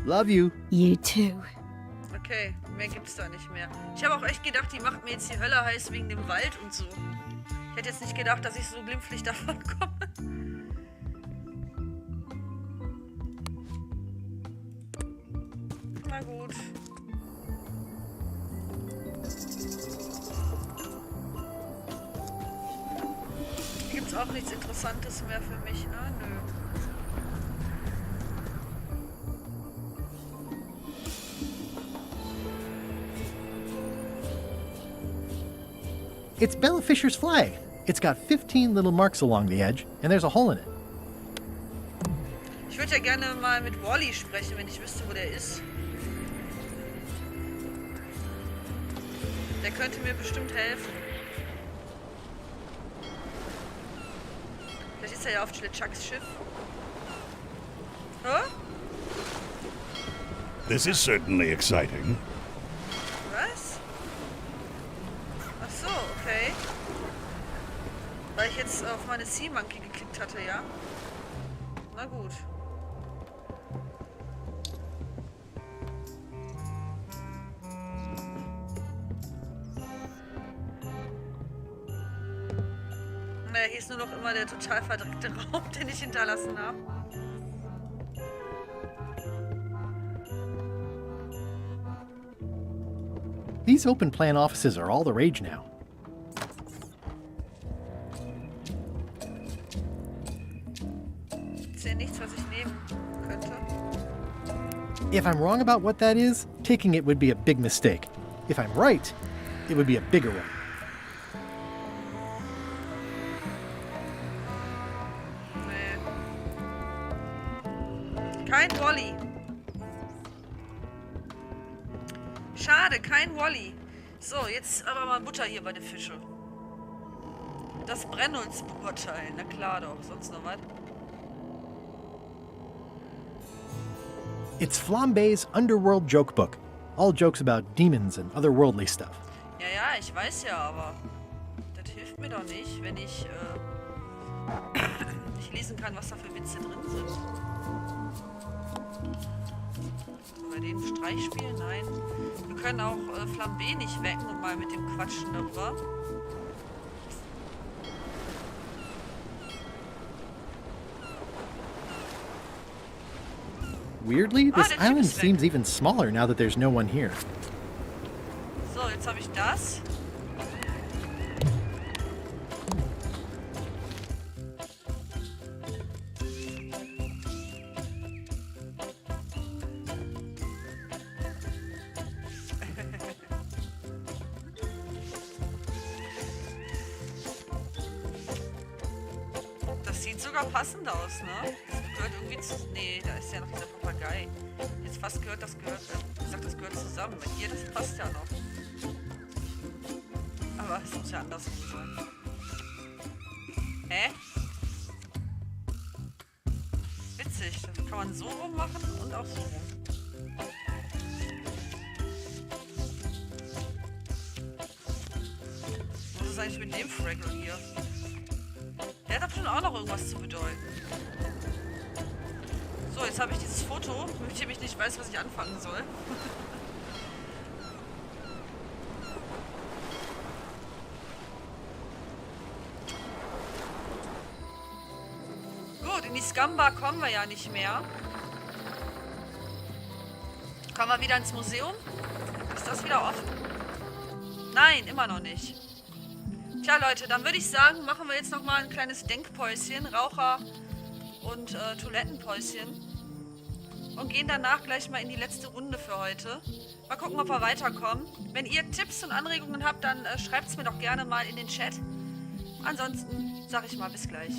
Love you. You too. Okay, mehr gibt's da nicht mehr. Ich habe auch echt gedacht, die macht mir jetzt die Hölle heiß wegen dem Wald und so. Ich hätte jetzt nicht gedacht, dass ich so glimpflich davon komme. Na gut. Hier gibt's auch nichts Interessantes mehr für mich, ne? Nö. It's Bella Fisher's flag. It's got 15 little marks along the edge, and there's a hole in it. Ich würde ja gerne mal mit Wally sprechen, wenn ich wüsste, wo der ist. Der könnte mir bestimmt helfen. Vielleicht ist er ja auf LeChucks Schiff. Huh? This is certainly exciting. Was? Ach so, okay. Weil ich jetzt auf meine Sea Monkey geklickt hatte, ja? Na gut. Naja, hier ist nur noch immer der total verdreckte Raum, den ich hinterlassen habe. These open plan offices are all the rage now. Ist ja nichts, was ich nehmen könnte. If I'm wrong about what that is, taking it would be a big mistake. If I'm right, it would be a bigger one. Kein Wally. Schade, kein Wally. So, jetzt aber mal Butter hier bei den Fischen. Das Brennholz beurteilen. Na klar doch. Sonst noch was? It's Flambé's Underworld joke book. All jokes about demons and otherworldly stuff. Ja, ja, ich weiß ja, aber das hilft mir doch nicht, wenn ich nicht lesen kann, was da für Witze drin sind. Können wir den Streich spielen? Nein. Wir können auch Flambé nicht wecken und mal mit dem quatschen darüber. Weirdly, this island seems even smaller now that there's no one here. So, jetzt habe ich das. Das sieht sogar passend aus, ne? Das gehört irgendwie zu... Nee, da ist ja noch dieser Papagei. Jetzt fast gehört das gehört... Ich sag, das gehört zusammen. Hier, das passt ja noch. Aber es muss ja andersrum sein. Hä? Witzig. Das kann man so rum machen und auch so rum. Was ist eigentlich mit dem Fraggle hier? Der hat bestimmt auch noch irgendwas zu bedeuten. So, jetzt habe ich dieses Foto, mit dem ich nicht weiß, was ich anfangen soll. Gut, in die Scum-Bar kommen wir ja nicht mehr. Kommen wir wieder ins Museum? Ist das wieder offen? Nein, immer noch nicht. Tja, Leute, dann würde ich sagen, machen wir jetzt nochmal ein kleines Denkpäuschen, Raucher- und Toilettenpäuschen. Und gehen danach gleich mal in die letzte Runde für heute. Mal gucken, ob wir weiterkommen. Wenn ihr Tipps und Anregungen habt, dann schreibt es mir doch gerne mal in den Chat. Ansonsten sage ich mal bis gleich.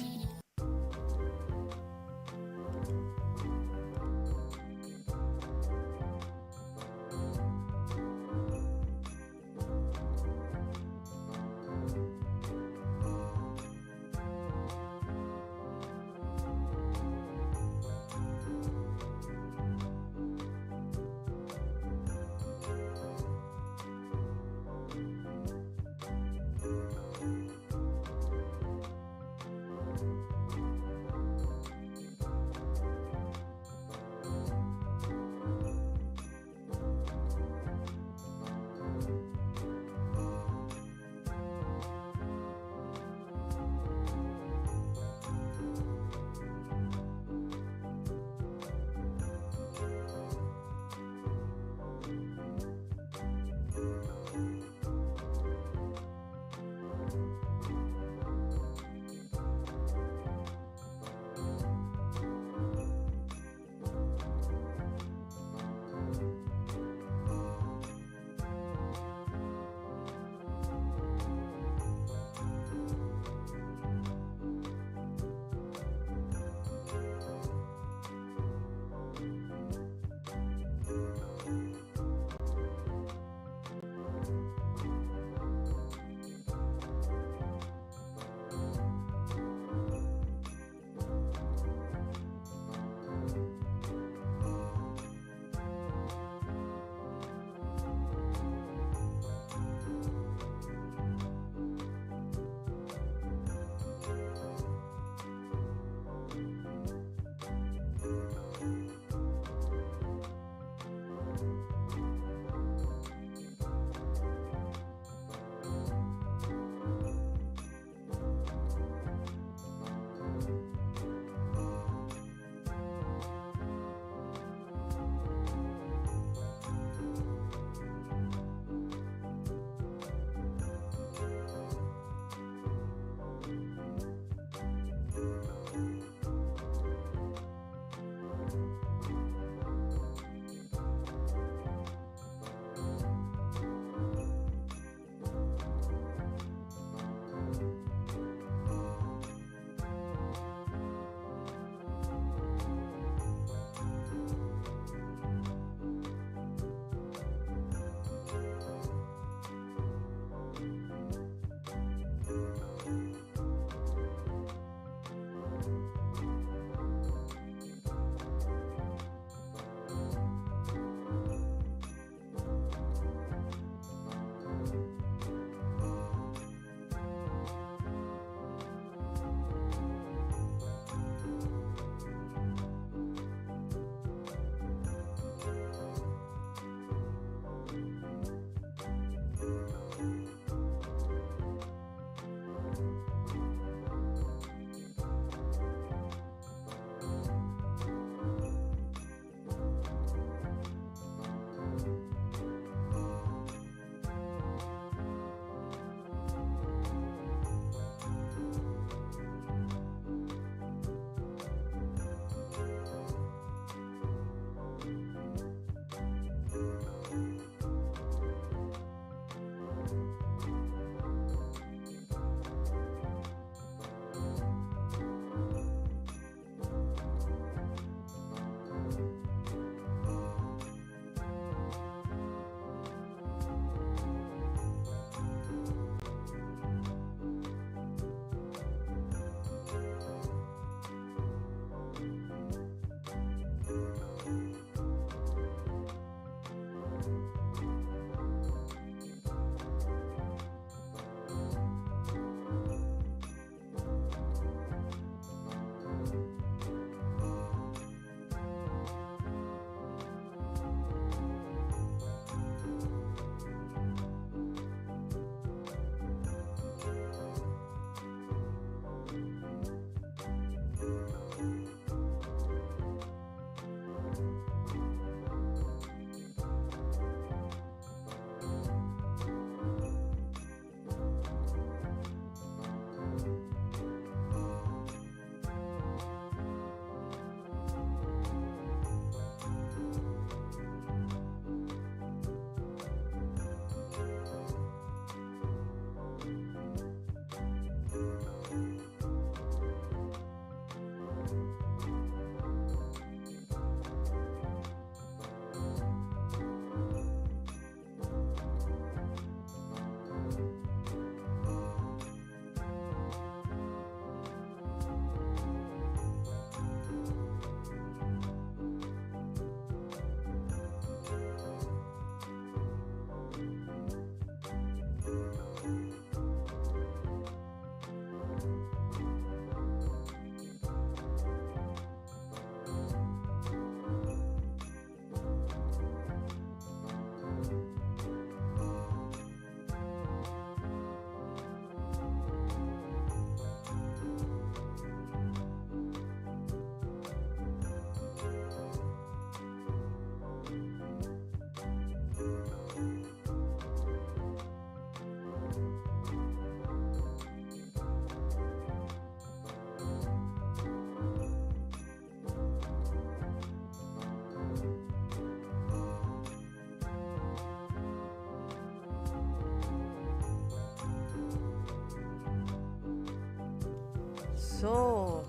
So.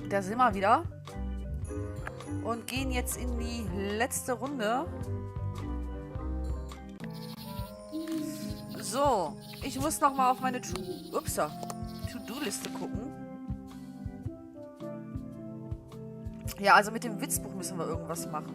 Da sind wir wieder. Und gehen jetzt in die letzte Runde. So. Ich muss nochmal auf meine To-Do-Liste gucken. Ja, also mit dem Witzbuch müssen wir irgendwas machen.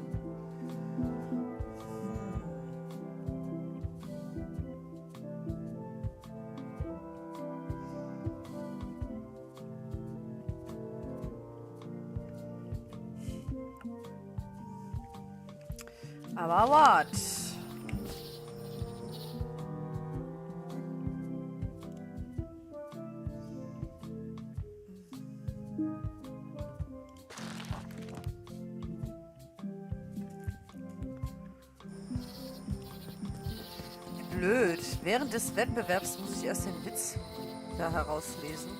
Aber what? Blöd. Während des Wettbewerbs muss ich erst den Witz da herauslesen.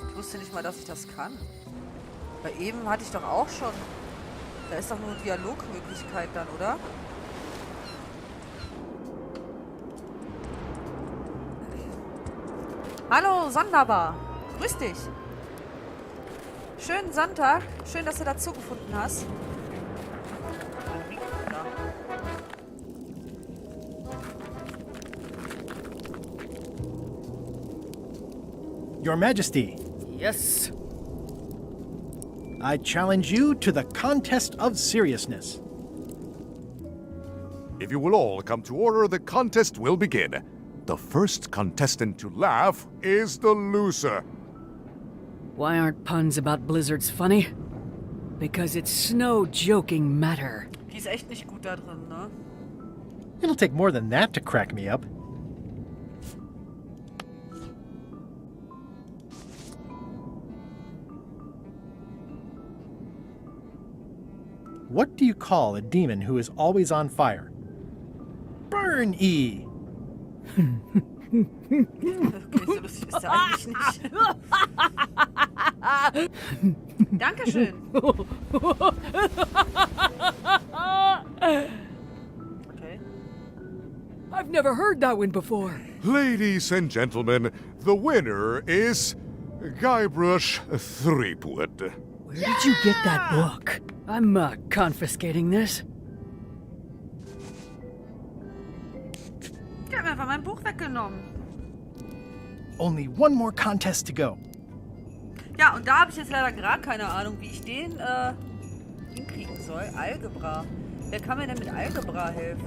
Ich wusste nicht mal, dass ich das kann. Bei eben hatte ich doch auch schon. Da ist doch nur Dialogmöglichkeit dann, oder? Hallo, Sonderbar. Grüß dich. Schönen Sonntag. Schön, dass du dazu gefunden hast. Your Majesty. Yes. I challenge you to the contest of seriousness. If you will all come to order, the contest will begin. The first contestant to laugh is the loser. Why aren't puns about blizzards funny? Because it's no joking matter. Die ist echt nicht gut da drin, ne? It'll take more than that to crack me up. What do you call a demon who is always on fire? Burn, E! Okay, so lustig ist er eigentlich nicht. Dankeschön. Okay. I've never heard that one before. Ladies and gentlemen, the winner is Guybrush Threepwood. Where did you get that book? I'm confiscating this. Der hat mir einfach mein Buch weggenommen. Only one more contest to go. Ja, und da habe ich jetzt leider gerade keine Ahnung, wie ich den hinkriegen soll. Algebra. Wer kann mir denn mit Algebra helfen?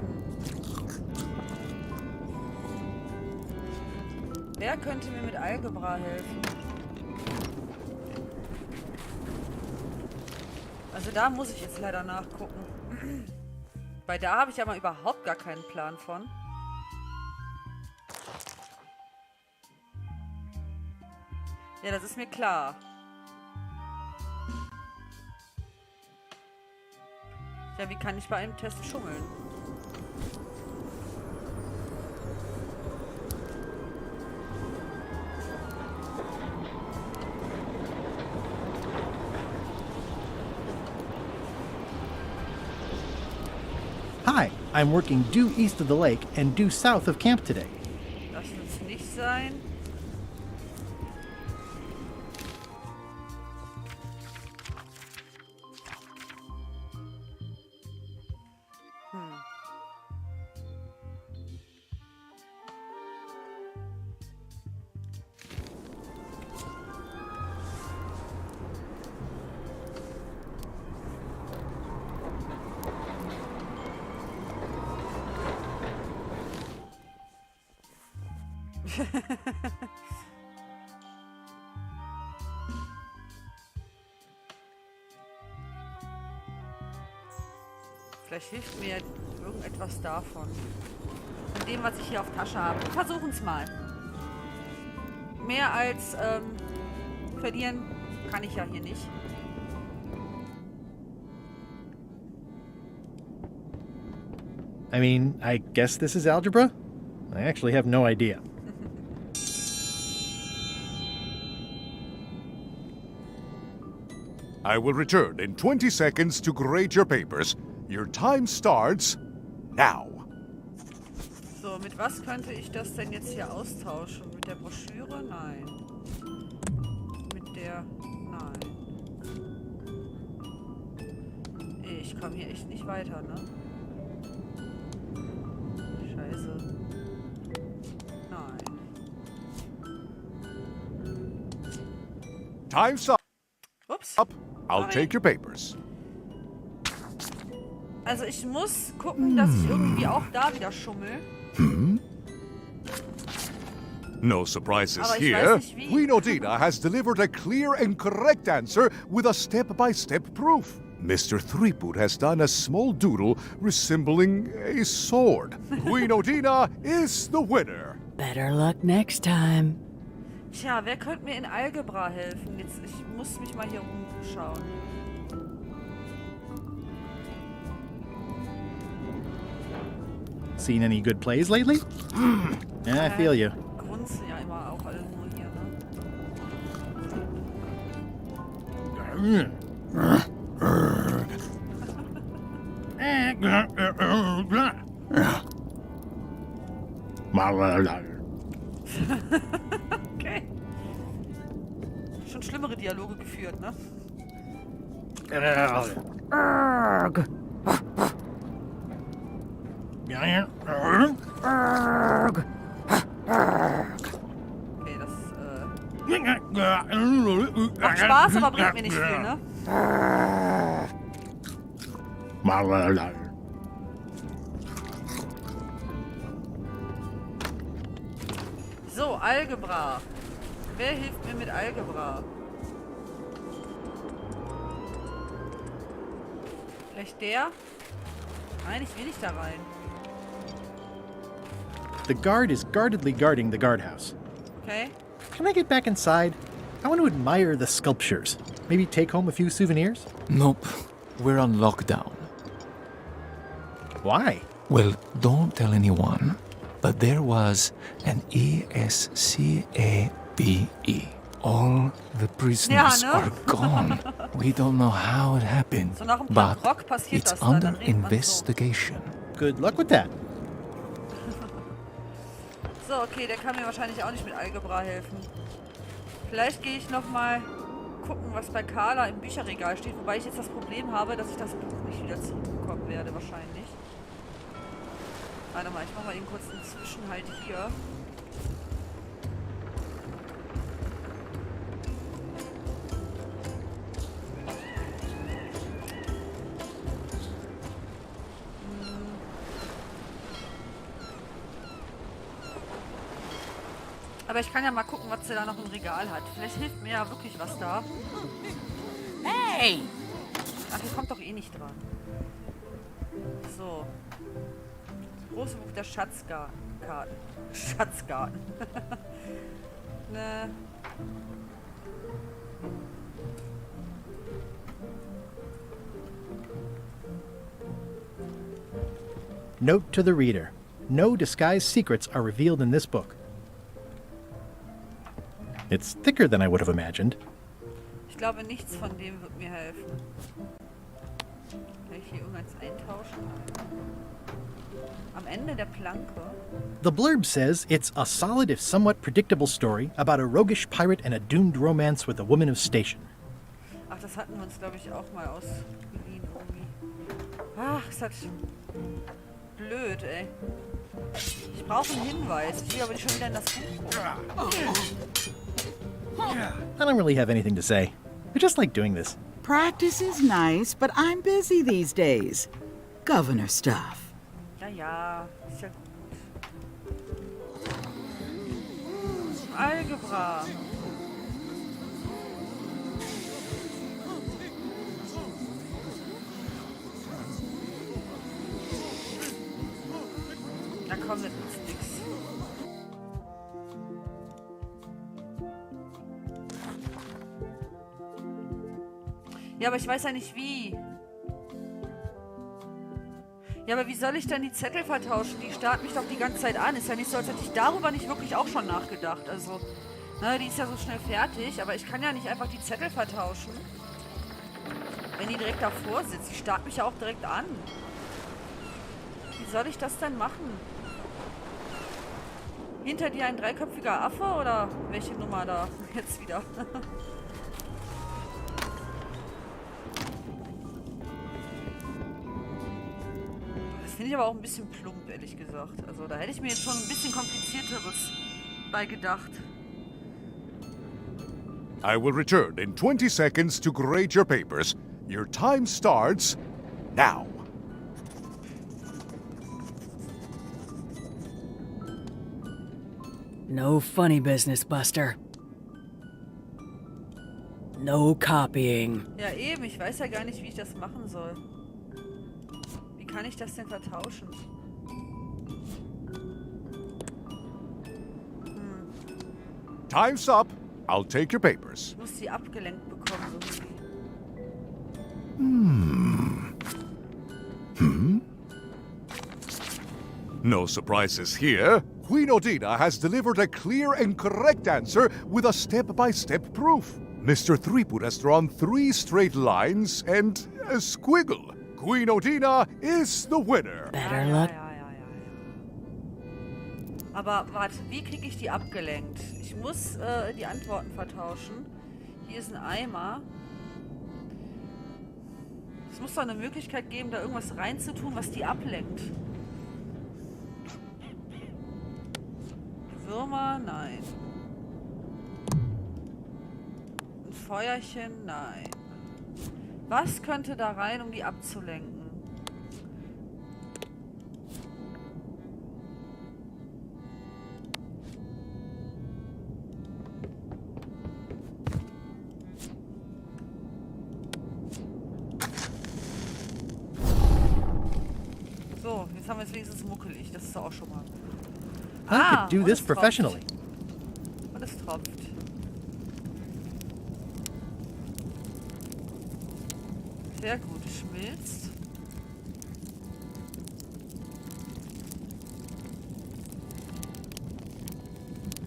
Wer könnte mir mit Algebra helfen? Also da muss ich jetzt leider nachgucken. Weil da habe ich aber überhaupt gar keinen Plan von. Ja, das ist mir klar. Ja, wie kann ich bei einem Test schummeln? Hi, I'm working due east of the lake and due south of camp today. Das wird's nicht sein. Vielleicht hilft mir irgendetwas davon. Von dem, was ich hier auf Tasche habe. Wir versuchen es mal. Mehr als verlieren kann ich ja hier nicht. I mean, I guess this is algebra? I actually have no idea. I will return in 20 seconds to grade your papers. Your time starts now. So, mit was könnte ich das denn jetzt hier austauschen? Mit der Broschüre? Nein. Mit der... Nein. Ich komme hier echt nicht weiter, ne? Scheiße. Nein. Time's up. Ups. I'll Sorry. take your papers. Also ich muss gucken, dass ich irgendwie auch da wieder schummel. No surprises Aber ich here. weiß nicht wie. Queen Odina has delivered a clear and correct answer with a step-by-step proof. Mr. Threepwood has done a small doodle resembling a sword. Queen Odina is the winner. Better luck next time. Tja, wer könnte mir in Algebra helfen? Jetzt, ich muss mich mal hier rumschauen. Seen any good plays lately? Yeah, I feel you. Grunzen ja immer auch alle nur hier, Okay. Schon schlimmere Dialoge geführt, ne? Okay, das macht Spaß, aber bringt mir nicht viel, ne? So, Algebra. Wer hilft mir mit Algebra? Vielleicht der? Nein, ich will nicht da rein. The guard is guardedly guarding the guardhouse. Okay. Can I get back inside? I want to admire the sculptures. Maybe take home a few souvenirs? Nope. We're on lockdown. Why? Well, don't tell anyone, but there was an ESCAPE. All the prisoners are gone. We don't know how it happened, So nach dem but Rock passiert it's das da, under dann redet man so. investigation. Good luck with that. So, okay, der kann mir wahrscheinlich auch nicht mit Algebra helfen. Vielleicht gehe ich nochmal gucken, was bei Carla im Bücherregal steht, wobei ich jetzt das Problem habe, dass ich das Buch nicht wieder zurückbekommen werde, wahrscheinlich. Warte mal, ich mache mal eben kurz einen Zwischenhalt hier. Aber ich kann ja mal gucken, was sie da noch im Regal hat. Vielleicht hilft mir ja wirklich was da. Hey! Ach, hier kommt doch eh nicht dran. So. Das große Buch der Schatzgarten. Schatzgarten. Ne. Note to the reader. No disguised secrets are revealed in this book. It's thicker than I would have imagined. Ich glaube, nichts von dem wird mir helfen. Kann ich hier irgendwas eintauschen? Am Ende der Planke. The blurb says it's a solid if somewhat predictable story about a roguish pirate and a doomed romance with a woman of station. Ach, das hatten wir uns, glaube ich, auch mal ausgeliehen irgendwie. Ach, ist das blöd, ey. Ich brauche einen Hinweis. Ich will aber nicht schon wieder in das Buch gucken. I don't really have anything to say. I just like doing this. Practice is nice, but I'm busy these days. Governor stuff. Ja, ja, ist ja gut. Algebra. Na komm, das ist nix. Ja, aber ich weiß ja nicht wie. Ja, aber wie soll ich denn die Zettel vertauschen? Die starrt mich doch die ganze Zeit an. Ist ja nicht so, als hätte ich darüber nicht wirklich auch schon nachgedacht. Also, ne, die ist ja so schnell fertig, aber ich kann ja nicht einfach die Zettel vertauschen. Wenn die direkt davor sitzt. Die starrt mich ja auch direkt an. Wie soll ich das denn machen? Hinter dir ein dreiköpfiger Affe oder welche Nummer da jetzt wieder? Das finde ich aber auch ein bisschen plump, ehrlich gesagt. Also da hätte ich mir jetzt schon ein bisschen komplizierteres bei gedacht. I will return in 20 seconds to grade your papers. Your time starts now. No funny business, Buster. No copying. Ja eben, ich weiß ja gar nicht, wie ich das machen soll. Wie kann ich das denn vertauschen? Time's up. I'll take your papers. Ich muss sie abgelenkt bekommen. No surprises here. Queen Odina has delivered a clear and correct answer with a step-by-step proof. Mr. Threepwood has drawn 3 straight lines and a squiggle. Queen Odina is the winner. Better luck. Aber warte, wie kriege ich die abgelenkt? Ich muss die Antworten vertauschen. Hier ist ein Eimer. Es muss doch eine Möglichkeit geben, da irgendwas reinzutun, was die ablenkt. Würmer? Nein. Ein Feuerchen? Nein. Was könnte da rein, um die abzulenken? So, jetzt haben wir es wenigstens muckelig. Das ist doch auch schon mal. I could do this professionally. Und es tropft. Sehr gut, schmilzt.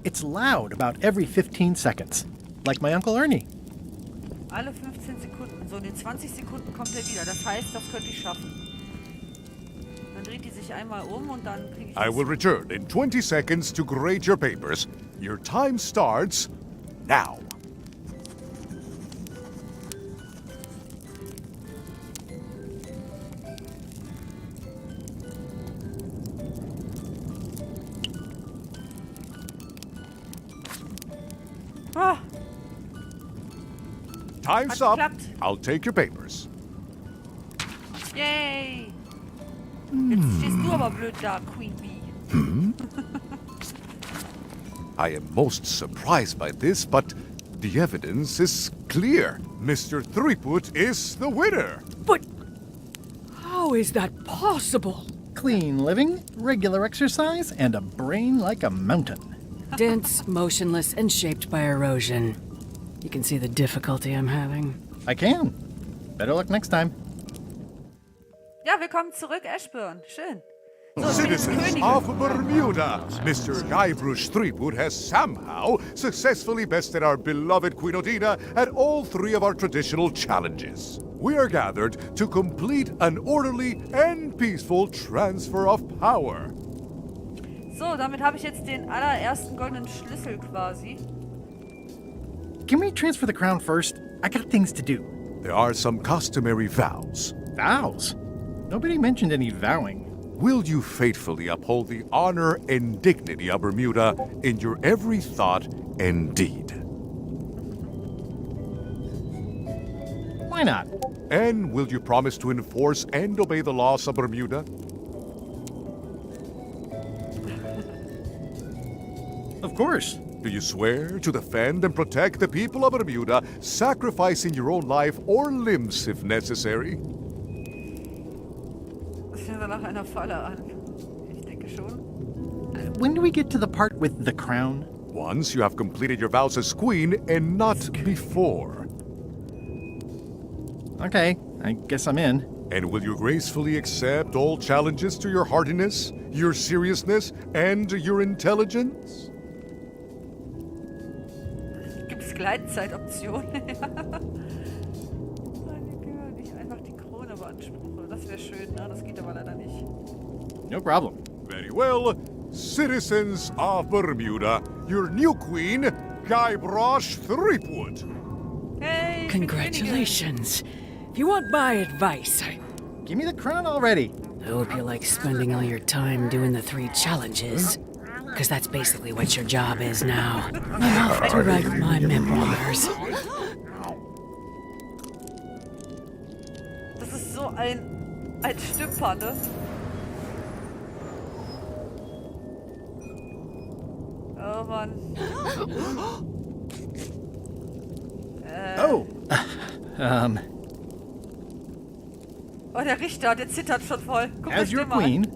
It's loud about every 15 seconds, like my Uncle Ernie. Alle 15 Sekunden. So, in den 20 Sekunden kommt er wieder. Das heißt, das könnte ich schaffen. Dann dreht die sich einmal um und dann kriege ich... I will return in 20 seconds to grade your papers. Your time starts now. Ah, Time's up. I'll take your papers. yay! Jetzt stehst du aber blöd da, Queen Bee. I am most surprised by this, but the evidence is clear. Mr. Threepwood is the winner. But how is that possible? Clean living, regular exercise, and a brain like a mountain. Dense, motionless, and shaped by erosion. You can see the difficulty I'm having. I can. Better luck next time. Ja, willkommen zurück, Ashburn. Schön. So, Citizens of Bermuda, Mr. Guybrush Threepwood has somehow successfully bested our beloved Queen Odina at all 3 of our traditional challenges. We are gathered to complete an orderly and peaceful transfer of power. So, damit habe ich jetzt den allerersten goldenen Schlüssel quasi. Can we transfer the crown first? I got things to do. There are some customary vows. Vows? Nobody mentioned any vowing. Will you faithfully uphold the honor and dignity of Bermuda in your every thought and deed? Why not? And will you promise to enforce and obey the laws of Bermuda? Of course. Do you swear to defend and protect the people of Bermuda, sacrificing your own life or limbs if necessary? Das hört nach einer Falle an. Ich denke schon. When do we get to the part with the crown? Once you have completed your vows as queen and not before. Okay, I guess I'm in. And will you gracefully accept all challenges to your hardiness, your seriousness, and your intelligence? Gibt's Gleitzeitoptionen? Nicht einfach die Krone beanspruche. Das wäre schön, ne? Das geht aber leider nicht. No problem. Very well. Citizens of Bermuda, your new queen, Guybrush Threepwood. Hey, Congratulations. If you want my advice, Give me the crown already. I hope you like spending all your time doing the 3 challenges. Because that's basically what your job is now. I'm off to write my memoirs. Das ist so ein Stümper, ne? Oh Mann. Oh. Oh, der Richter, der zittert schon voll. Guck As your queen.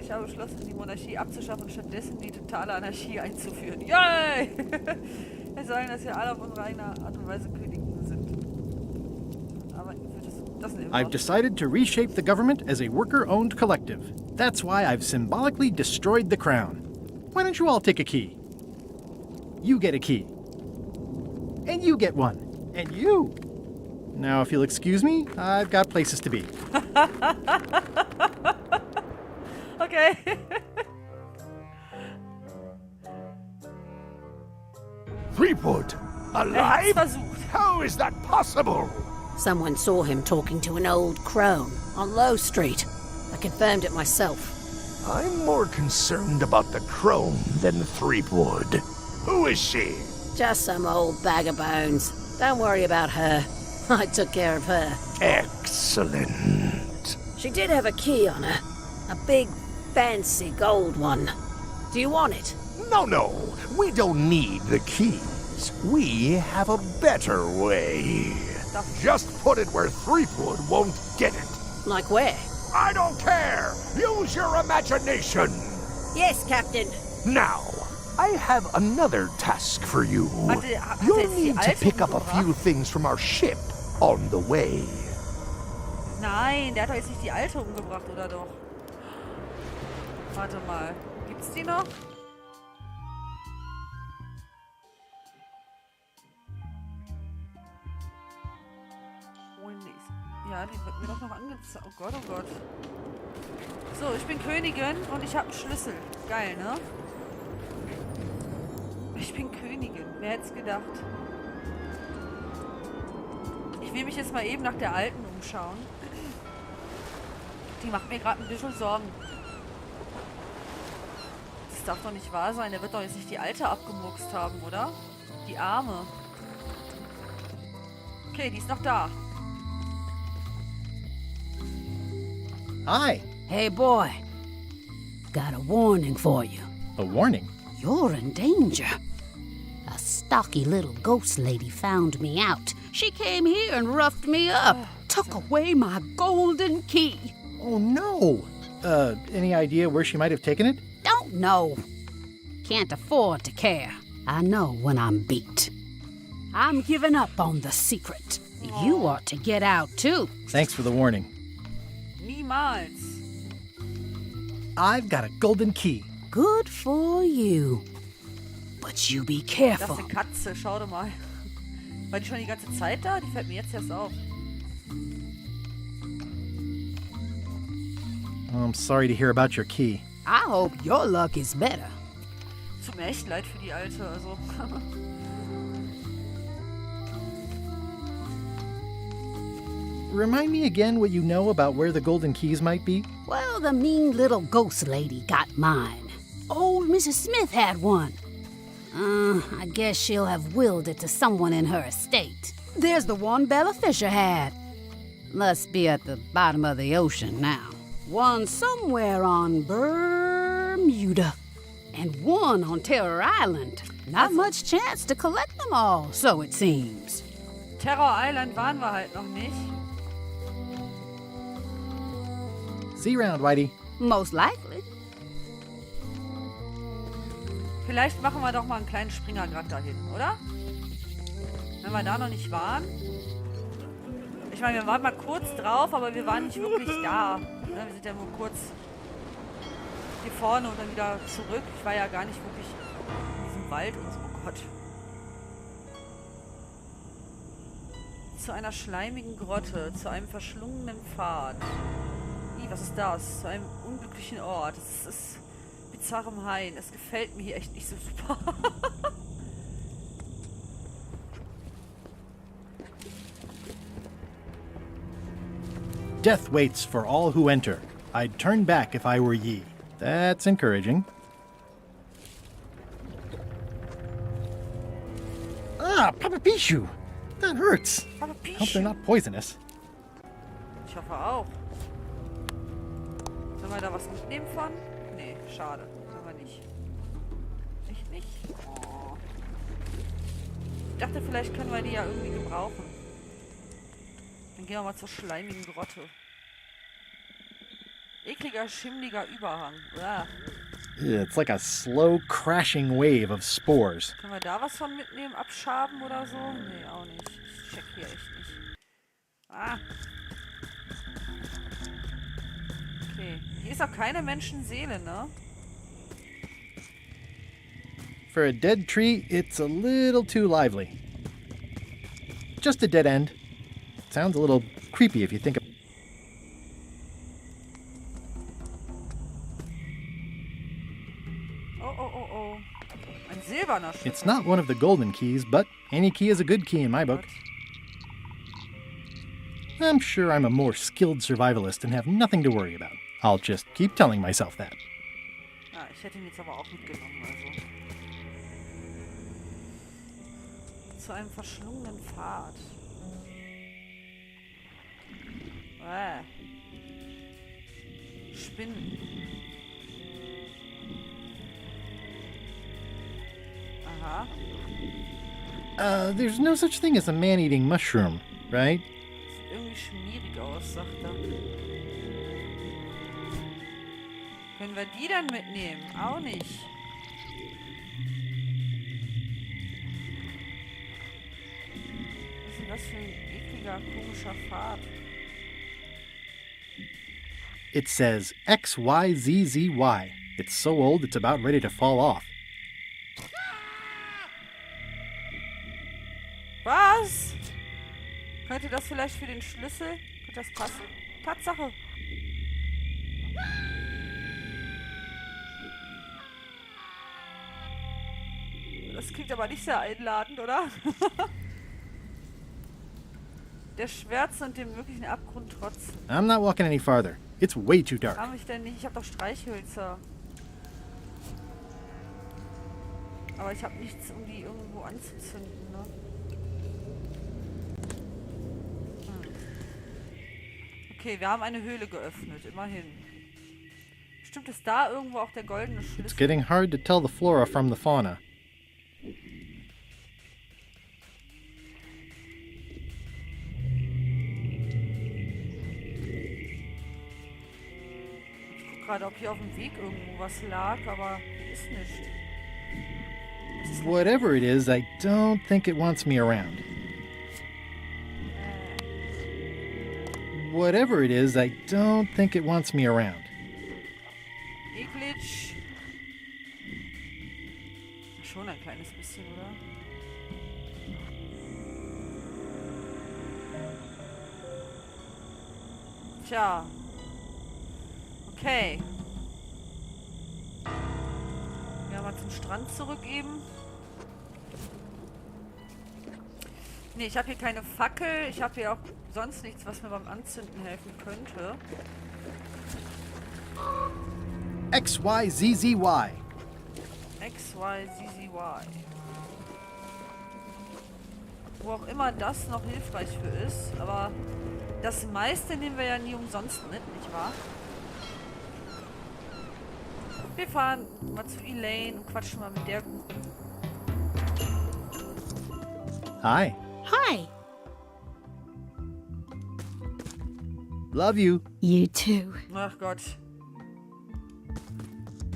Ich habe beschlossen, die Monarchie abzuschaffen und stattdessen die totale Anarchie einzuführen. Yay! Wir sagen, dass wir alle auf unsere eigene Art und Weise Königinnen sind. Aber das nehmen wir. I've decided to reshape the government as a worker-owned collective. That's why I've symbolically destroyed the crown. Why don't you all take a key? You get a key. And you get one. And you. Now, if you'll excuse me, I've got places to be. Okay. Threepwood, alive? How is that possible? Someone saw him talking to an old crone on Low Street. I confirmed it myself. I'm more concerned about the crone than Threepwood. Who is she? Just some old bag of bones. Don't worry about her. I took care of her. Excellent. She did have a key on her. A big, fancy gold one. Do you want it? No. We don't need the keys. We have a better way. Just put it where Threepwood won't get it. Like where? I don't care. Use your imagination. Yes, Captain. Now, I have another task for you. You'll need to pick up a few things from our ship on the way. Nein, der hat doch jetzt nicht die Alte umgebracht, oder doch? Warte mal. Gibt's die noch? Ja, die wird mir doch noch angezeigt. Oh Gott, oh Gott. So, ich bin Königin und ich habe einen Schlüssel. Geil, ne? Ich bin Königin. Wer hätte es gedacht? Ich will mich jetzt mal eben nach der Alten umschauen. Die macht mir gerade ein bisschen Sorgen. Das darf doch nicht wahr sein. Der wird doch jetzt nicht die Alte abgemuckst haben, oder? Die Arme. Okay, die ist noch da. Hi. Hey, boy. Got a warning for you. A warning? You're in danger. A stocky little ghost lady found me out. She came here and roughed me up. Took away my golden key. Oh, no. Any idea where she might have taken it? Don't know. Can't afford to care. I know when I'm beat. I'm giving up on the secret. You ought to get out, too. Thanks for the warning. Niemals. I've got a golden key. Good for you. But you be careful. Das ist eine Katze, schau dir mal. War die schon die ganze Zeit da? Die fällt mir jetzt erst auf. I'm sorry to hear about your key. I hope your luck is better. Tut mir echt leid für die Alte, also. Remind me again what you know about where the golden keys might be? Well, the mean little ghost lady got mine. Old Mrs. Smith had one. I guess she'll have willed it to someone in her estate. There's the one Bella Fisher had. Must be at the bottom of the ocean now. One somewhere on Bermuda. And one on Terror Island. Not much chance to collect them all, so it seems. Terror Island waren wir halt noch nicht. See you around, Whitey. Most likely. Vielleicht machen wir doch mal einen kleinen Springer gerade dahin, oder? Wenn wir da noch nicht waren. Ich meine, wir waren mal kurz drauf, aber wir waren nicht wirklich da. Wir sind ja nur kurz hier vorne und dann wieder zurück. Ich war ja gar nicht wirklich in diesem Wald und so. Oh Gott. Zu einer schleimigen Grotte, zu einem verschlungenen Pfad. Was ist das? Zu einem unglücklichen Ort. Das ist bizarrem Hain. Es gefällt mir hier echt nicht so super. Death waits for all who enter. I'd turn back if I were ye. That's encouraging. Ah, Papa Pichu! That hurts. Papa Pichu. Hope they're not poisonous. Ich hoffe auch. Sollen wir da was mitnehmen von? Nee, schade. Können wir nicht. Echt nicht? Oh. Ich dachte, vielleicht können wir die ja irgendwie gebrauchen. Dann gehen wir mal zur schleimigen Grotte. Ekliger, schimmliger Überhang. Uah. It's like a slow crashing wave of spores. Können wir da was von mitnehmen? Abschaben oder so? Nee, auch nicht. Ich check hier echt nicht. Ah. Okay. Hier ist auch keine Menschenseele, ne? For a dead tree, it's a little too lively. Just a dead end. Sounds a little creepy if you think of... Oh. Ein silberner Schlüssel. It's not one of the golden keys, but any key is a good key in my book. I'm sure I'm a more skilled survivalist and have nothing to worry about. I'll just keep telling myself that. Ah, ich hätte ihn jetzt aber auch mitgenommen, also. Zu einem verschlungenen Pfad. Spinnen. Aha. There's no such thing as a man-eating mushroom, right? Sieht irgendwie schmierig aus, sagt er. Können wir die dann mitnehmen? Auch nicht. Was ist denn das für ein ekliger, komischer Pfad? It says XYZZY. It's so old it's about ready to fall off. Was? Könnte das vielleicht für den Schlüssel? Könnte das passen? Tatsache. Das klingt aber nicht sehr einladend, oder? Der Schwärze und dem möglichen Abgrund trotzen. I'm not walking any farther. It's way too dark. Habe ich denn nicht? Ich habe doch Streichhölzer. Aber ich habe nichts, um die irgendwo anzuzünden, ne? Okay, wir haben eine Höhle geöffnet, immerhin. Stimmt, ist da irgendwo auch der goldene Schlüssel? It's getting hard to tell the flora from the fauna. Ich guck gerade, ob hier auf dem Weg irgendwo was lag, aber hier ist nichts. Whatever it is, I don't think it wants me around. Whatever it is, I don't think it wants me around. Eklig. Schon ein kleines bisschen, oder? Tja. Okay. Gehen wir mal zum Strand zurück eben. Nee, ich habe hier keine Fackel. Ich habe hier auch sonst nichts, was mir beim Anzünden helfen könnte. XYZZY. XYZZY. Wo auch immer das noch hilfreich für ist. Aber das meiste nehmen wir ja nie umsonst mit, nicht wahr? Wir fahren mal zu Elaine und quatschen mal mit der. Hi. Hi. Love you. You too. Ach Gott.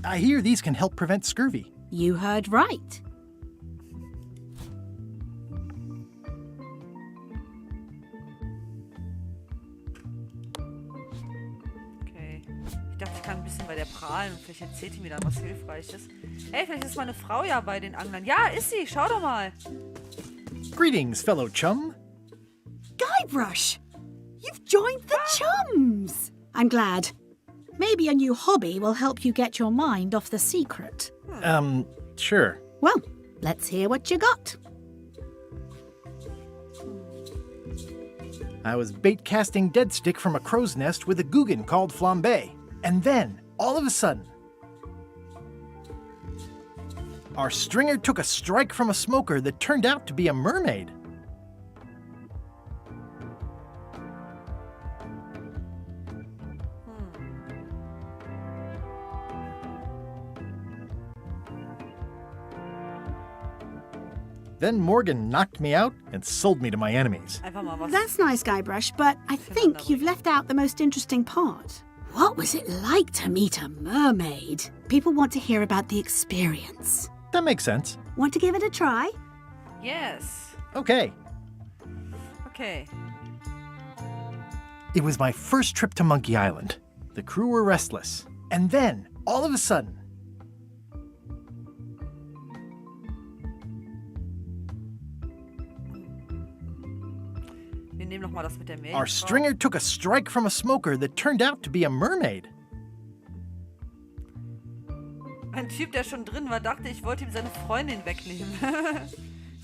I hear these can help prevent scurvy. You heard right. Okay. Ich dachte, ich kann ein bisschen bei der prahlen und vielleicht erzählt die mir dann was Hilfreiches. Hey, vielleicht ist meine Frau ja bei den Anglern. Ja, ist sie. Schau doch mal. Greetings, fellow chum. Guybrush! You've joined the chums! I'm glad. Maybe a new hobby will help you get your mind off the secret. Sure. Well, let's hear what you got. I was bait casting dead stick from a crow's nest with a Guggen called Flambe. And then, all of a sudden, our stringer took a strike from a smoker that turned out to be a mermaid. Then Morgan knocked me out and sold me to my enemies. That's nice, Guybrush, but I think you've left out the most interesting part. What was it like to meet a mermaid? People want to hear about the experience. That makes sense. Want to give it a try? Yes. Okay. Okay. It was my first trip to Monkey Island. The crew were restless. And then, all of a sudden, our stringer took a strike from a smoker that turned out to be a mermaid. Ein Typ, der schon drin war, dachte, ich wollte ihm seine Freundin wegnehmen.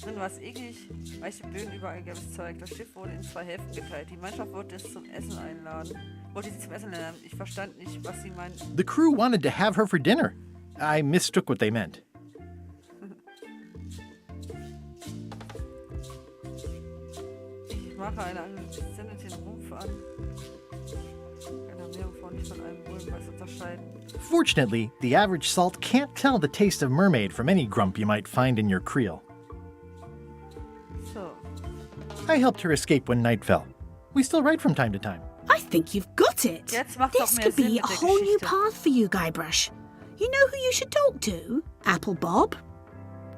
Drin war es eklig, weiche Böden, überall gelbes Zeug. Das Schiff wurde in 2 Hälften geteilt. Die Mannschaft wollte sie zum Essen einladen. Ich verstand nicht, was sie meinten. The crew wanted to have her for dinner. I mistook what they meant. Ich mache eine sendet den Rumpf an. Eine Ernährung von nicht von einem Wohlweis unterscheiden. Fortunately, the average salt can't tell the taste of mermaid from any grump you might find in your creel. So. I helped her escape when night fell. We still write from time to time. I think you've got it. Jetzt macht's This auch mehr could Sinn be mit a der whole new Geschichte. path for you, Guybrush. You know who you should talk to? Apple Bob.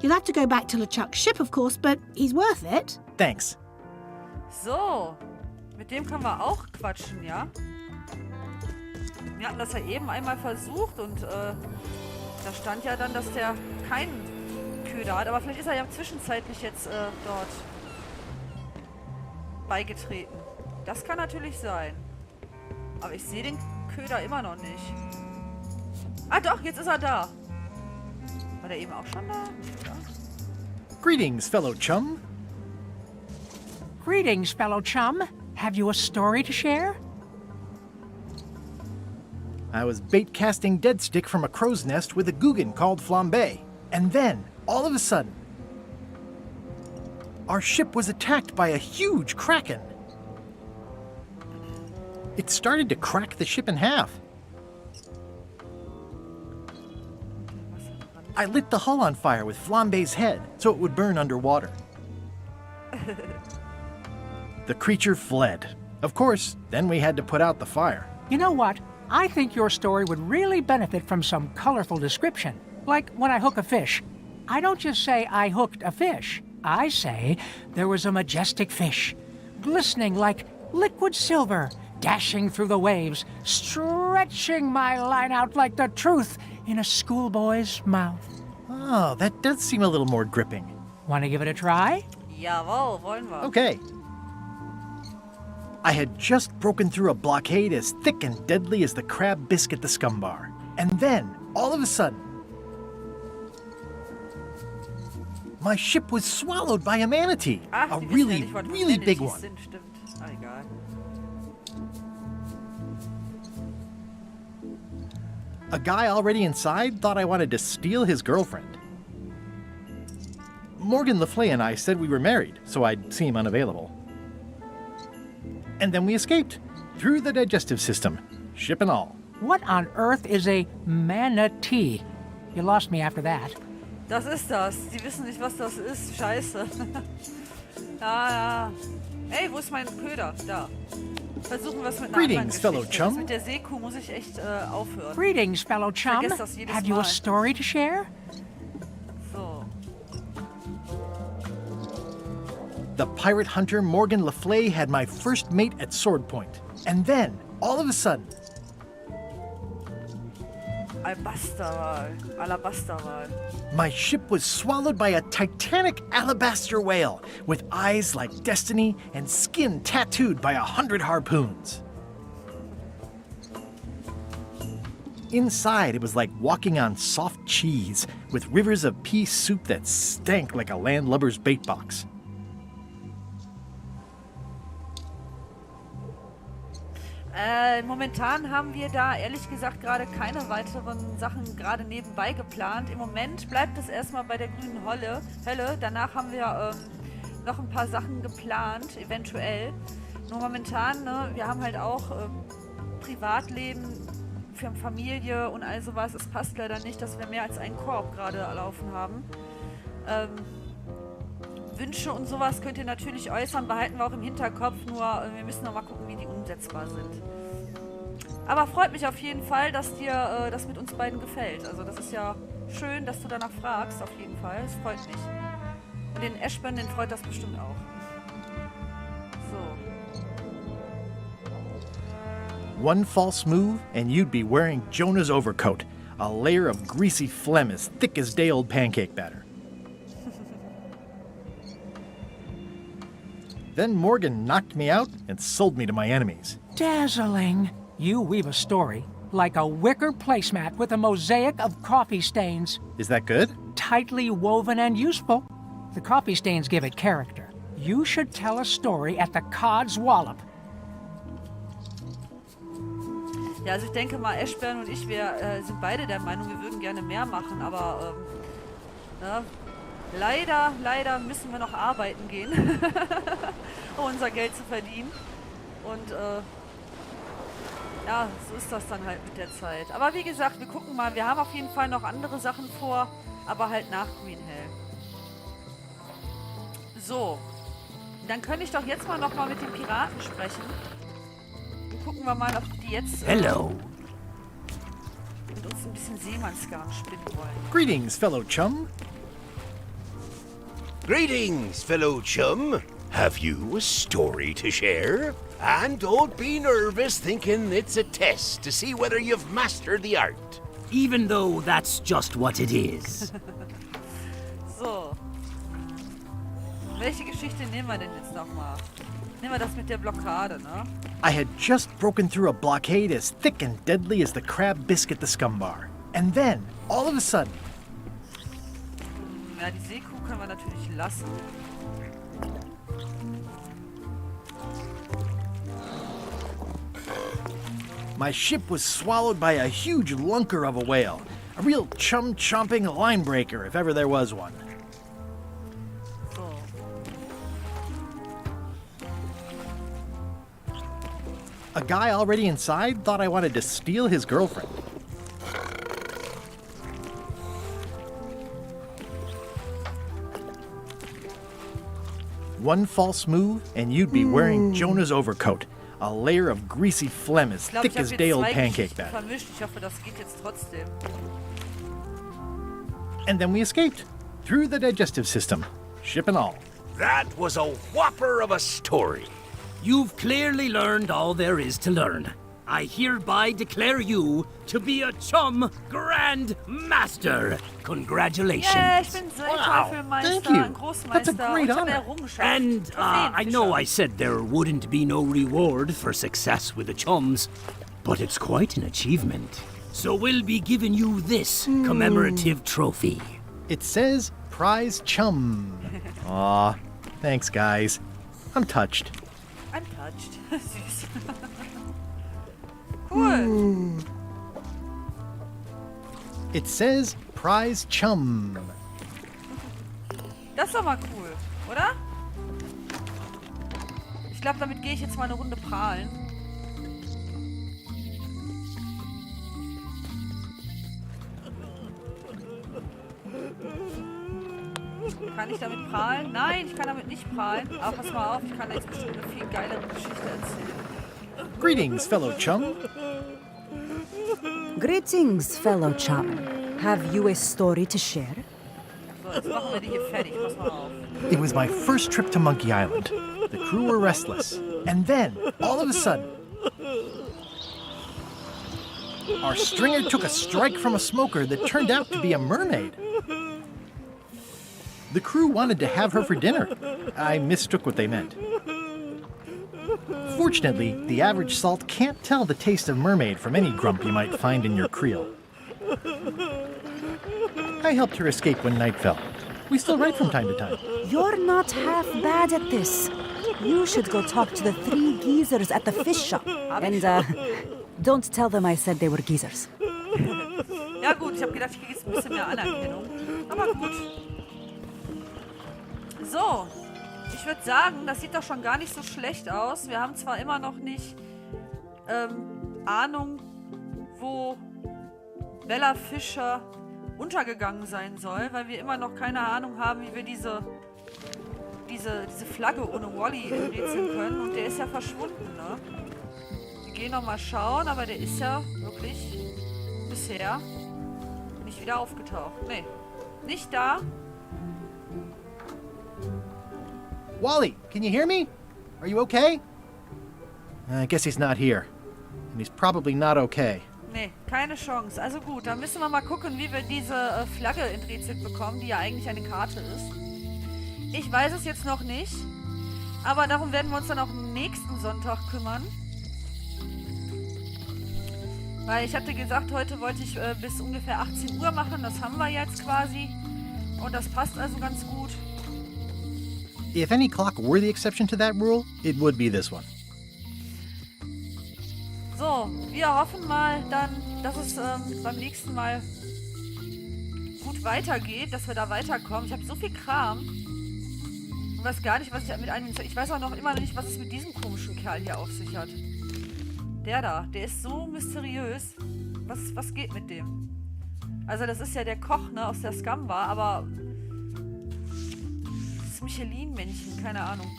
You'll have to go back to LeChuck's ship, of course, but he's worth it. Thanks. So, mit dem können wir auch quatschen, ja? Wir hatten das ja eben einmal versucht und da stand ja dann, dass der keinen Köder hat. Aber vielleicht ist er ja zwischenzeitlich jetzt dort beigetreten. Das kann natürlich sein. Aber ich sehe den Köder immer noch nicht. Ah doch, jetzt ist er da. War der eben auch schon da? Ja. Greetings, fellow chum. Greetings, fellow chum. Have you a story to share? I was bait casting dead stick from a crow's nest with a Guggen called Flambe. And then, all of a sudden, our ship was attacked by a huge kraken. It started to crack the ship in half. I lit the hull on fire with Flambe's head so it would burn underwater. The creature fled. Of course, then we had to put out the fire. You know what? I think your story would really benefit from some colorful description. Like when I hook a fish. I don't just say I hooked a fish. I say there was a majestic fish, glistening like liquid silver, dashing through the waves, stretching my line out like the truth in a schoolboy's mouth. Oh, that does seem a little more gripping. Want to give it a try? Jawohl, wollen wir. Okay. I had just broken through a blockade as thick and deadly as the crab biscuit the Scum-Bar. And then, all of a sudden, my ship was swallowed by a manatee. Ach, a die wissen really, ja nicht, was really big Manatees one. sind, stimmt. Ah, egal. A guy already inside thought I wanted to steal his girlfriend. Morgan Le Fay and I said we were married, so I'd seem unavailable. And then we escaped, through the digestive system, ship and all. What on earth is a manatee? You lost me after that. Das ist das. Die wissen nicht, was das ist. Scheiße. Ja. Ey, wo ist mein Köder? Da. Versuchen wir es mit einer anderen Greetings, fellow Geschichte. chum. Das mit der Seekuh muss ich echt aufhören. Greetings, fellow chum. Vergiss das jedes Have you a Mal. story to share? So. The pirate hunter Morgan Le Fay had my first mate at sword point. And then, all of a sudden, Alabasterwal. my ship was swallowed by a titanic alabaster whale with eyes like destiny and skin tattooed by 100 harpoons. Inside, it was like walking on soft cheese, with rivers of pea soup that stank like a landlubber's bait box. Momentan haben wir da ehrlich gesagt gerade keine weiteren Sachen gerade nebenbei geplant. Im Moment bleibt es erstmal bei der grünen Hölle. Danach haben wir noch ein paar Sachen geplant, eventuell. Nur momentan, ne, wir haben halt auch Privatleben, für Familie und all sowas. Es passt leider nicht, dass wir mehr als einen Korb gerade laufen haben. Wünsche und sowas könnt ihr natürlich äußern, behalten wir auch im Hinterkopf, nur wir müssen noch mal gucken, wie die umsetzbar sind. Aber freut mich auf jeden Fall, dass dir das mit uns beiden gefällt. Also das ist ja schön, dass du danach fragst, auf jeden Fall. Es freut mich. Und den Ashburn, den freut das bestimmt auch. So. One false move and you'd be wearing Jonah's overcoat, a layer of greasy phlegm as thick as day-old pancake batter. Then Morgan knocked me out and sold me to my enemies. Dazzling. You weave a story like a wicker placemat with a mosaic of coffee stains. Is that good? Tightly woven and useful. The coffee stains give it character. You should tell a story at the Cod's Wallop. Ja, also ich denke mal, Ashburn und ich, wir sind beide der Meinung, wir würden gerne mehr machen, aber ne? Leider müssen wir noch arbeiten gehen, um unser Geld zu verdienen. Und ja, so ist das dann halt mit der Zeit. Aber wie gesagt, wir gucken mal, wir haben auf jeden Fall noch andere Sachen vor, aber halt nach Green Hell. So, dann könnte ich doch jetzt mal noch mal mit den Piraten sprechen. Und gucken wir mal, ob die jetzt mit uns ein bisschen Seemannsgarn spinnen wollen. Greetings, fellow chum. Greetings, fellow chum. Have you a story to share? And don't be nervous thinking it's a test to see whether you've mastered the art. Even though that's just what it is. So. Welche Geschichte nehmen wir denn jetzt nochmal? Nehmen wir das mit der Blockade, ne? I had just broken through a blockade as thick and deadly as the crab biscuit the Scum-Bar. And then, all of a sudden... Ja, die Seekuh können wir natürlich lassen. My ship was swallowed by a huge lunker of a whale. A real chum-chomping line breaker, if ever there was one. So. A guy already inside thought I wanted to steal his girlfriend. One false move, and you'd be wearing Jonah's overcoat, a layer of greasy phlegm as thick as day-old pancake batter. Ich hoffe, das geht jetzt trotzdem. And then we escaped, through the digestive system, ship and all. That was a whopper of a story. You've clearly learned all there is to learn. I hereby declare you to be a chum Grand Master. Congratulations. Yeah, ich bin Seeteufelmeister, Thank you. ein Großmeister. That's a great und ich habe honor. Errungenschaft. And I know I said there wouldn't be no reward for success with the chums, but it's quite an achievement. So we'll be giving you this commemorative trophy. It says prize chum. Aw, thanks guys. I'm touched. I'm touched. Süß. Cool. It says prize chum. Das ist doch mal cool, oder? Ich glaube, damit gehe ich jetzt mal eine Runde prahlen. Kann ich damit prahlen? Nein, ich kann damit nicht prahlen. Aber pass mal auf, ich kann jetzt bestimmt eine viel geilere Geschichte erzählen. Greetings, fellow chum. Greetings, fellow chum. Have you a story to share? So, jetzt machen wir die hier fertig. Pass mal auf. It was my first trip to Monkey Island. The crew were restless. And then, all of a sudden, our stringer took a strike from a smoker that turned out to be a mermaid. The crew wanted to have her for dinner. I mistook what they meant. Fortunately, the average salt can't tell the taste of mermaid from any grump you might find in your creel. I helped her escape when night fell. We still write from time to time. You're not half bad at this. You should go talk to the 3 geezers at the fish shop. And, don't tell them I said they were geezers. Ja gut, ich habe gedacht, ich kriege jetzt ein bisschen mehr Anerkennung. Aber gut. So, ich würde sagen, das sieht doch schon gar nicht so schlecht aus. Wir haben zwar immer noch nicht Ahnung, wo Bella Fischer untergegangen sein soll, weil wir immer noch keine Ahnung haben, wie wir diese Flagge ohne Wally rätseln können. Und der ist ja verschwunden, ne? Wir gehen nochmal schauen, aber der ist ja wirklich bisher nicht wieder aufgetaucht. Nee, nicht da. Wally, can you hear me? Are you okay? I guess he's not here. And he's probably not okay. Nee, keine Chance. Also gut, dann müssen wir mal gucken, wie wir diese Flagge enträtselt bekommen, die ja eigentlich eine Karte ist. Ich weiß es jetzt noch nicht, aber darum werden wir uns dann auch nächsten Sonntag kümmern. Weil ich hatte gesagt, heute wollte ich bis ungefähr 18 Uhr machen. Das haben wir jetzt quasi. Und das passt also ganz gut. If any clock were the exception to that rule, it would be this one. So, wir hoffen mal dann, dass es beim nächsten Mal gut weitergeht, dass wir da weiterkommen. Ich habe so viel Kram. Ich weiß gar nicht, was ich mit einem... Ich weiß auch noch immer nicht, was es mit diesem komischen Kerl hier auf sich hat. Der da, der ist so mysteriös. Was geht mit dem? Also das ist ja der Koch, ne, aus der Scum-Bar, aber... Das Michelin-Männchen, keine Ahnung.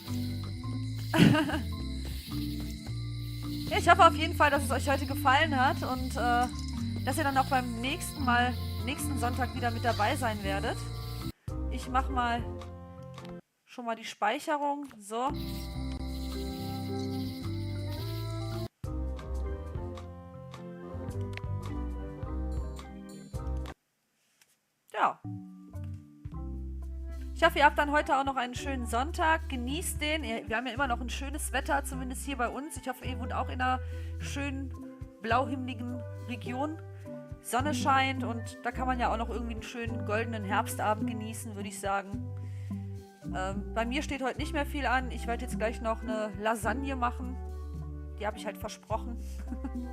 Ja, ich hoffe auf jeden Fall, dass es euch heute gefallen hat und dass ihr dann auch beim nächsten Sonntag wieder mit dabei sein werdet. Ich mache mal schon mal die Speicherung. So. Ja. Ich hoffe, ihr habt dann heute auch noch einen schönen Sonntag. Genießt den. Wir haben ja immer noch ein schönes Wetter, zumindest hier bei uns. Ich hoffe, ihr wohnt auch in einer schönen blauhimmligen Region. Sonne scheint und da kann man ja auch noch irgendwie einen schönen goldenen Herbstabend genießen, würde ich sagen. Bei mir steht heute nicht mehr viel an. Ich werde jetzt gleich noch eine Lasagne machen. Die habe ich halt versprochen.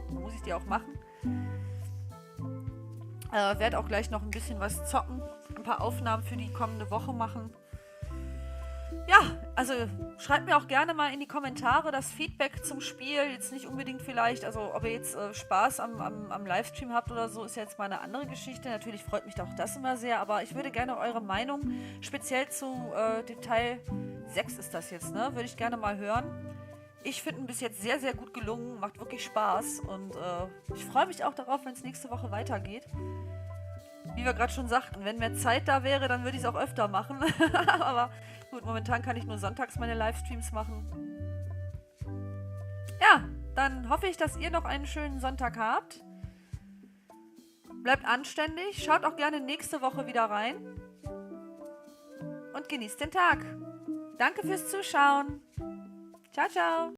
Muss ich die auch machen. Werde auch gleich noch ein bisschen was zocken. Ein paar Aufnahmen für die kommende Woche machen. Ja, also schreibt mir auch gerne mal in die Kommentare das Feedback zum Spiel. Jetzt nicht unbedingt vielleicht, also ob ihr jetzt Spaß am Livestream habt oder so, ist ja jetzt mal eine andere Geschichte. Natürlich freut mich auch das immer sehr, aber ich würde gerne eure Meinung, speziell zu dem Teil 6 ist das jetzt, ne? Würde ich gerne mal hören. Ich finde ihn bis jetzt sehr, sehr gut gelungen, macht wirklich Spaß und ich freue mich auch darauf, wenn es nächste Woche weitergeht. Wie wir gerade schon sagten, wenn mehr Zeit da wäre, dann würde ich es auch öfter machen. Aber gut, momentan kann ich nur sonntags meine Livestreams machen. Ja, dann hoffe ich, dass ihr noch einen schönen Sonntag habt. Bleibt anständig, schaut auch gerne nächste Woche wieder rein. Und genießt den Tag. Danke fürs Zuschauen. Ciao, ciao.